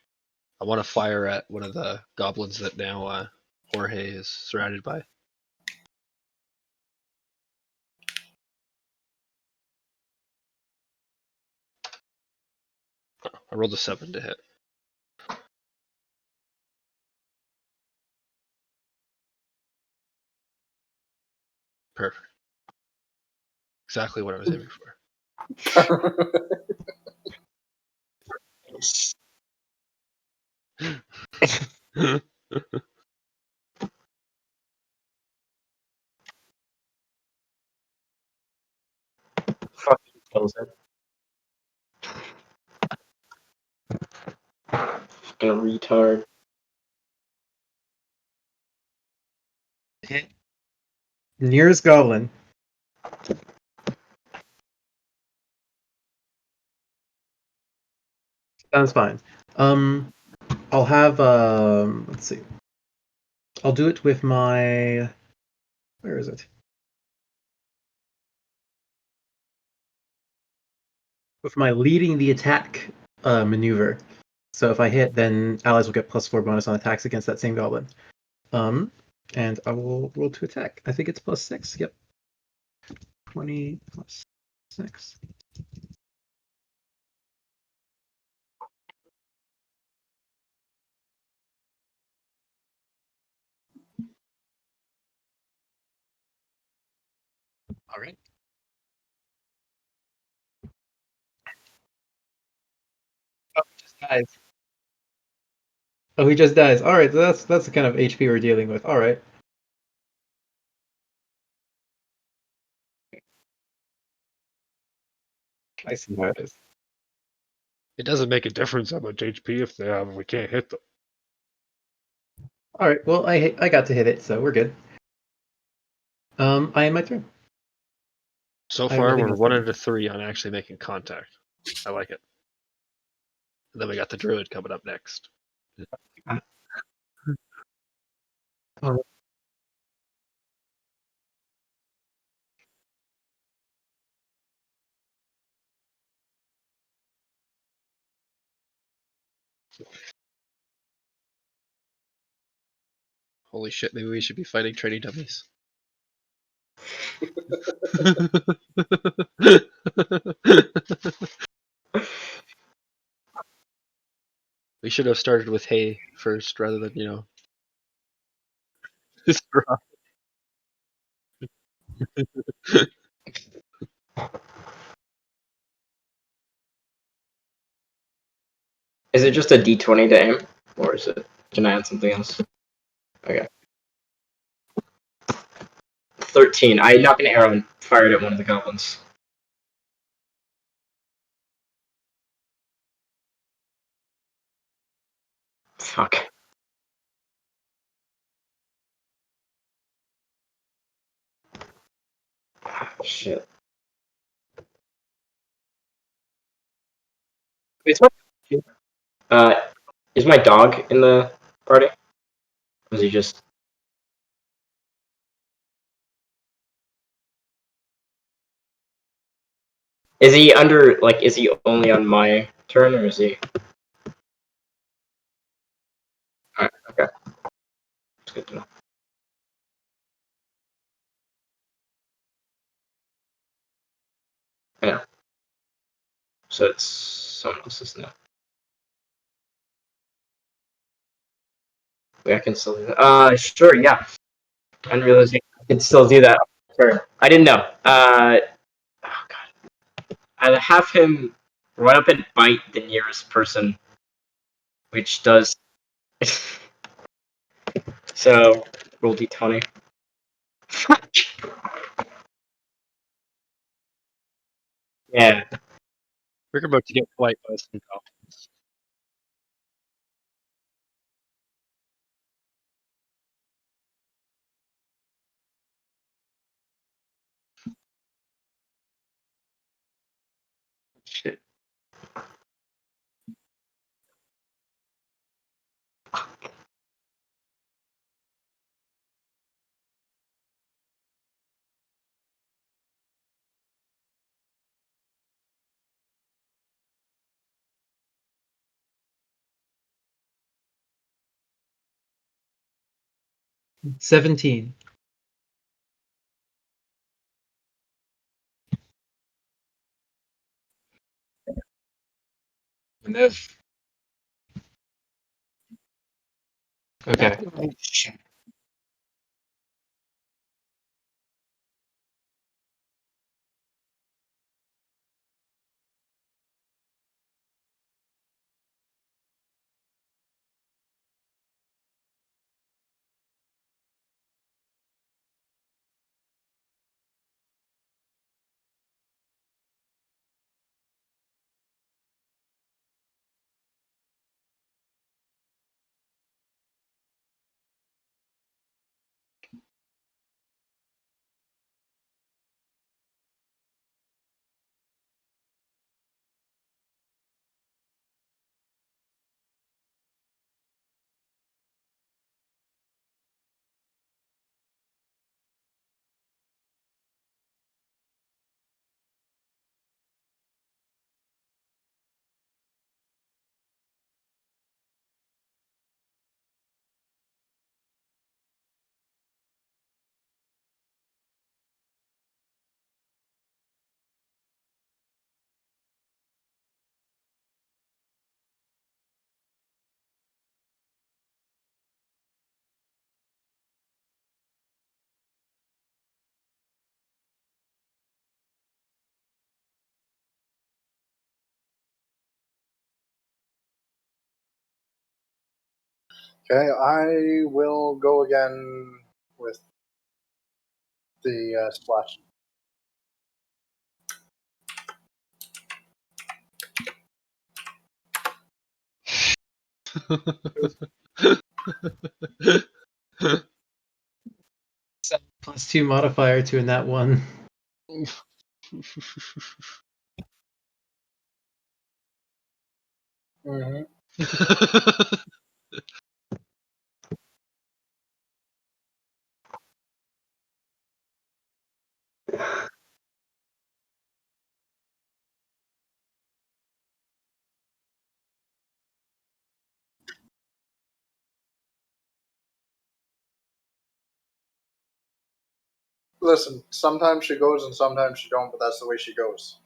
Speaker 3: I want to fire at one of the goblins that now Jorge is surrounded by. I rolled a 7 to hit. Perfect. Exactly what I was aiming for.
Speaker 1: Fucking kills it. Fucking retard.
Speaker 5: Hit nearest goblin. Sounds fine. I'll have let's see. I'll do it with my. Where is it? With my leading the attack maneuver. So if I hit, then allies will get +4 bonus on attacks against that same goblin. And I will roll to attack. I think it's +6. Yep. 20 plus 6. All right. Oh, he just dies. Oh, he just dies. All right, that's the kind of HP we're dealing with. All right. I see how it is.
Speaker 3: It doesn't make a difference how much HP if they have if we can't hit them.
Speaker 5: All right. Well, I got to hit it, so we're good. I am my turn.
Speaker 3: So
Speaker 5: I have
Speaker 3: far,
Speaker 5: nothing
Speaker 3: we're
Speaker 5: else
Speaker 3: 1
Speaker 5: to
Speaker 3: out of 3 on actually making contact. I like it. And then we got the druid coming up next.
Speaker 5: Oh.
Speaker 3: Holy shit, maybe we should be fighting training dummies. We should have started with hay first rather than, straw.
Speaker 1: Is it just a D20 to aim? Or is it. Can I add something else? Okay. 13. I knocked an arrow and fired at one of the goblins. Fuck. Shit. Is uh, is my dog in the party? Or is he just... Is he under, like, is he only on my turn, or is he... Alright, okay. It's good to know. Yeah. So it's someone else's now. Wait, I can still do that. Sure, yeah. I didn't realize I could still do that. Sure. I didn't know. Oh god. I'll have him run up and bite the nearest person, which does So roll d20. Yeah.
Speaker 3: We're about to get white by some goblins.
Speaker 1: Shit.
Speaker 5: $17. Okay.
Speaker 2: Okay, I will go again with the splash.
Speaker 5: +2 modifier to a nat 1.
Speaker 2: Mm-hmm. Listen, sometimes she goes and sometimes she don't, but that's the way she goes.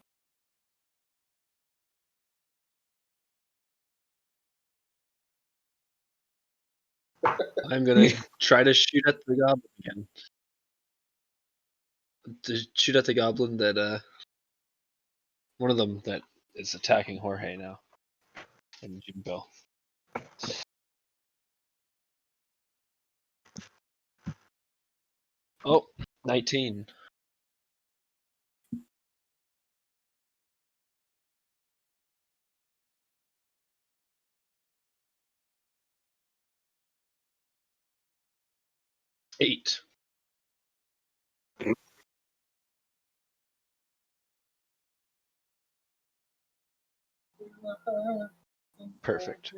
Speaker 3: I'm gonna try to shoot at the goblin again. To shoot at the goblin that one of them that is attacking Jorge now. And Jimbo. Oh, 19. Eight. Perfect.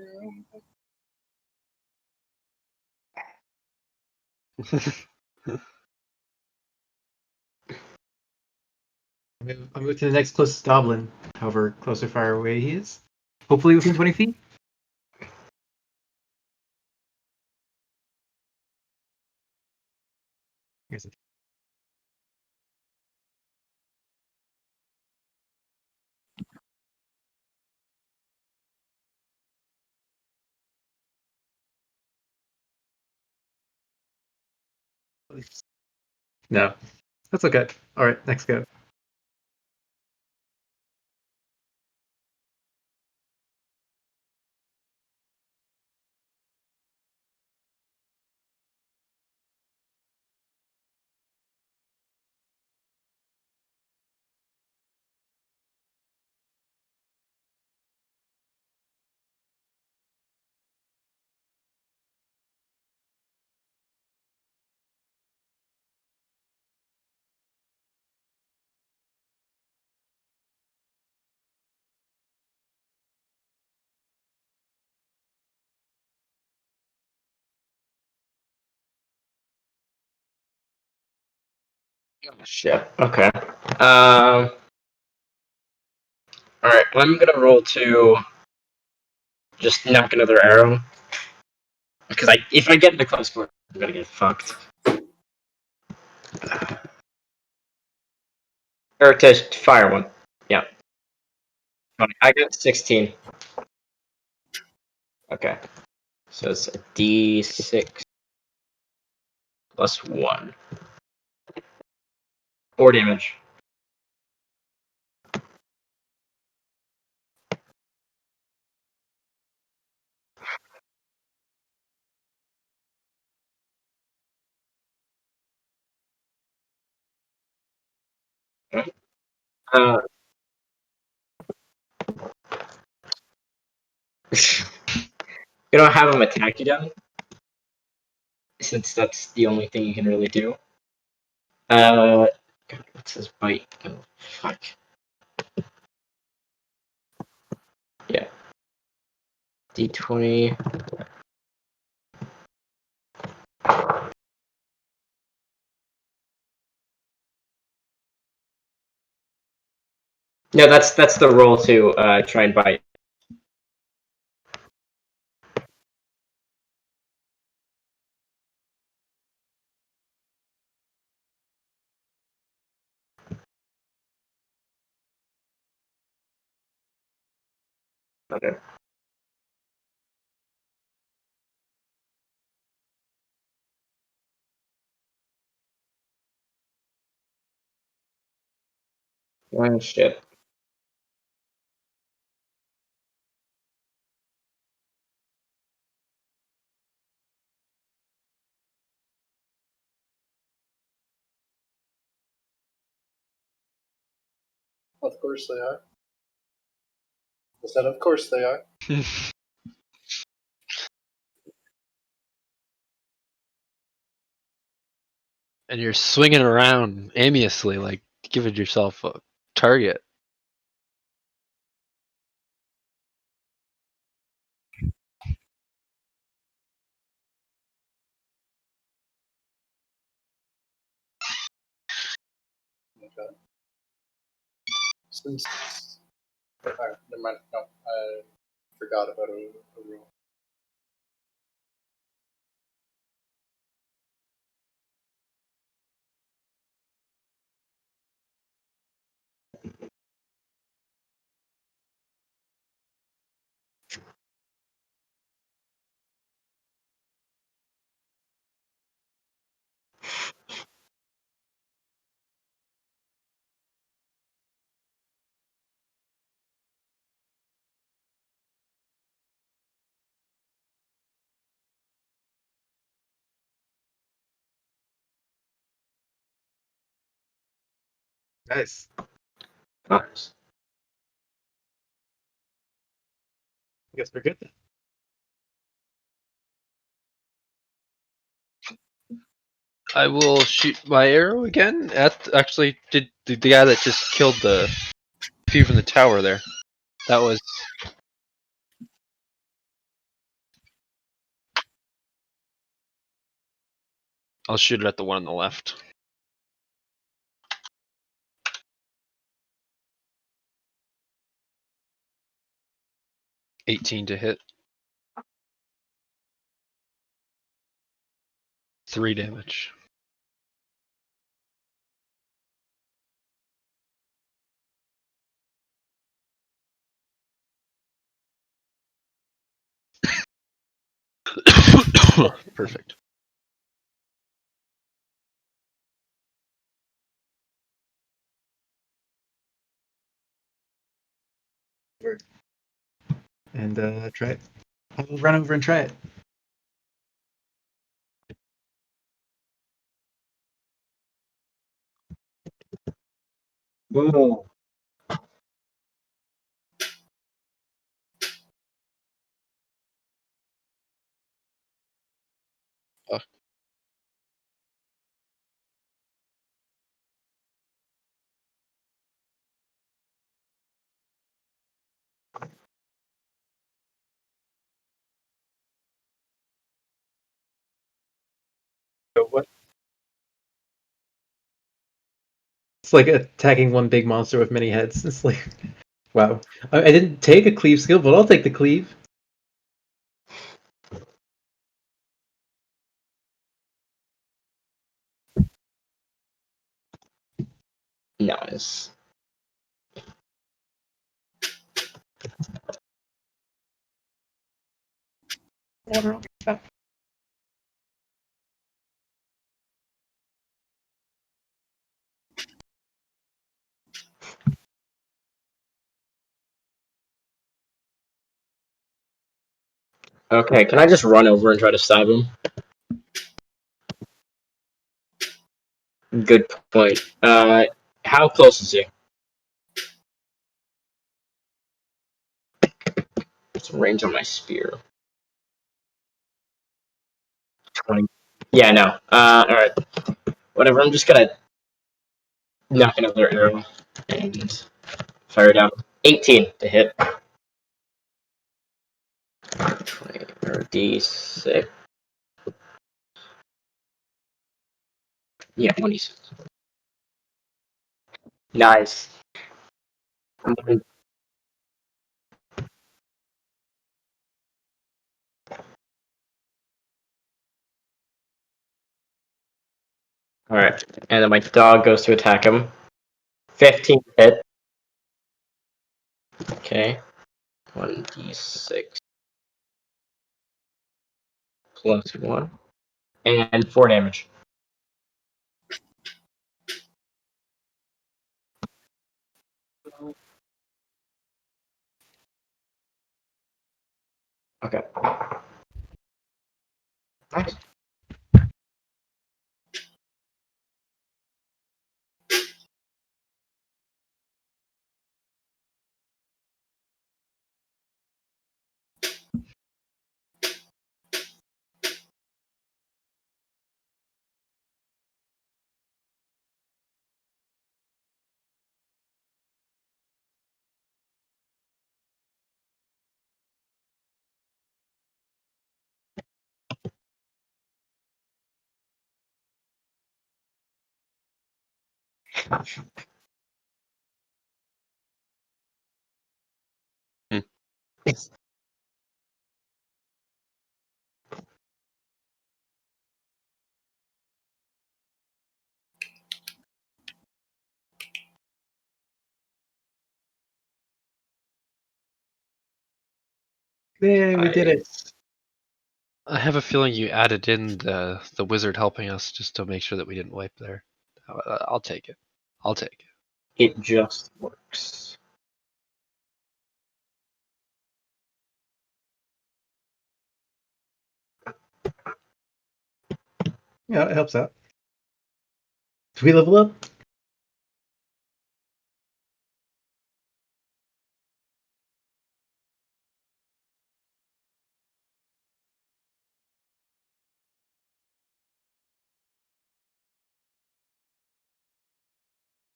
Speaker 5: I'll move to the next closest goblin, however close or far away he is. Hopefully within 20 feet. Here's a No. That's okay. Alright, next go.
Speaker 1: Oh, shit. Okay. All right. I'm gonna roll to just knock another arrow because if I get into close quarters, I'm gonna get fucked. Or to fire one. Yeah. I got 16. Okay. So it's a D6 plus 1. 4 damage. Uh, you don't have him attack you down, since that's the only thing you can really do. God, what's his bite? Oh, fuck. Yeah. D20. No, that's the roll to try and bite. Okay. Oh, shit.
Speaker 2: Of course they are. I said, of course they are.
Speaker 3: And you're swinging around aimlessly, like giving yourself a target.
Speaker 2: Okay. Since. Alright, never mind. No, I forgot about a rule.
Speaker 4: Nice.
Speaker 1: Nice.
Speaker 4: I guess we're good then.
Speaker 3: I will shoot my arrow again at actually did the guy that just killed the few from the tower there. That was I'll shoot it at the one on the left. 18 to hit. 3 damage. Perfect.
Speaker 5: And try it. I'll run over and try it.
Speaker 1: Ooh.
Speaker 4: So what?
Speaker 5: It's like attacking one big monster with many heads. It's like, wow. I didn't take a cleave skill, but I'll take the cleave.
Speaker 1: Nice. Okay, can I just run over and try to stab him? Good point. How close is he? What's the range on my spear? 20. Yeah, no. Alright. Whatever, I'm just gonna knock another arrow and fire down. 18 to hit. 20, or D6. Yeah, 26. Nice. Alright, and then my dog goes to attack him. 15 to hit. Okay. 1d6 plus 1. And 4 damage. Okay. Nice.
Speaker 5: Yay, we did it.
Speaker 3: I have a feeling you added in the wizard helping us just to make sure that we didn't wipe there. I'll take it. I'll take it.
Speaker 1: It just works.
Speaker 5: Yeah, it helps out. Do we level up?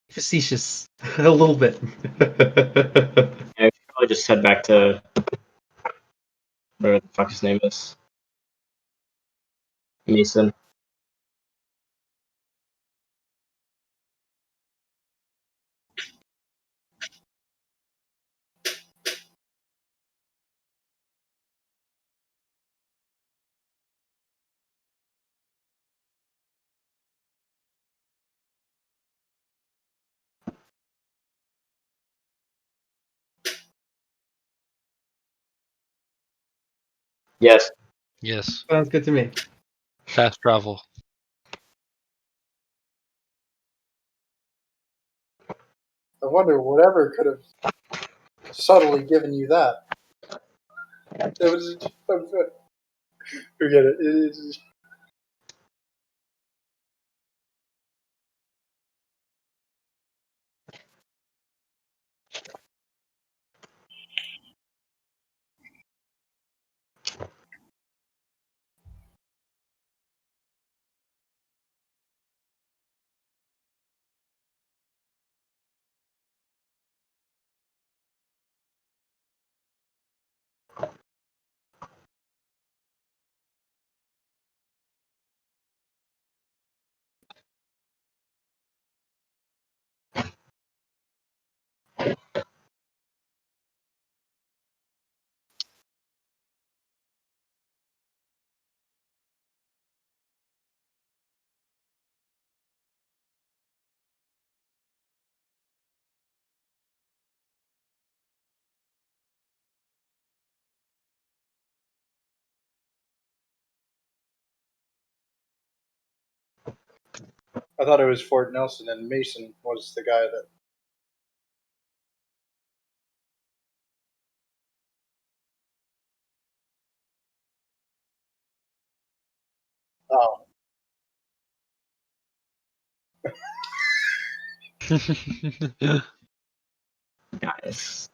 Speaker 5: Facetious. A little bit.
Speaker 1: I should probably just head back to whatever the fuck his name is. Mason. Yes.
Speaker 3: Yes.
Speaker 5: Sounds good to me.
Speaker 3: Fast travel.
Speaker 2: I wonder whatever could have subtly given you that. It was forget it. It is. I thought it was Fort Nelson, and Mason was the guy that. Oh,
Speaker 1: Guys.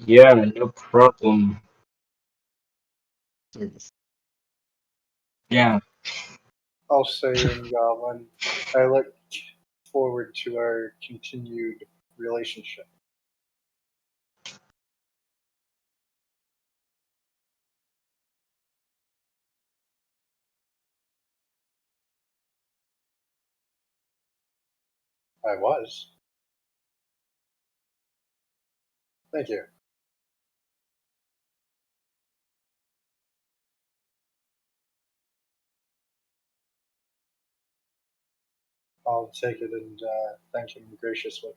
Speaker 1: Yeah, no problem. Yeah.
Speaker 2: I'll say in Goblin. I look forward to our continued relationship. I was. Thank you. I'll take it and thank him graciously.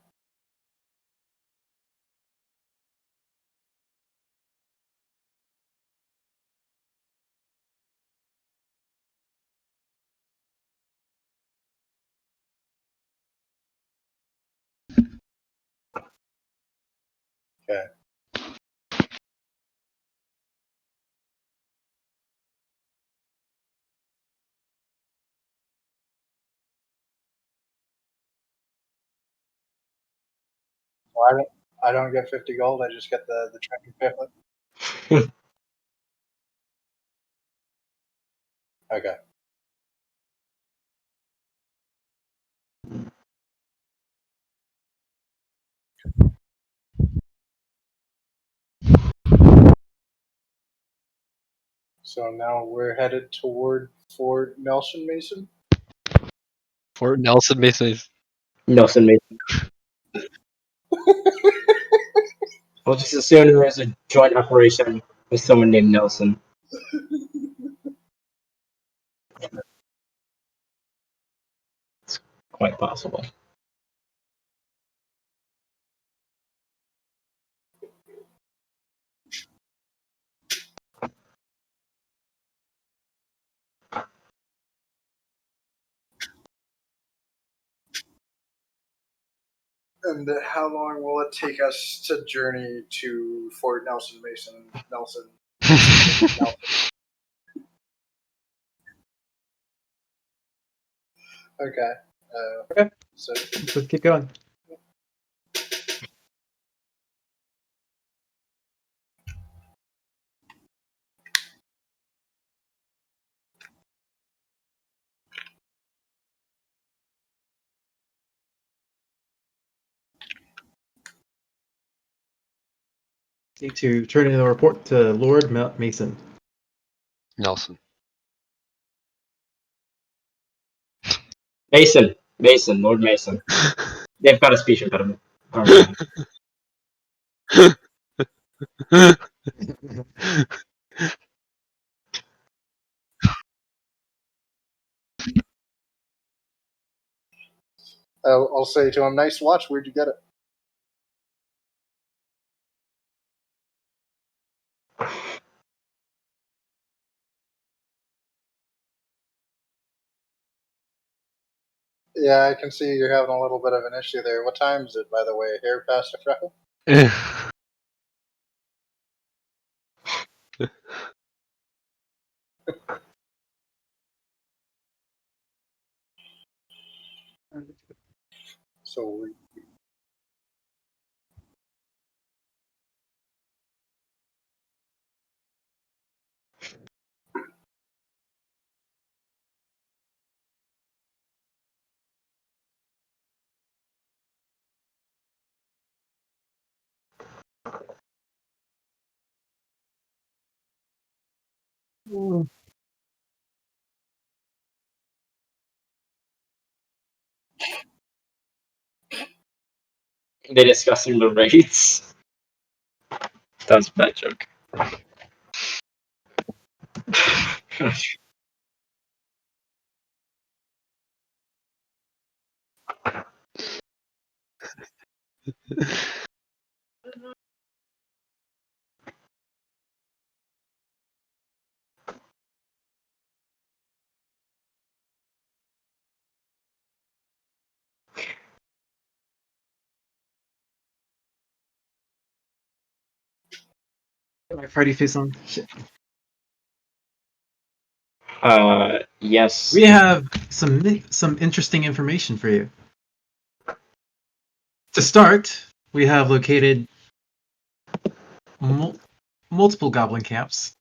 Speaker 2: Okay. Well, I don't get 50 gold. I just get the training pamphlet. Okay. So now we're headed toward Fort Nelson Mason.
Speaker 3: Fort Nelson Mason.
Speaker 1: Nelson Mason. We'll just assume there's a joint operation with someone named Nelson. It's quite possible.
Speaker 2: And how long will it take us to journey to Fort Nelson Mason? Nelson. Okay.
Speaker 5: Okay.
Speaker 2: So
Speaker 5: Let's keep going. Need to turn in a report to Lord Mason.
Speaker 3: Nelson.
Speaker 1: Mason. Mason. Lord Mason. They've got a speech impediment. Alright.
Speaker 2: I'll say to him, "Nice watch. Where'd you get it?" Yeah, I can see you're having a little bit of an issue there. What time is it, by the way? Hair past a freckle? So we,
Speaker 1: They discussing the rates. That was a bad joke.
Speaker 4: My party face on. Shit.
Speaker 1: Yes.
Speaker 4: We have some interesting information for you. To start, we have located multiple goblin camps.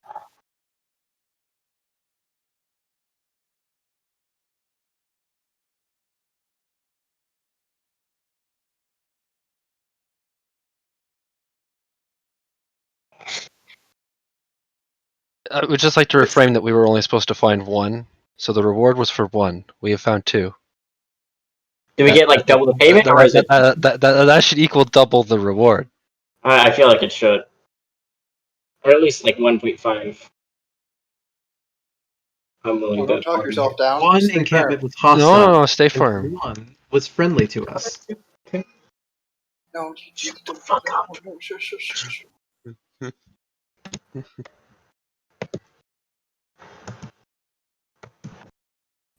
Speaker 3: I would just like to reframe that we were only supposed to find one, so the reward was for one. We have found two.
Speaker 1: Do we get like double the payment, or is it?
Speaker 3: That should equal double the reward.
Speaker 1: I feel like it should, or at least like 1.5. I'm willing
Speaker 2: Don't
Speaker 1: to.
Speaker 2: talk yourself down.
Speaker 4: One
Speaker 2: Stay
Speaker 4: encampment
Speaker 2: firm.
Speaker 4: was hostile.
Speaker 3: No, stay
Speaker 4: and
Speaker 3: firm.
Speaker 4: One was friendly to us.
Speaker 2: No,
Speaker 1: Shut the fuck up.
Speaker 2: no, shush.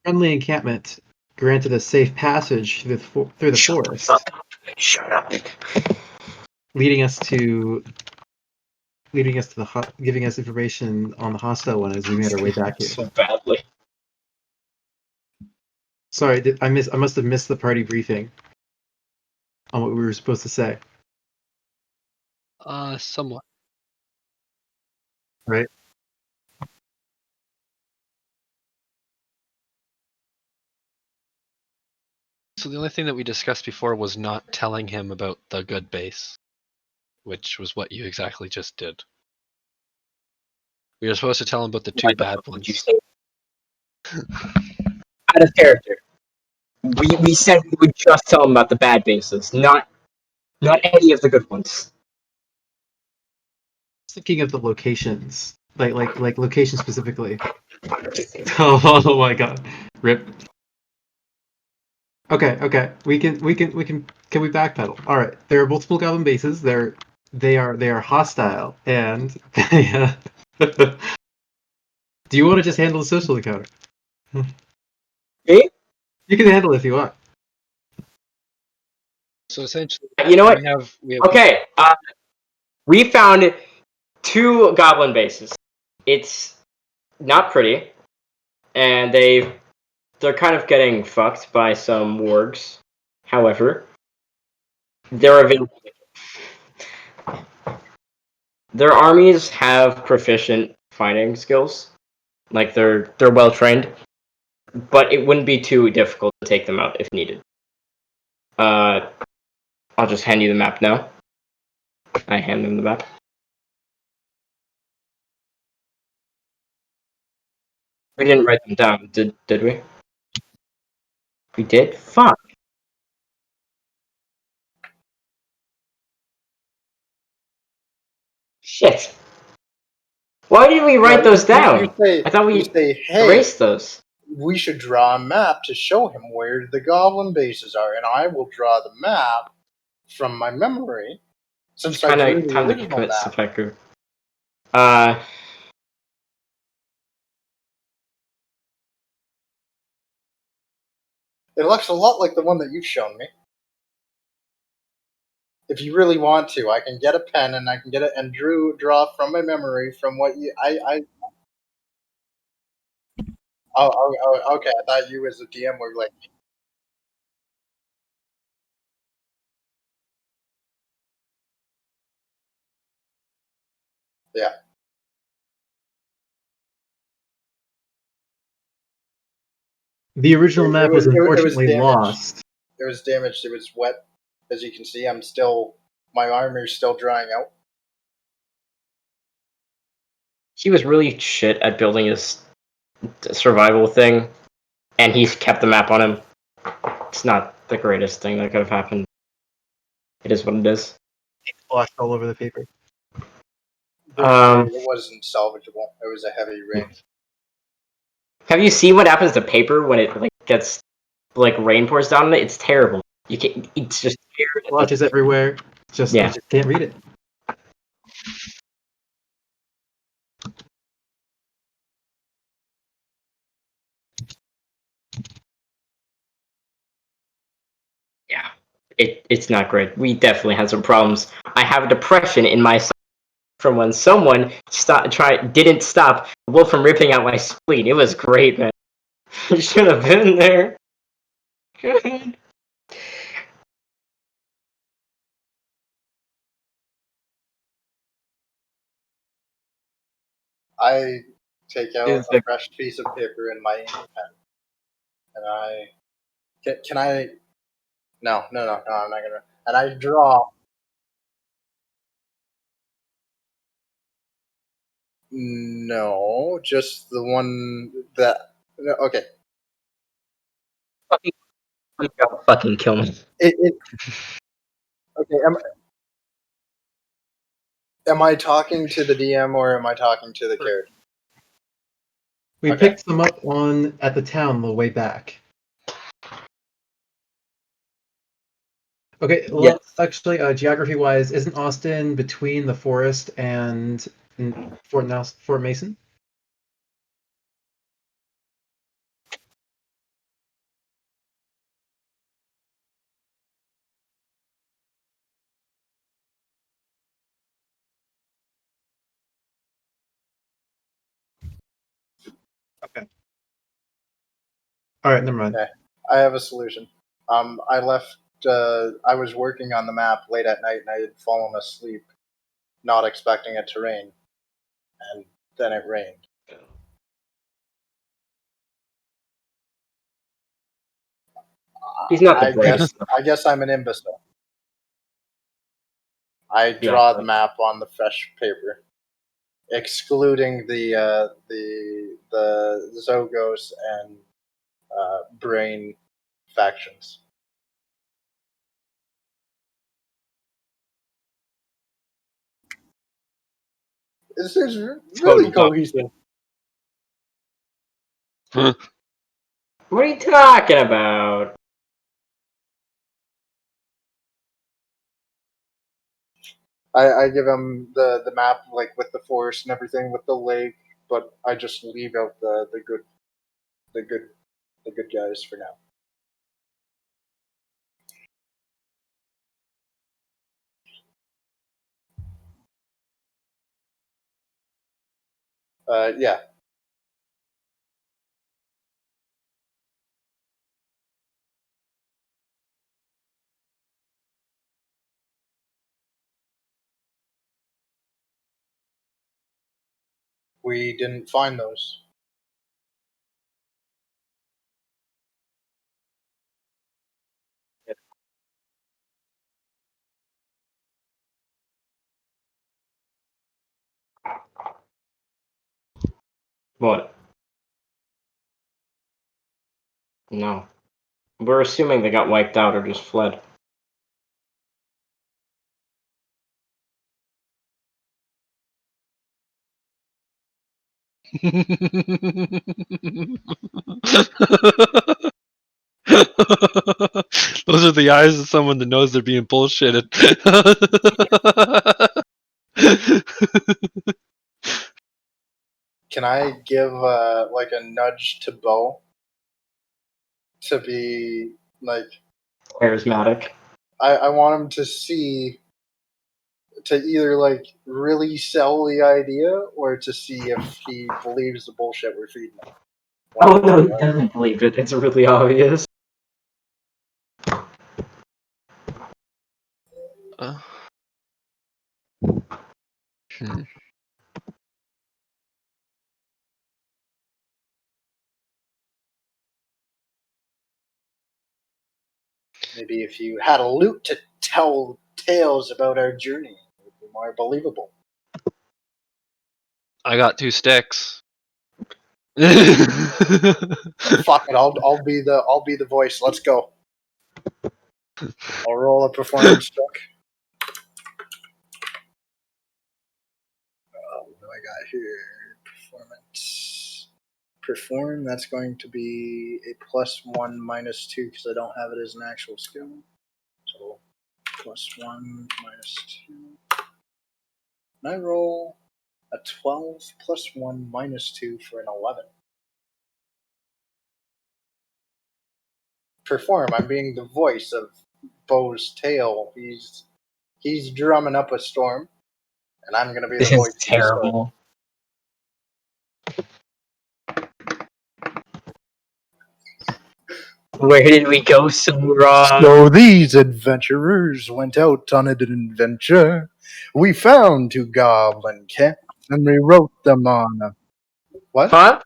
Speaker 4: Friendly encampment granted us safe passage through the forest,
Speaker 1: Shut up.
Speaker 4: leading us to the giving us information on the hostile one as we made our way back here.
Speaker 1: So badly.
Speaker 4: Sorry, I must have missed the party briefing on what we were supposed to say.
Speaker 3: Somewhat.
Speaker 4: Right.
Speaker 3: So the only thing that we discussed before was not telling him about the good base, which was what you exactly just did. We were supposed to tell him about the two
Speaker 1: Why the
Speaker 3: bad
Speaker 1: fuck would
Speaker 3: ones.
Speaker 1: you say? Out of character. We said we would just tell him about the bad bases, not any of the good ones.
Speaker 4: Thinking of the locations, like location specifically. Oh my god, rip. Okay. Can we backpedal? All right. There are multiple goblin bases. They are hostile, and do you want to just handle the social encounter?
Speaker 1: Me?
Speaker 4: You can handle it if you want.
Speaker 3: So essentially,
Speaker 1: You know what?
Speaker 3: we have
Speaker 1: Okay. We found 2 goblin bases. It's not pretty, and they're kind of getting fucked by some wargs. However, they're available. Their armies have proficient fighting skills, like they're well trained, but it wouldn't be too difficult to take them out if needed. I'll just hand you the map now. I hand them the map. We didn't write them down, did we? We did? Fuck. Shit. Why did we write those down? I thought we
Speaker 2: you say, hey,
Speaker 1: erased those.
Speaker 2: we should draw a map to show him where the goblin bases are, and I will draw the map from my memory. Since
Speaker 1: It's
Speaker 2: I
Speaker 1: kind
Speaker 2: drew
Speaker 1: of
Speaker 2: the
Speaker 1: time to
Speaker 2: original
Speaker 1: commit
Speaker 2: map.
Speaker 1: seppuku.
Speaker 2: It looks a lot like the one that you've shown me. If you really want to, I can get a pen and I can get it and draw from my memory from what you Oh, okay. I thought you as a DM were like, yeah.
Speaker 4: The original map was unfortunately
Speaker 2: damaged.
Speaker 4: lost.
Speaker 2: It was damaged. It was wet. As you can see, my armor is still drying out.
Speaker 1: He was really shit at building his survival thing, and he's kept the map on him. It's not the greatest thing that could have happened. It is what it is.
Speaker 4: It's splashed all over the paper.
Speaker 2: It wasn't salvageable. It was a heavy rain.
Speaker 1: Have you seen what happens to paper when it gets rain pours down on it? It's terrible. You can It's just terrible.
Speaker 5: Blotches everywhere. I
Speaker 1: Yeah.
Speaker 5: just can't read it.
Speaker 1: Yeah. It's not great. We definitely had some problems. I have depression in my from when someone didn't stop the wolf from ripping out my spleen. It was great, man. You should have been there.
Speaker 2: I take out
Speaker 1: It's
Speaker 2: a fresh piece of paper and my ink pen, and can I? No, I'm not gonna. And I draw. No, just the one that. No, okay.
Speaker 1: fucking kill me.
Speaker 2: Okay. Am I talking to the DM or am I talking to the character?
Speaker 5: We
Speaker 2: Okay.
Speaker 5: picked them up at the town on the way back. Okay, well, actually, geography-wise, isn't Austin between the forest and Fort Mason? Okay. All right, never mind.
Speaker 2: Okay. I have a solution. I left. I was working on the map late at night, and I had fallen asleep, not expecting it to rain, and then it rained.
Speaker 1: He's not the brightest.
Speaker 2: I guess I'm an imbecile. I draw the map on the fresh paper, excluding the Zogos and Brain factions. This is really cohesive.
Speaker 1: What are you talking about?
Speaker 2: I give him the map with the forest and everything with the lake, but I just leave out the good guys for now. Yeah. We didn't find those.
Speaker 1: What? No. We're assuming they got wiped out or just fled.
Speaker 3: Those are the eyes of someone that knows they're being bullshitted.
Speaker 2: Can I give a nudge to Bo to be
Speaker 1: Charismatic.
Speaker 2: I want him to see, to either really sell the idea or to see if he believes the bullshit we're feeding him.
Speaker 1: Oh no, he doesn't believe it. It's really obvious.
Speaker 2: Maybe if you had a lute to tell tales about our journey, it would be more believable.
Speaker 3: I got 2 sticks.
Speaker 2: Fuck it, I'll be the voice. Let's go. I'll roll a performance check. got here? Performance. Perform, that's going to be a +1 -2 because I don't have it as an actual skill. So +1 -2. And I roll a 12 +1 -2 for an 11. Perform, I'm being the voice of Bo's tail. He's drumming up a storm, and I'm gonna be
Speaker 1: This
Speaker 2: the
Speaker 1: is
Speaker 2: voice of the storm.
Speaker 1: terrible. Where did we go so wrong?
Speaker 2: So these adventurers went out on an adventure. We found 2 goblin cats, and we wrote them on a... What?
Speaker 1: Huh?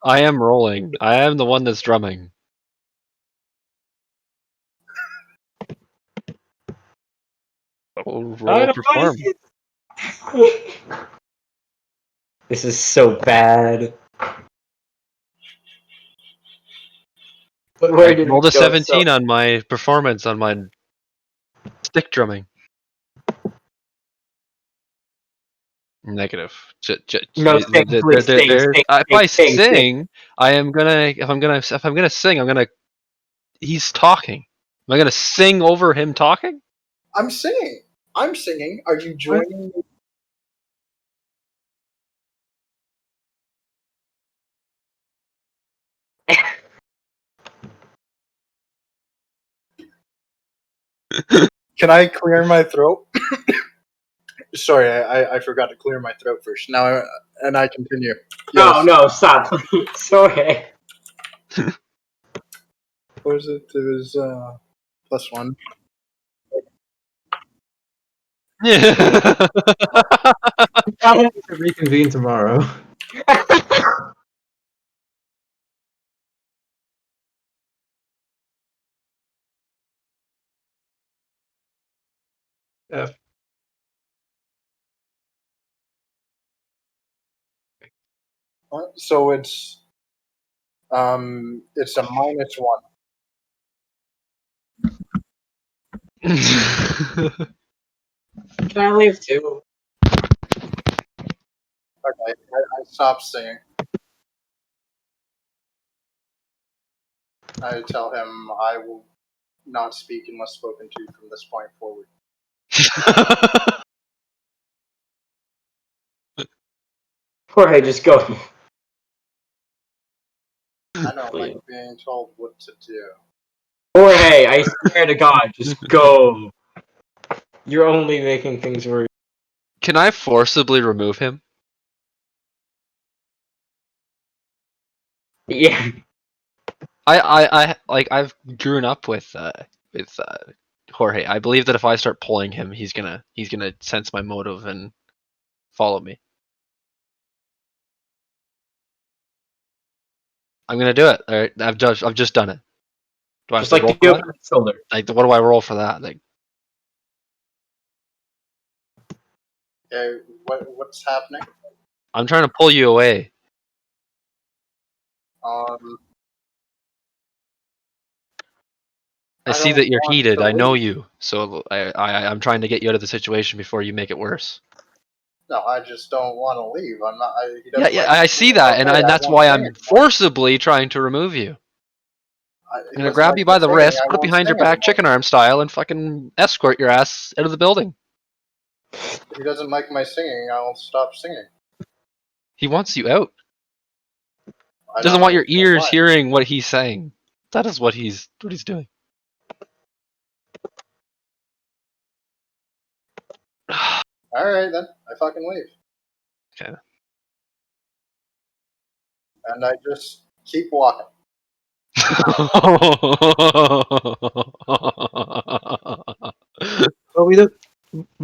Speaker 3: I am rolling. I am the one that's drumming. Roll perform.
Speaker 1: This is so bad. Where did we
Speaker 3: Rolled
Speaker 1: go
Speaker 3: a 17
Speaker 1: so...
Speaker 3: on my performance on my stick drumming. Negative.
Speaker 1: No, sing, please, sing,
Speaker 3: If I sing, I am gonna. If I'm gonna sing, I'm gonna. He's talking. Am I gonna sing over him talking?
Speaker 2: I'm singing. I'm singing. Are you joining me? Can I clear my throat? Sorry, I forgot to clear my throat first. Now, and I continue.
Speaker 1: No, no, stop, please. Okay.
Speaker 2: What was it? It was +1.
Speaker 3: Yeah.
Speaker 5: Probably have to reconvene tomorrow. F.
Speaker 2: So it's a -1.
Speaker 1: Can I leave too?
Speaker 2: Okay, I stopped singing. I tell him I will not speak unless spoken to from this point forward.
Speaker 1: Jorge, just go.
Speaker 2: I don't
Speaker 1: Please.
Speaker 2: like being told what to do.
Speaker 1: Jorge, I swear to God, just go. You're only making things worse.
Speaker 3: Can I forcibly remove him?
Speaker 1: Yeah.
Speaker 3: I've grown up with Jorge. I believe that if I start pulling him, he's gonna sense my motive and follow me. I'm gonna do it. All right, I've just done it. Do I
Speaker 1: Just
Speaker 3: have to
Speaker 1: like
Speaker 3: roll
Speaker 1: the
Speaker 3: for that?
Speaker 1: shoulder.
Speaker 3: Like, what do I roll for that? Like,
Speaker 2: Okay, what's happening?
Speaker 3: I'm trying to pull you away. I
Speaker 2: I
Speaker 3: see
Speaker 2: don't
Speaker 3: that you're
Speaker 2: want
Speaker 3: heated.
Speaker 2: to
Speaker 3: I know
Speaker 2: leave.
Speaker 3: you. So I'm trying to get you out of the situation before you make it worse.
Speaker 2: No, I just don't want to leave. I'm not. He
Speaker 3: Yeah,
Speaker 2: doesn't
Speaker 3: yeah,
Speaker 2: like
Speaker 3: I see that, and
Speaker 2: okay, I
Speaker 3: that's
Speaker 2: won't
Speaker 3: why
Speaker 2: sing
Speaker 3: I'm
Speaker 2: anymore.
Speaker 3: forcibly trying to remove you. I'm
Speaker 2: He
Speaker 3: gonna
Speaker 2: doesn't
Speaker 3: grab
Speaker 2: like
Speaker 3: you by
Speaker 2: me
Speaker 3: the
Speaker 2: singing,
Speaker 3: wrist,
Speaker 2: I
Speaker 3: put it
Speaker 2: won't
Speaker 3: behind your
Speaker 2: sing
Speaker 3: back,
Speaker 2: anymore.
Speaker 3: chicken arm style, and fucking escort your ass out of the building.
Speaker 2: If he doesn't like my singing, I'll stop singing.
Speaker 3: He wants you out.
Speaker 2: I
Speaker 3: He doesn't
Speaker 2: don't
Speaker 3: want your
Speaker 2: understand
Speaker 3: ears
Speaker 2: why.
Speaker 3: hearing what he's saying. That is what he's doing.
Speaker 2: All right, then I fucking leave,
Speaker 3: Okay.
Speaker 2: and I just keep walking.
Speaker 5: Well, we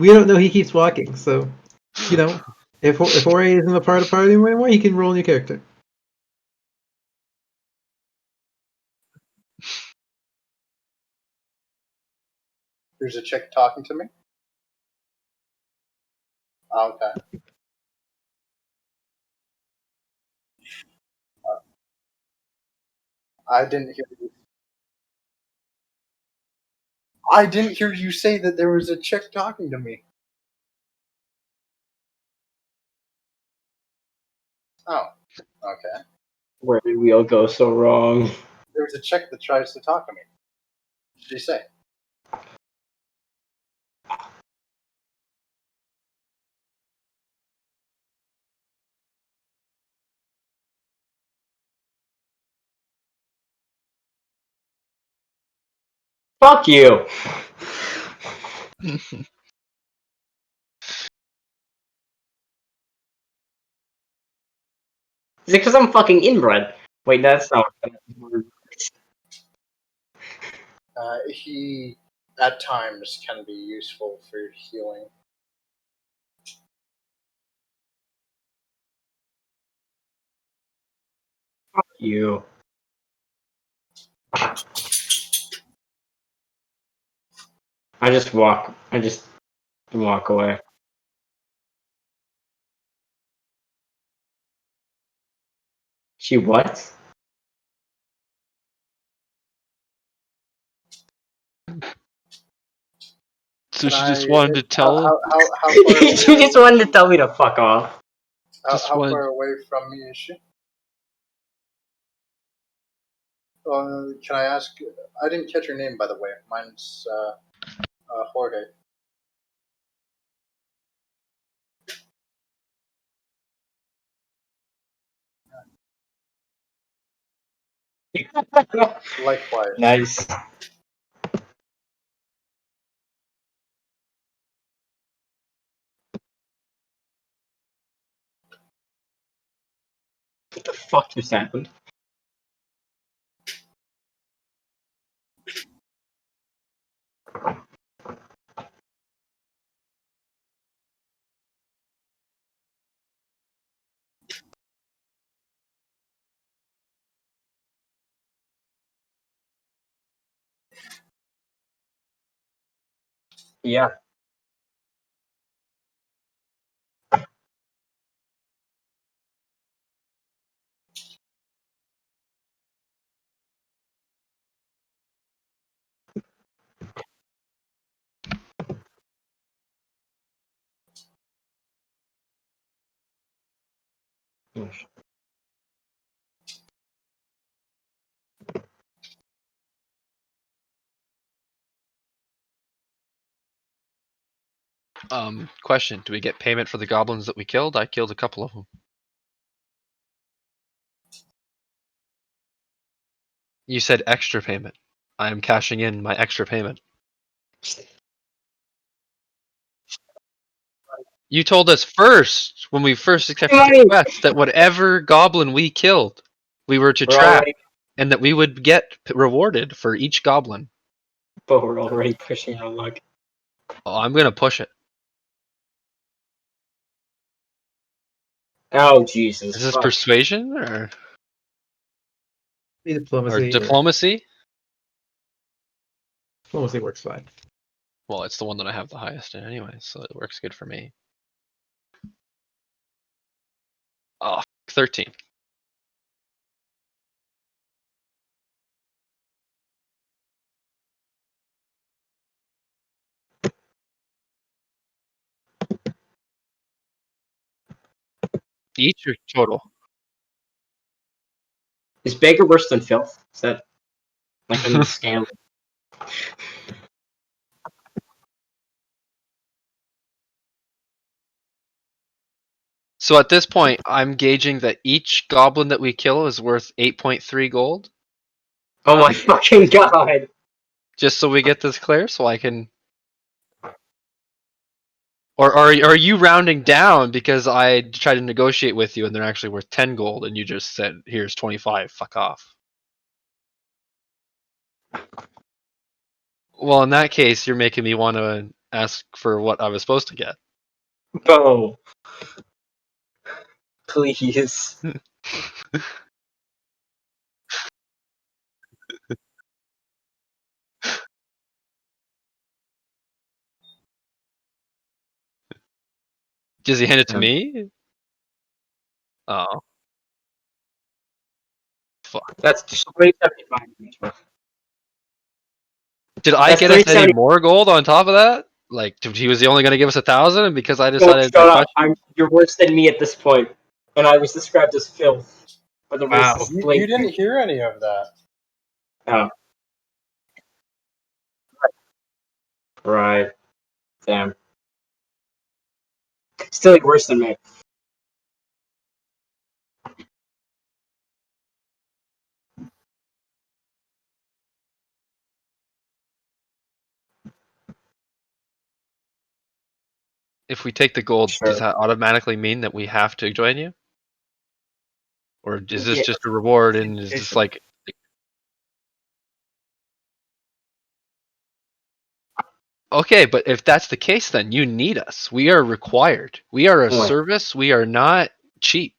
Speaker 5: don't know he keeps walking, so if Jorge isn't a part of the party anymore, he can roll a new character.
Speaker 2: There's a chick talking to me. Okay. I didn't hear you. I didn't hear you say that there was a chick talking to me. Oh, okay.
Speaker 1: Where did we all go so wrong?
Speaker 2: There's a chick that tries to talk to me. What did she say?
Speaker 1: Fuck you! Is it because I'm fucking inbred? Wait, that's not.
Speaker 2: He, at times, can be useful for healing.
Speaker 1: Fuck you. I just walk away. She what?
Speaker 3: So she
Speaker 2: Can
Speaker 3: just
Speaker 2: I-
Speaker 3: wanted to tell.
Speaker 2: How far
Speaker 1: You just wanted to tell me to fuck off.
Speaker 3: Just
Speaker 2: how
Speaker 3: wanted-
Speaker 2: far away from me is she? Can I ask? I didn't catch your name, by the way. Mine's Jorge. Likewise.
Speaker 1: Nice. What the fuck just happened? Yeah.
Speaker 3: Question: do we get payment for the goblins that we killed? I killed a couple of them. You said extra payment. I am cashing in my extra payment. You told us first, when we first accepted
Speaker 1: Money!
Speaker 3: the quest, that whatever goblin we killed, we were to
Speaker 1: We're
Speaker 3: track,
Speaker 1: already,
Speaker 3: and that we would get rewarded for each goblin.
Speaker 1: but we're already pushing our luck.
Speaker 3: Oh, I'm gonna push it.
Speaker 1: Oh Jesus!
Speaker 3: Is this
Speaker 1: fuck.
Speaker 3: persuasion or
Speaker 5: Diplomacy.
Speaker 3: diplomacy?
Speaker 5: Diplomacy works fine.
Speaker 3: Well, it's the one that I have the highest in anyway, so it works good for me. Oh, 13. Each or total?
Speaker 1: Is Baker worse than filth? Is that like in the scale?
Speaker 3: So at this point, I'm gauging that each goblin that we kill is worth 8.3 gold.
Speaker 1: Oh my fucking god!
Speaker 3: Just so we get this clear, so I can. Or are you rounding down because I tried to negotiate with you and they're actually worth 10 gold and you just said, here's 25, fuck off? Well, in that case, you're making me want to ask for what I was supposed to get.
Speaker 1: Bo, please.
Speaker 3: Does he hand it to me? Oh. Fuck.
Speaker 1: That's 2075.
Speaker 3: Did I
Speaker 1: That's
Speaker 3: get us any
Speaker 1: 370.
Speaker 3: more gold on top of that? Like, he was only going to give us 1,000, and because I
Speaker 1: Don't
Speaker 3: decided to
Speaker 1: shut up.
Speaker 3: question.
Speaker 1: You're worse than me at this point, and I was described as filth for the
Speaker 4: Wow.
Speaker 1: racist
Speaker 2: You
Speaker 1: blink.
Speaker 2: didn't hear any of that.
Speaker 1: Oh. Right. Damn. Still worse than me.
Speaker 3: If we take the gold,
Speaker 1: Sure.
Speaker 3: does that automatically mean that we have to join you? Or is this
Speaker 1: Yeah.
Speaker 3: just a reward and is this like... Okay, but if that's the case, then you need us. We are required. We are a
Speaker 1: What?
Speaker 3: service. We are not cheap.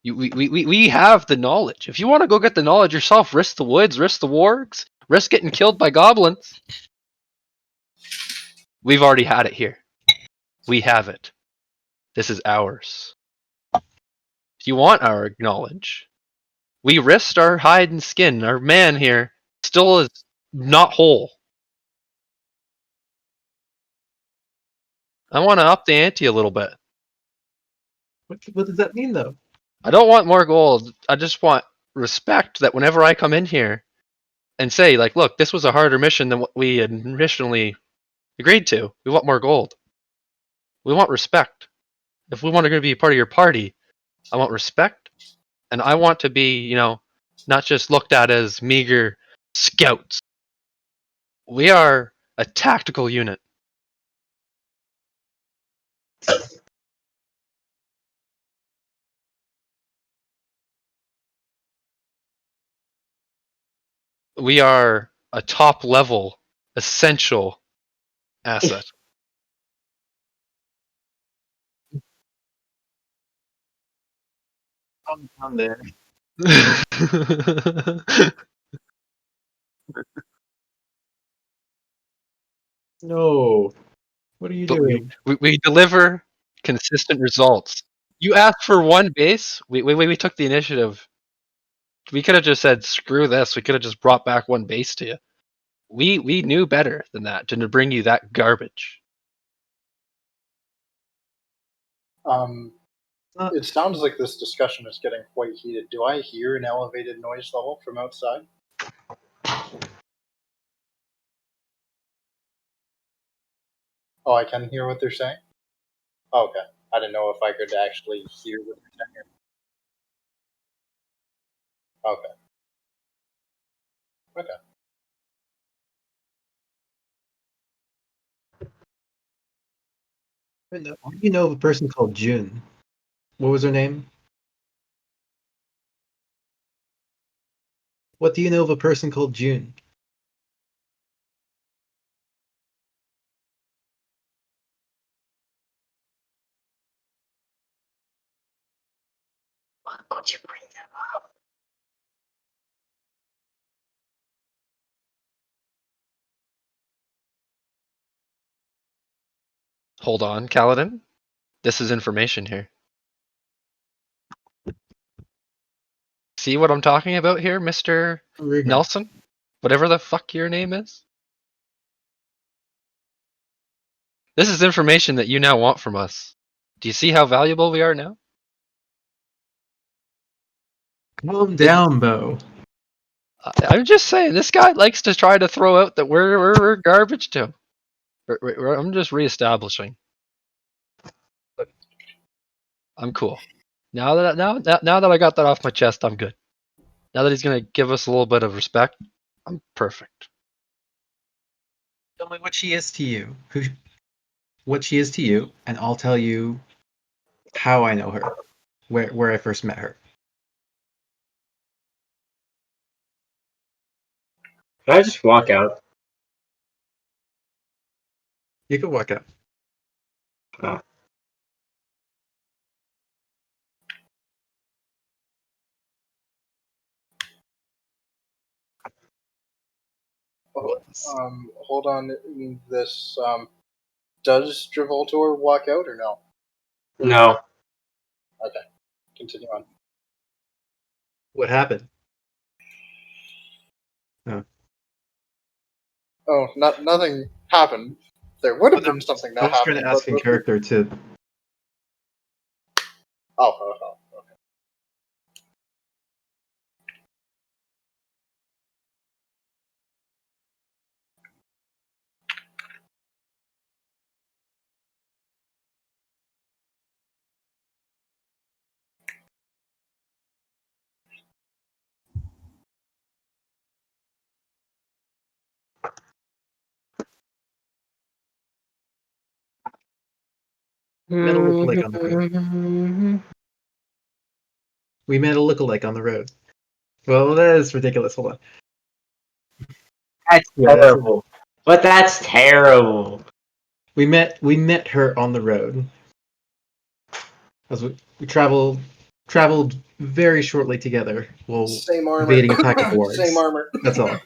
Speaker 3: We have the knowledge. If you want to go get the knowledge yourself, risk the woods, risk the wargs, risk getting killed by goblins. We've already had it here. We have it. This is ours. If you want our knowledge, we risked our hide and skin. Our man here still is not whole. I want to up the ante a little bit.
Speaker 5: What does that mean, though?
Speaker 3: I don't want more gold. I just want respect that whenever I come in here and say, like, look, this was a harder mission than what we initially agreed to. We want more gold. We want respect. If we want to be a part of your party, I want respect. And I want to be, not just looked at as meager scouts. We are a tactical unit. We are a top level, essential asset.
Speaker 5: Calm down there. No. What are you
Speaker 3: But
Speaker 5: doing?
Speaker 3: we deliver consistent results. You asked for one base. We took the initiative. We could have just said screw this. We could have just brought back one base to you. We knew better than that to bring you that garbage.
Speaker 2: It sounds like this discussion is getting quite heated. Do I hear an elevated noise level from outside? Oh, I can hear what they're saying? Oh, okay. I didn't know if I could actually hear what they're saying. Okay. Okay.
Speaker 5: What do you know of a person called June? What was her name? What do you know of a person called June?
Speaker 1: Why could you bring that up?
Speaker 3: Hold on, Kaladin. This is information here. See what I'm talking about here, Mr.
Speaker 5: Riga.
Speaker 3: Nelson? Whatever the fuck your name is? This is information that you now want from us. Do you see how valuable we are now?
Speaker 5: Calm down, Bo.
Speaker 3: I'm just saying, this guy likes to try to throw out that we're garbage to him. I'm just reestablishing. I'm cool. Now that I got that off my chest, I'm good. Now that he's gonna give us a little bit of respect, I'm perfect.
Speaker 5: Tell me what she is to you. What she is to you, and I'll tell you how I know her. Where I first met her.
Speaker 1: Can I just walk out?
Speaker 5: You can walk out.
Speaker 1: Oh.
Speaker 2: Hold on. This does Drivoltor walk out or no?
Speaker 1: No.
Speaker 2: Okay. Continue on.
Speaker 5: What happened? Oh.
Speaker 2: Oh, nothing happened. There would have
Speaker 5: But
Speaker 2: been something
Speaker 5: I
Speaker 2: that
Speaker 5: was trying
Speaker 2: happened.
Speaker 5: to ask in character to.
Speaker 2: Oh.
Speaker 5: Met a lookalike on the road. We met a lookalike on the road. Well, that is ridiculous. Hold on.
Speaker 1: That's
Speaker 5: Yeah,
Speaker 1: terrible. But that's terrible.
Speaker 5: We met her on the road. As we traveled very shortly together while
Speaker 2: Same armor.
Speaker 5: evading a pack of wargs.
Speaker 2: Same armor.
Speaker 5: That's all.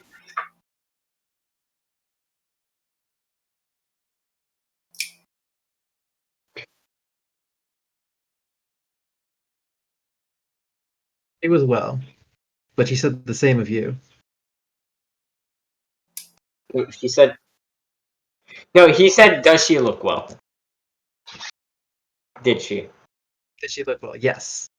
Speaker 5: It was well, but she said the same of you.
Speaker 1: He said. No, he said, "Does she look well?" Did she?
Speaker 5: Did she look well? Yes.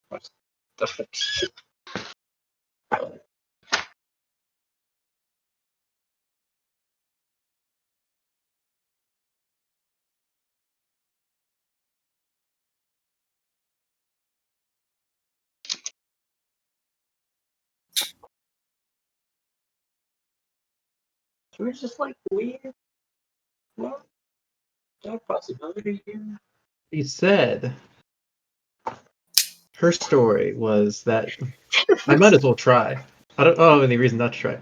Speaker 1: What the fuck? We're just like weird. Well, no possibility here.
Speaker 5: She said her story was that I might as well try. I don't have any reason not to try.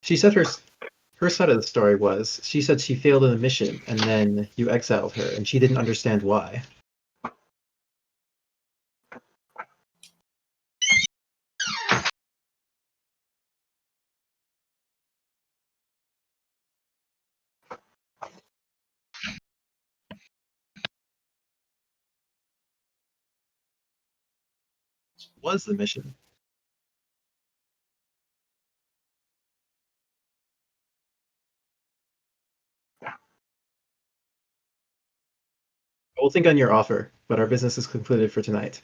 Speaker 5: She said her side of the story was she said she failed in a mission and then you exiled her and she didn't understand why. Was the mission? I will think on your offer, but our business is concluded for tonight.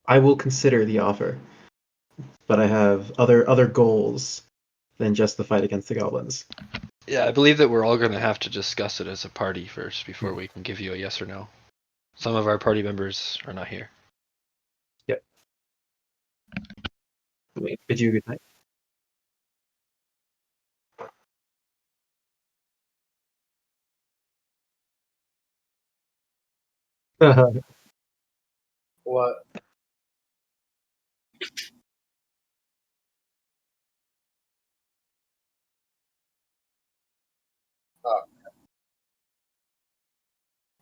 Speaker 5: I will consider the offer, but I have other goals than just the fight against the goblins.
Speaker 3: Yeah, I believe that we're all going to have to discuss it as a party first before we can give you a yes or no. Some of our party members are not here.
Speaker 5: Yep. Bid you a good night.
Speaker 2: What? Oh,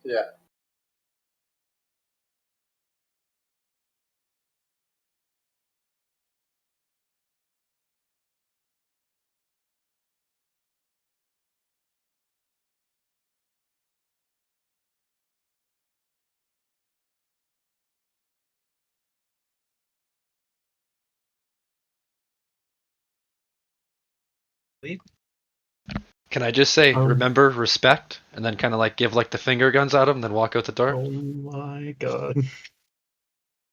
Speaker 2: yeah.
Speaker 3: Can I just say,
Speaker 5: Um,
Speaker 3: remember, respect, and then kind of like give like the finger guns at him, and then walk out the door?
Speaker 5: Oh my god.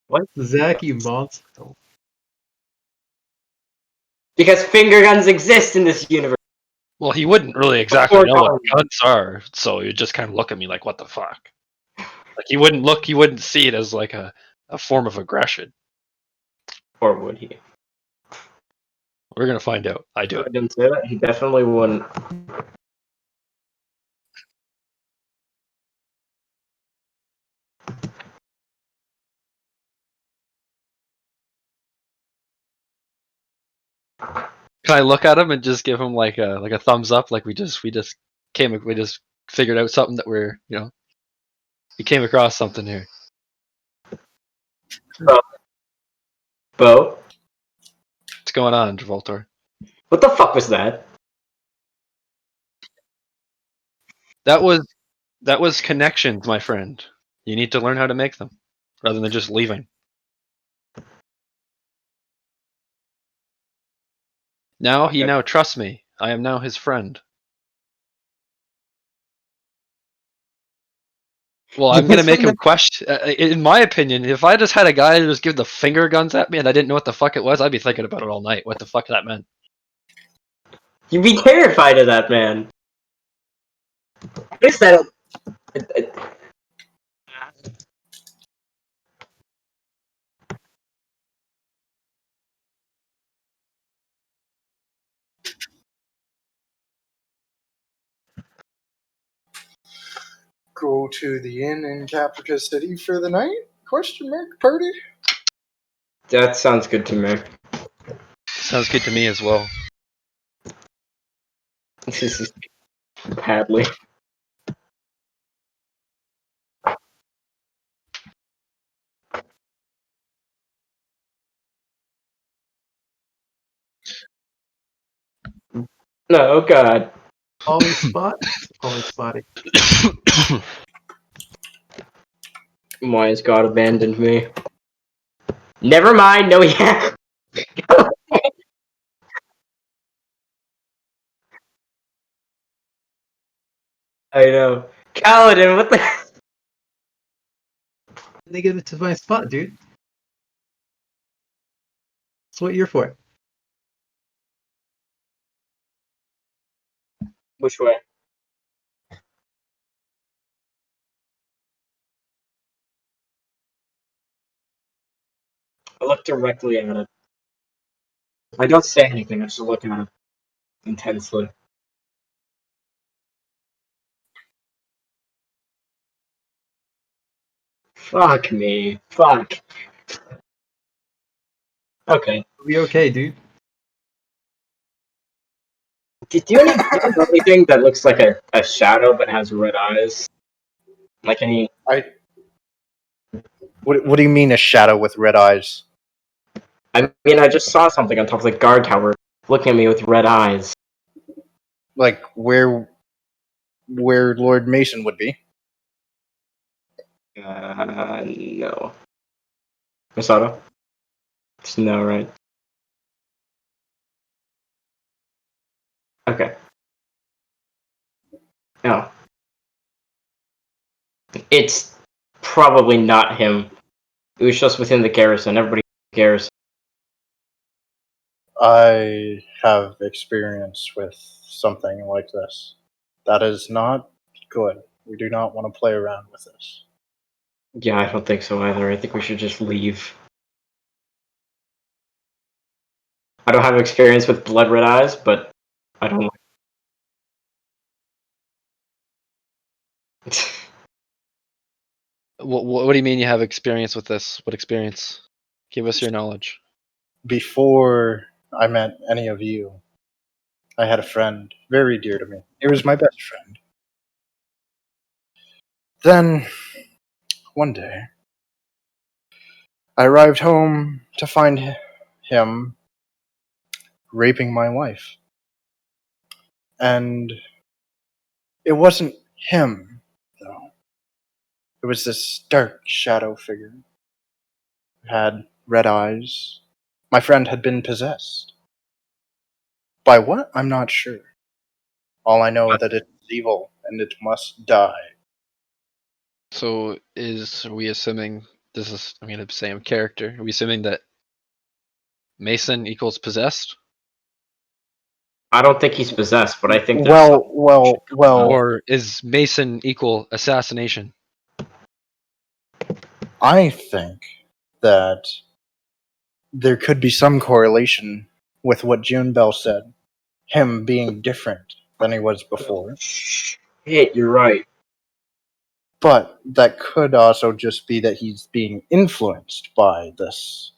Speaker 1: What?
Speaker 5: Zach, you monster.
Speaker 1: Because finger guns exist in this universe.
Speaker 3: Well, he wouldn't really exactly
Speaker 1: Before
Speaker 3: know what
Speaker 1: telling me.
Speaker 3: guns are, so he'd just kind of look at me like, "What the fuck?" Like he wouldn't see it as like a form of aggression.
Speaker 1: Or would he?
Speaker 3: We're gonna find out. I do
Speaker 1: I
Speaker 3: it.
Speaker 1: didn't say that. He definitely wouldn't.
Speaker 3: Can I look at him and just give him like a thumbs up? Like we just figured out something that we came across something here.
Speaker 1: Bo?
Speaker 3: What's going on, Gibraltar?
Speaker 1: What the fuck was that?
Speaker 3: That was connections, my friend. You need to learn how to make them, rather than just leaving. Now he now trusts me. I am now his friend. Well, I'm gonna make him question. In my opinion, if I just had a guy who just give the finger guns at me and I didn't know what the fuck it was, I'd be thinking about it all night. What the fuck that meant?
Speaker 1: You'd be terrified of that man. At least I don't.
Speaker 2: Go to the inn in Caprica City for the night? Question mark party?
Speaker 1: That sounds good to me.
Speaker 3: Sounds good to me as well.
Speaker 1: This is Hadley. No, oh god.
Speaker 5: Always spot. Always spotted.
Speaker 1: Why has God abandoned me? Never mind, no, yeah. I know. Kaladin, what the?
Speaker 5: They give it to my spot, dude. That's what you're for.
Speaker 1: Which way? I look directly at it. I don't say anything, I just look at it intensely. Fuck me. Fuck. Okay.
Speaker 5: We okay, dude?
Speaker 1: Do you know anything that looks like a shadow but has red eyes? Like any.
Speaker 2: What do you mean a shadow with red eyes?
Speaker 1: I mean, I just saw something on top of the guard tower looking at me with red eyes.
Speaker 2: Like where Lord Mason would be?
Speaker 1: No. Masato? It's no, right? Okay. No. It's probably not him. It was just within the garrison. Everybody in the garrison.
Speaker 2: I have experience with something like this. That is not good. We do not want to play around with this.
Speaker 1: Yeah, I don't think so either. I think we should just leave. I don't have experience with blood red eyes, but I don't like.
Speaker 3: What do you mean you have experience with this? What experience? Give us your knowledge.
Speaker 2: Before I met any of you, I had a friend very dear to me. He was my best friend. Then, one day, I arrived home to find him raping my wife. And it wasn't him, though. It was this dark shadow figure who had red eyes. My friend had been possessed. By what? I'm not sure. All I know that it's evil and it must die.
Speaker 3: So are we assuming this is? I'm gonna say I'm character. Are we assuming that Mason equals possessed,
Speaker 1: I don't think he's possessed, but I think there's
Speaker 2: Well.
Speaker 3: or is Mason equal assassination?
Speaker 2: I think that there could be some correlation with what June Bell said. Him being different than he was before.
Speaker 1: Shit, you're right.
Speaker 2: But that could also just be that he's being influenced by this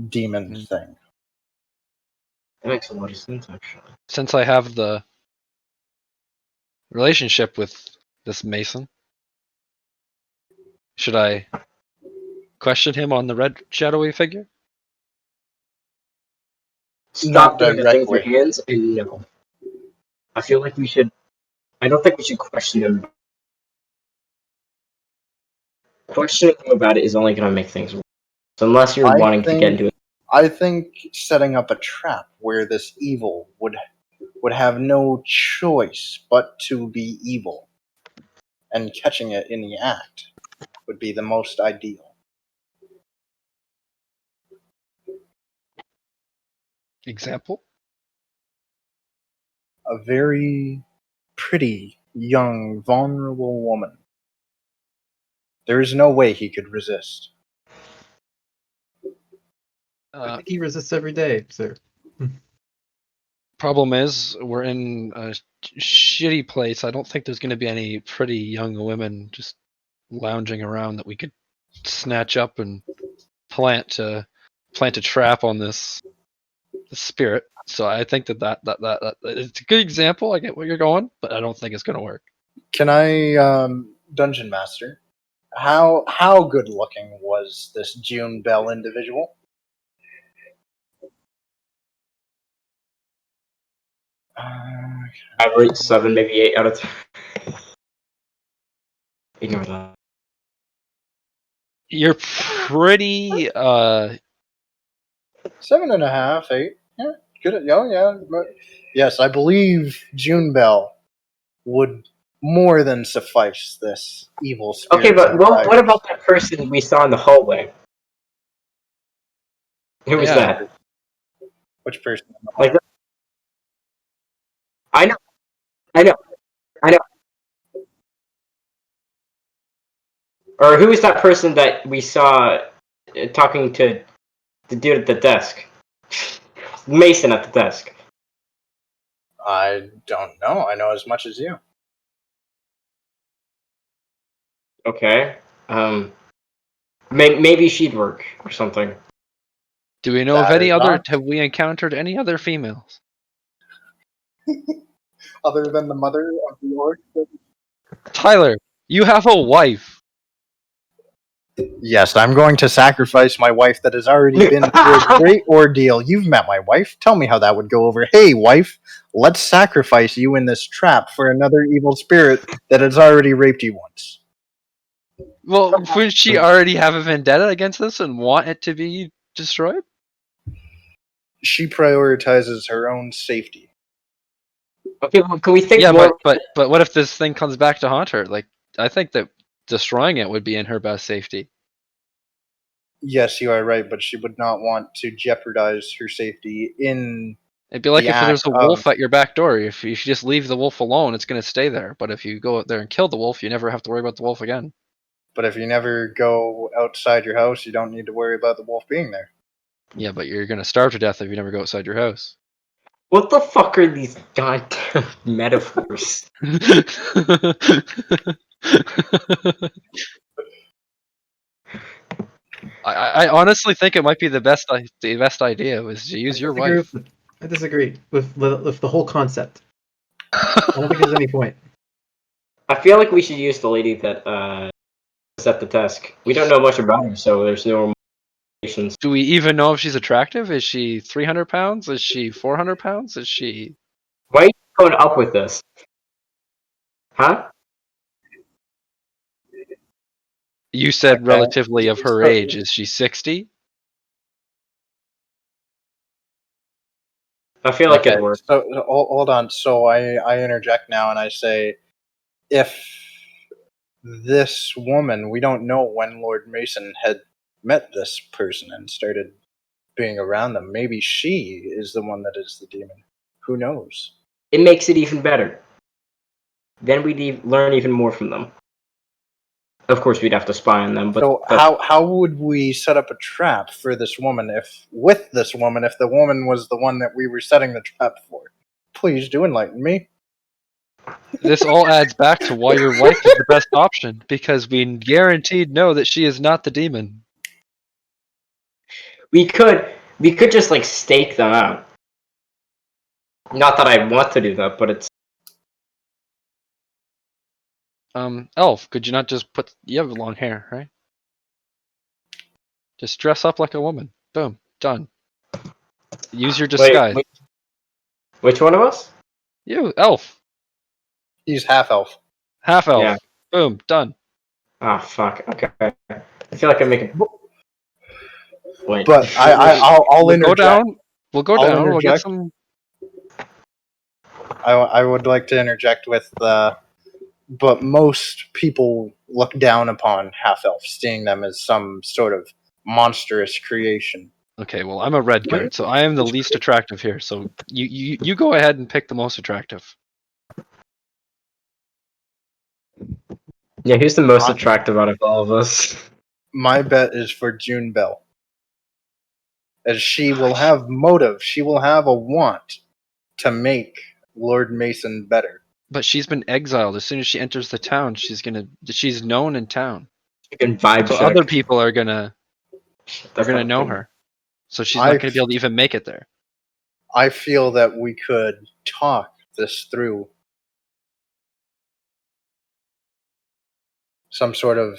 Speaker 2: demon thing.
Speaker 1: That makes a lot of sense, actually.
Speaker 3: Since I have the relationship with this Mason, should I question him on the red shadowy figure?
Speaker 1: Stop
Speaker 2: Not
Speaker 1: doing the thing with your
Speaker 2: directly.
Speaker 1: hands and no. I feel like we should. I don't think we should question him. Questioning him about it is only going to make things worse. So unless you're wanting to get into it.
Speaker 2: I think setting up a trap where this evil would have no choice but to be evil, and catching it in the act would be the most ideal.
Speaker 3: Example?
Speaker 2: A very pretty, young, vulnerable woman. There is no way he could resist.
Speaker 5: I think he resists every day, sir.
Speaker 3: Problem is, we're in a shitty place. I don't think there's going to be any pretty young women just lounging around that we could snatch up and plant a trap on this spirit. So I think that it's a good example. I get where you're going, but I don't think it's going to work.
Speaker 2: Can I, Dungeon Master, how good looking was this June Bell individual?
Speaker 1: I rate 7, maybe 8 out of 10. Ignore that.
Speaker 3: You're pretty
Speaker 2: 7.5, 8. Yeah, good. Oh, yeah. Yes, I believe June Bell would more than suffice this evil spirit.
Speaker 1: Okay, but what about that person we saw in the hallway? Who was that?
Speaker 2: Which person?
Speaker 1: Like, I know. Or who was that person that we saw talking to the dude at the desk? Mason at the desk.
Speaker 2: I don't know. I know as much as you.
Speaker 1: Okay. Maybe she'd work or something.
Speaker 3: Do we know of
Speaker 2: That
Speaker 3: any
Speaker 2: is
Speaker 3: other?
Speaker 2: not.
Speaker 3: Have we encountered any other females?
Speaker 2: Other than the mother of the orc?
Speaker 3: Tyler, you have a wife.
Speaker 2: Yes, I'm going to sacrifice my wife that has already been through a great ordeal. You've met my wife. Tell me how that would go over. Hey, wife, let's sacrifice you in this trap for another evil spirit that has already raped you once.
Speaker 3: Well, wouldn't she already have a vendetta against this and want it to be destroyed?
Speaker 2: She prioritizes her own safety.
Speaker 1: Okay, well, can we think
Speaker 3: Yeah,
Speaker 1: more?
Speaker 3: but what if this thing comes back to haunt her? Like, I think that destroying it would be in her best safety.
Speaker 2: Yes, you are right, but she would not want to jeopardize her safety in.
Speaker 3: It'd be like
Speaker 2: The
Speaker 3: if there's
Speaker 2: act
Speaker 3: a wolf
Speaker 2: of-
Speaker 3: at your back door. If you just leave the wolf alone, it's going to stay there. But if you go out there and kill the wolf, you never have to worry about the wolf again.
Speaker 2: But if you never go outside your house, you don't need to worry about the wolf being there.
Speaker 3: Yeah, but you're going to starve to death if you never go outside your house.
Speaker 1: What the fuck are these goddamn metaphors?
Speaker 3: I honestly think it might be the best idea was to use your wife.
Speaker 5: I disagree with the whole concept. I don't think there's any point.
Speaker 1: I feel like we should use the lady that was at the desk. We don't know much about her, so there's no relations.
Speaker 3: Do we even know if she's attractive? Is she 300 pounds? Is she 400 pounds? Is she...
Speaker 1: Why are you going up with this? Huh?
Speaker 3: You said
Speaker 2: Okay.
Speaker 3: relatively of her age. Is she 60?
Speaker 1: I feel like it works.
Speaker 2: So hold on. So I interject now and I say, if this woman, we don't know when Lord Mason had met this person and started being around them. Maybe she is the one that is the demon. Who knows?
Speaker 1: It makes it even better. Then we'd learn even more from them. Of course, we'd have to spy on them, but
Speaker 2: So how would we set up a trap for this woman if the woman was the one that we were setting the trap for? Please do enlighten me.
Speaker 3: This all adds back to why your wife is the best option, because we guaranteed know that she is not the demon.
Speaker 1: we could just like stake them out. Not that I want to do that, but it's
Speaker 3: Elf, could you not just you have long hair, right? Just dress up like a woman. Boom. Done. Use your disguise.
Speaker 1: Wait, which one of us?
Speaker 3: You, Elf.
Speaker 2: He's half elf.
Speaker 3: Half elf.
Speaker 1: Yeah.
Speaker 3: Boom. Done.
Speaker 1: Ah, fuck. Okay. I feel like I'm making. Wait.
Speaker 2: But I'll
Speaker 3: We'll go
Speaker 2: interject.
Speaker 3: down. We'll go
Speaker 2: I'll
Speaker 3: down. We'll get
Speaker 2: interject.
Speaker 3: some.
Speaker 2: I would like to interject with but most people look down upon half elves, seeing them as some sort of monstrous creation.
Speaker 3: Okay, well, I'm a red guard, so I am the least attractive here. So you go ahead and pick the most attractive.
Speaker 1: Yeah, who's the most attractive out of all of us?
Speaker 2: My bet is for June Bell, as she will have motive. She will have a want to make Lord Mason better.
Speaker 3: But she's been exiled. As soon as she enters the town, she's known in town.
Speaker 1: You can vibe
Speaker 3: So
Speaker 1: check.
Speaker 3: other people are gonna
Speaker 1: That's not
Speaker 3: know
Speaker 1: good.
Speaker 3: her. So she's not gonna be able to even make it there.
Speaker 2: I feel that we could talk this through. Some sort of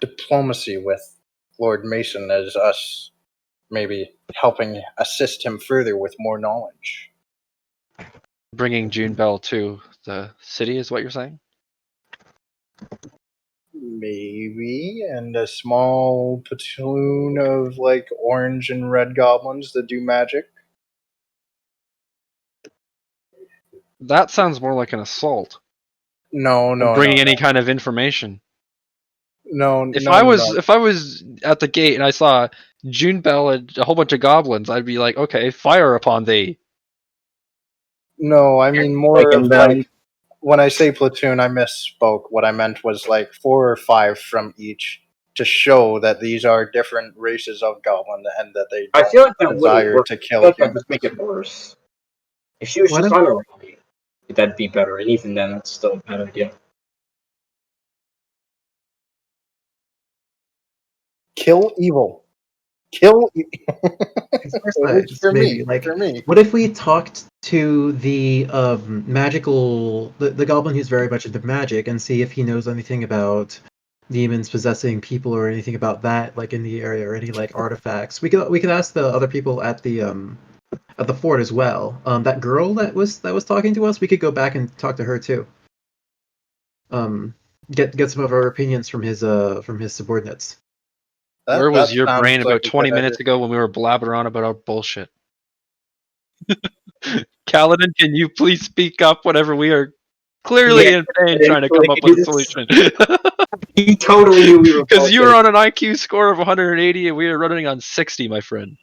Speaker 2: diplomacy with Lord Mason, as us maybe helping assist him further with more knowledge.
Speaker 3: Bringing June Bell to the city is what you're saying?
Speaker 2: Maybe, and a small platoon of like orange and red goblins that do magic.
Speaker 3: That sounds more like an assault.
Speaker 2: No,
Speaker 3: Bringing any kind of information.
Speaker 2: No.
Speaker 3: If I was at the gate and I saw June Bell and a whole bunch of goblins, I'd be like, okay, fire upon thee.
Speaker 2: No, I mean more of like when I say platoon, I misspoke. What I meant was like 4 or 5 from each to show that these are different races of goblin and that they
Speaker 1: I
Speaker 2: don't
Speaker 1: feel like that wouldn't
Speaker 2: desire
Speaker 1: work.
Speaker 2: to
Speaker 1: I
Speaker 2: kill
Speaker 1: feel like that'd
Speaker 2: humans.
Speaker 1: just make it worse. If she was
Speaker 5: Why
Speaker 1: just
Speaker 5: don't-
Speaker 1: on her own, that'd be better. And even then, that's still a bad idea.
Speaker 2: Kill evil. Kill.
Speaker 5: Exorcise,
Speaker 2: for
Speaker 5: maybe.
Speaker 2: me.
Speaker 5: Like,
Speaker 2: For me.
Speaker 5: what if we talked to the the goblin who's very much into magic and see if he knows anything about demons possessing people or anything about that, like in the area, or any like artifacts. We could ask the other people at the fort as well. That girl that was talking to us, we could go back and talk to her too. Get some of our opinions from his subordinates.
Speaker 3: Where was your
Speaker 2: sounds
Speaker 3: brain
Speaker 2: like
Speaker 3: about
Speaker 2: a good
Speaker 3: 20 minutes ago when we were blabbering on about our bullshit? Kaladin, can you please speak up whenever we are clearly in pain trying to come up with a solution?
Speaker 1: He totally knew we were.
Speaker 3: Because you were on an IQ score of 180 and we are running on 60, my friend.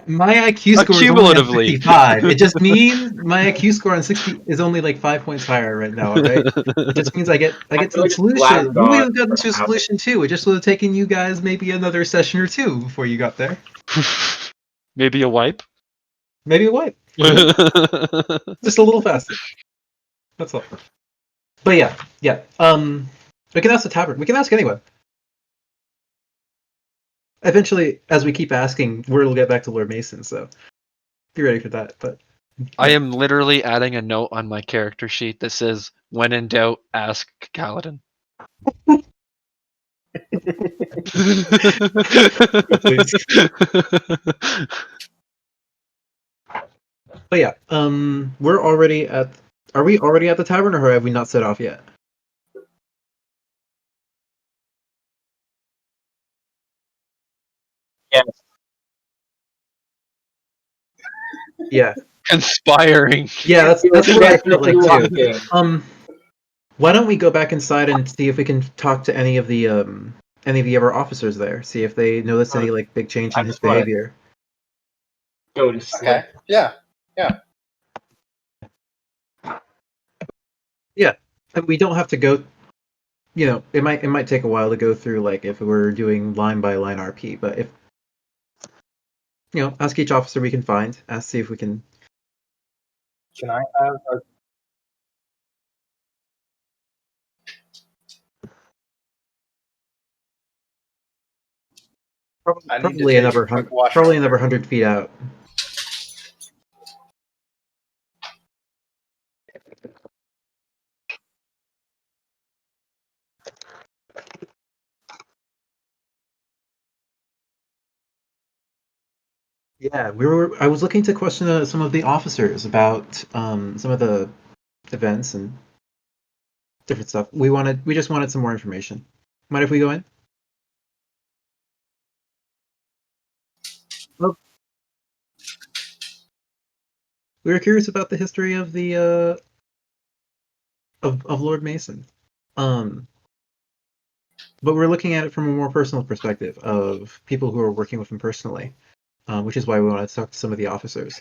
Speaker 5: My IQ score is only on
Speaker 3: Cumulatively.
Speaker 5: 65. It just means my IQ score on 60 is only like 5 points higher right now, right? It just means I get to the
Speaker 1: really
Speaker 5: solution.
Speaker 1: blabbed
Speaker 5: We would
Speaker 1: on
Speaker 5: have gotten to a
Speaker 1: for
Speaker 5: solution too. It just would have taken you guys maybe another session or two before you got there.
Speaker 3: Maybe a wipe?
Speaker 5: Maybe a wipe. Just a little faster. That's all. But yeah. We can ask the tavern. We can ask anyone. Eventually, as we keep asking, word will get back to Lord Mason, so be ready for that. But
Speaker 3: I am literally adding a note on my character sheet that says, when in doubt, ask Kaladin.
Speaker 5: Please. But yeah, we're already at. Are we already at the tavern, or have we not set off yet?
Speaker 1: Yes.
Speaker 5: Yeah.
Speaker 3: Conspiring.
Speaker 5: Yeah, that's what I felt like too.
Speaker 1: Walking.
Speaker 5: Why don't we go back inside and see if we can talk to any of the other officers there? See if they notice any like big change in his behavior.
Speaker 1: Go to sleep.
Speaker 2: Okay. Yeah.
Speaker 5: Yeah, and we don't have to go. You know, it might take a while to go through, like if we're doing line by line RP. But if ask each officer we can find, see if we can.
Speaker 2: Can I have a
Speaker 5: Probably another 100 feet out. Yeah, I was looking to question some of the officers about some of the events and different stuff. We just wanted some more information. Mind if we go in? Oh. We were curious about the history of the of Lord Mason. But we're looking at it from a more personal perspective of people who are working with him personally, which is why we wanted to talk to some of the officers.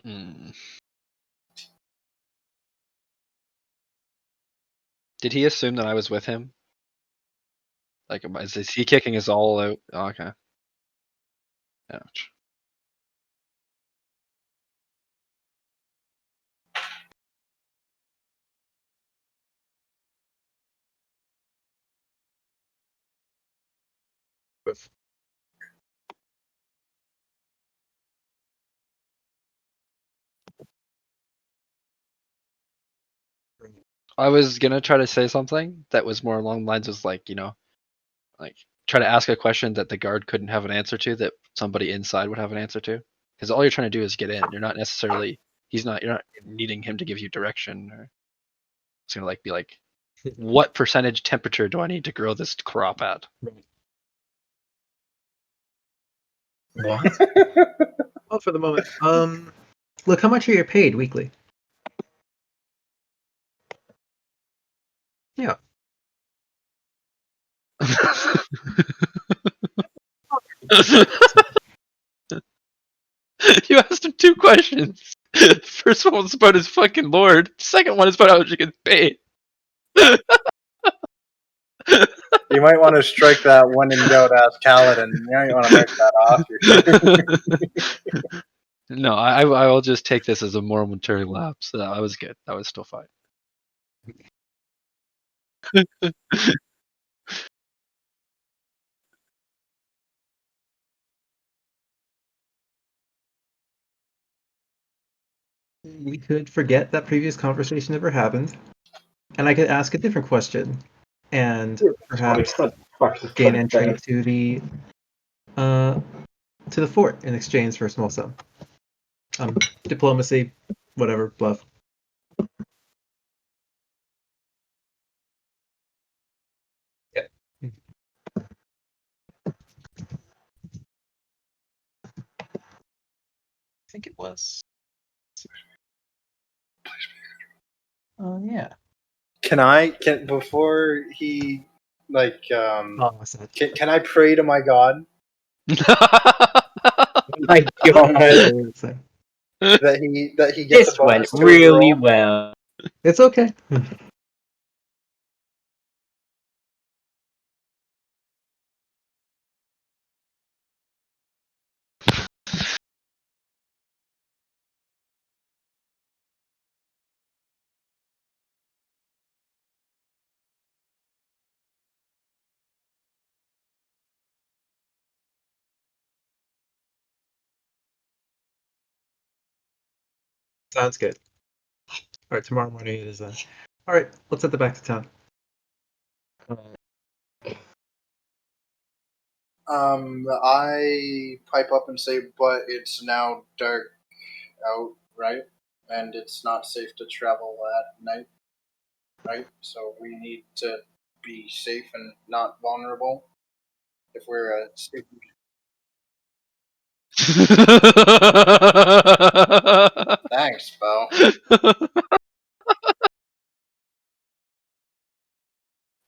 Speaker 3: Hmm. Did he assume that I was with him? Like, is he kicking us all out? Oh, okay. Ouch. I was gonna try to say something that was more along the lines of like, like try to ask a question that the guard couldn't have an answer to that somebody inside would have an answer to. Because all you're trying to do is get in. You're not necessarily you're not needing him to give you direction or it's gonna be like what percentage temperature do I need to grow this crop at?
Speaker 1: What?
Speaker 5: Well, for the moment. Look, how much are you paid weekly? Yeah.
Speaker 3: You asked him two questions. First one was about his fucking lord. Second one is about how much he gets paid.
Speaker 2: You might want to strike that when in doubt, ask Kaladin. You might want to mark that off.
Speaker 3: No, I will just take this as a momentary lapse. I was good. That was still fine.
Speaker 5: We could forget that previous conversation ever happened, and I could ask a different question, and perhaps gain entry to the fort in exchange for a small sum. Diplomacy, whatever, bluff. Yeah. I think it was. Yeah.
Speaker 2: Can before he like
Speaker 5: what's that?
Speaker 2: can I pray to my god
Speaker 1: My God,
Speaker 2: that he gets
Speaker 1: this
Speaker 2: a
Speaker 1: went
Speaker 2: bonus to
Speaker 1: really
Speaker 2: roll?
Speaker 1: well.
Speaker 5: It's okay. Sounds good. All right, tomorrow morning it is then. All right, let's head back to town.
Speaker 2: I pipe up and say, but it's now dark out, right? And it's not safe to travel at night, right? So we need to be safe and not vulnerable. If we're a thanks, Bo.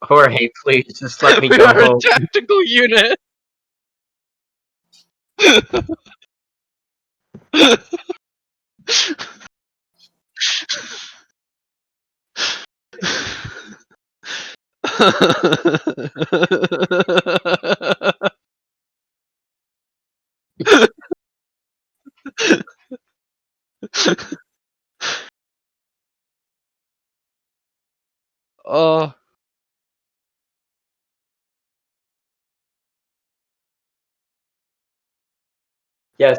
Speaker 1: Jorge, please just let me
Speaker 3: We
Speaker 1: go
Speaker 3: are a
Speaker 1: home.
Speaker 3: tactical unit. Oh.
Speaker 1: Yes.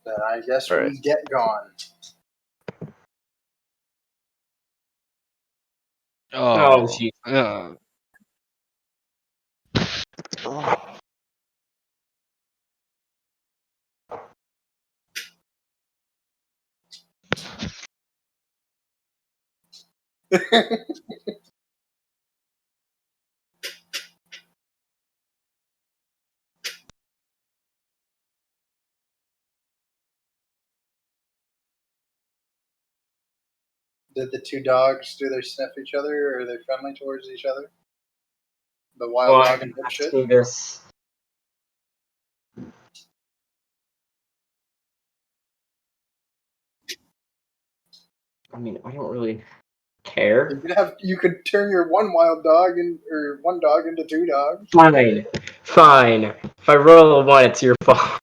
Speaker 2: Then I guess
Speaker 1: All
Speaker 2: we
Speaker 1: right.
Speaker 2: get gone.
Speaker 1: Oh, jeez.
Speaker 3: Yeah.
Speaker 2: Did the two dogs, do they sniff each other, or are they friendly towards each other? The wild
Speaker 1: Well,
Speaker 2: dog and
Speaker 1: I'm
Speaker 2: dipshit?
Speaker 1: asking this. I mean, I don't really care.
Speaker 2: You could turn your one wild dog or one dog into two dogs.
Speaker 1: Fine. If I roll a 1, it's your fault.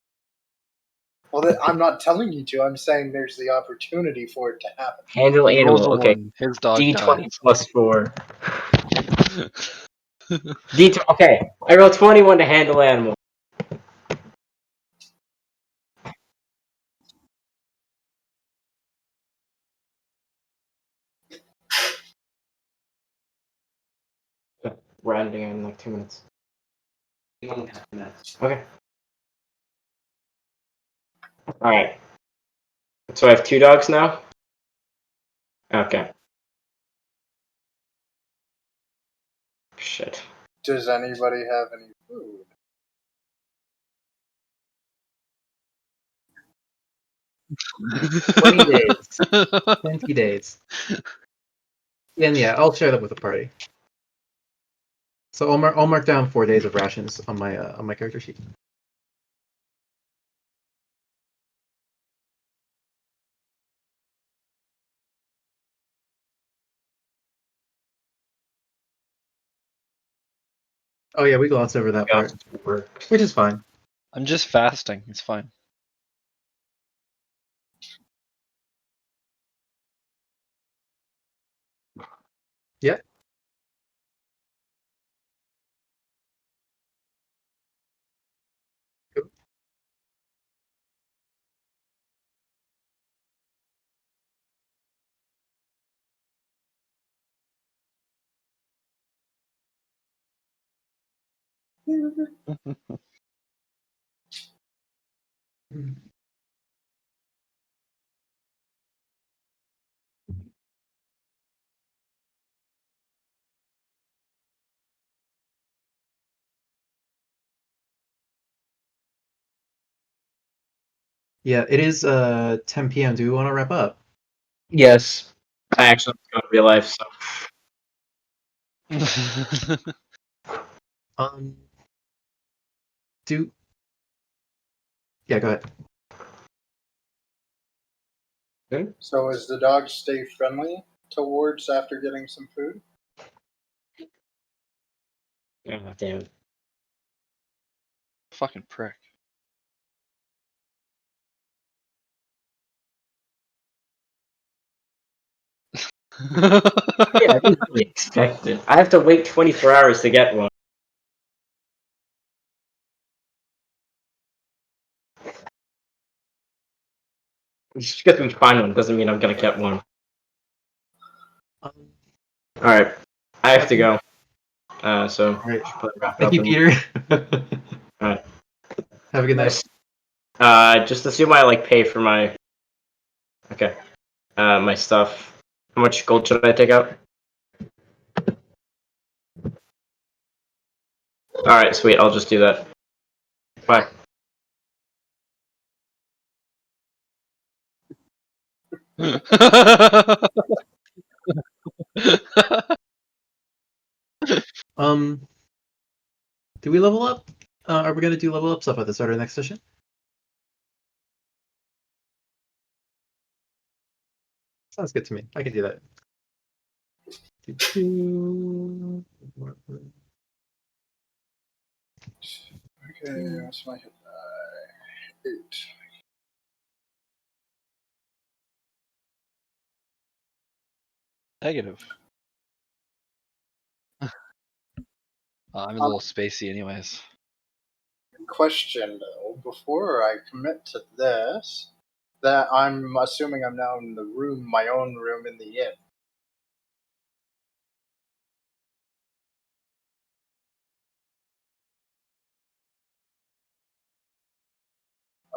Speaker 2: Well, I'm not telling you to. I'm saying there's the opportunity for it to happen.
Speaker 1: Handle
Speaker 3: He rolls
Speaker 1: animal.
Speaker 3: a
Speaker 1: Okay.
Speaker 3: 1. His dog
Speaker 1: D20
Speaker 3: dies.
Speaker 1: plus 4. D20. Okay. I rolled 21 to handle animal. We're ending in like 2 minutes. Okay. Alright. So I have 2 dogs now? Okay. Shit.
Speaker 2: Does anybody have any food?
Speaker 5: $20 days. 20 days. And yeah, I'll share that with the party. So I'll mark down 4 days of rations on my character sheet. Oh yeah, we glossed over that part, which is fine.
Speaker 3: I'm just fasting. It's fine.
Speaker 5: Yeah. Cool. Yeah, it is 10 p.m. Do we want to wrap up?
Speaker 1: Yes. I actually go to real life, so.
Speaker 5: Um, do yeah, go ahead.
Speaker 2: So is the dog stay friendly towards after getting some food?
Speaker 1: Oh, damn it.
Speaker 3: Fucking prick.
Speaker 1: Yeah, I didn't really expect it. I have to wait 24 hours to get one. Just because we find one doesn't mean I'm gonna get one.
Speaker 5: Um,
Speaker 1: Alright. I have to go. So
Speaker 5: all right.
Speaker 1: should probably wrap it
Speaker 5: Thank
Speaker 1: up
Speaker 5: you,
Speaker 1: and-
Speaker 5: Peter.
Speaker 1: Alright.
Speaker 5: Have a good night.
Speaker 1: Just assume I like pay for my my stuff. How much gold should I take out? Alright, sweet, I'll just do that. Bye.
Speaker 5: Do we level up? Are we gonna do level up stuff at the start of the next session? Sounds good to me. I can do that.
Speaker 2: Okay, what's my hit die? 8.
Speaker 3: Negative. I'm a little spacey anyways.
Speaker 2: question, though, before I commit to this, that I'm assuming I'm now in the room, my own room in the inn.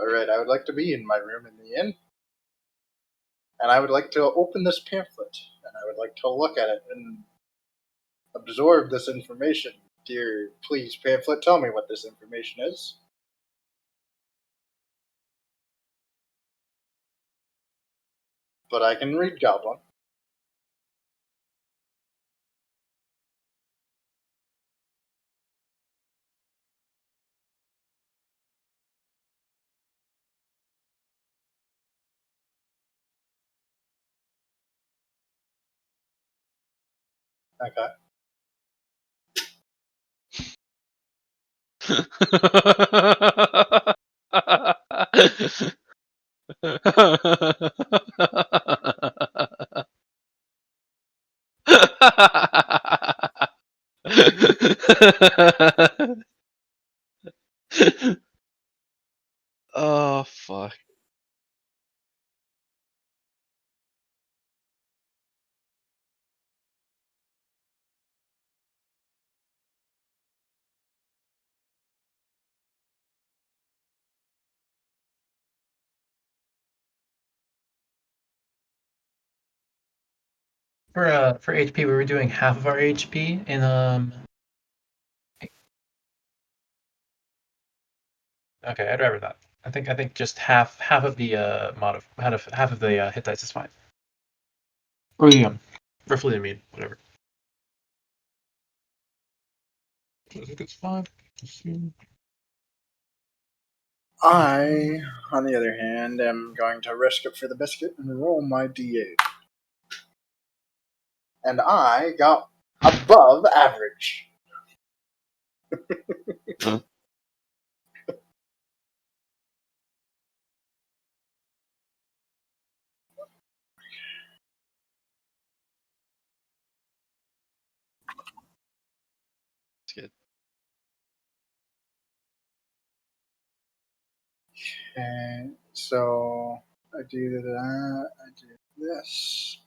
Speaker 2: Alright, I would like to be in my room in the inn. And I would like to open this pamphlet. And I would like to look at it and absorb this information. Dear, please, pamphlet, tell me what this information is. But I can read Goblin. Okay.
Speaker 3: Oh fuck.
Speaker 5: For HP, we were doing half of our HP in Okay, I'd rather that. I think just half of the half of the hit dice is fine. Or roughly, I mean, whatever. I think it's fine.
Speaker 2: I, on the other hand, am going to risk it for the biscuit and roll my d8. And I got above average.
Speaker 3: It's good.
Speaker 2: Okay, so I do that, I do this.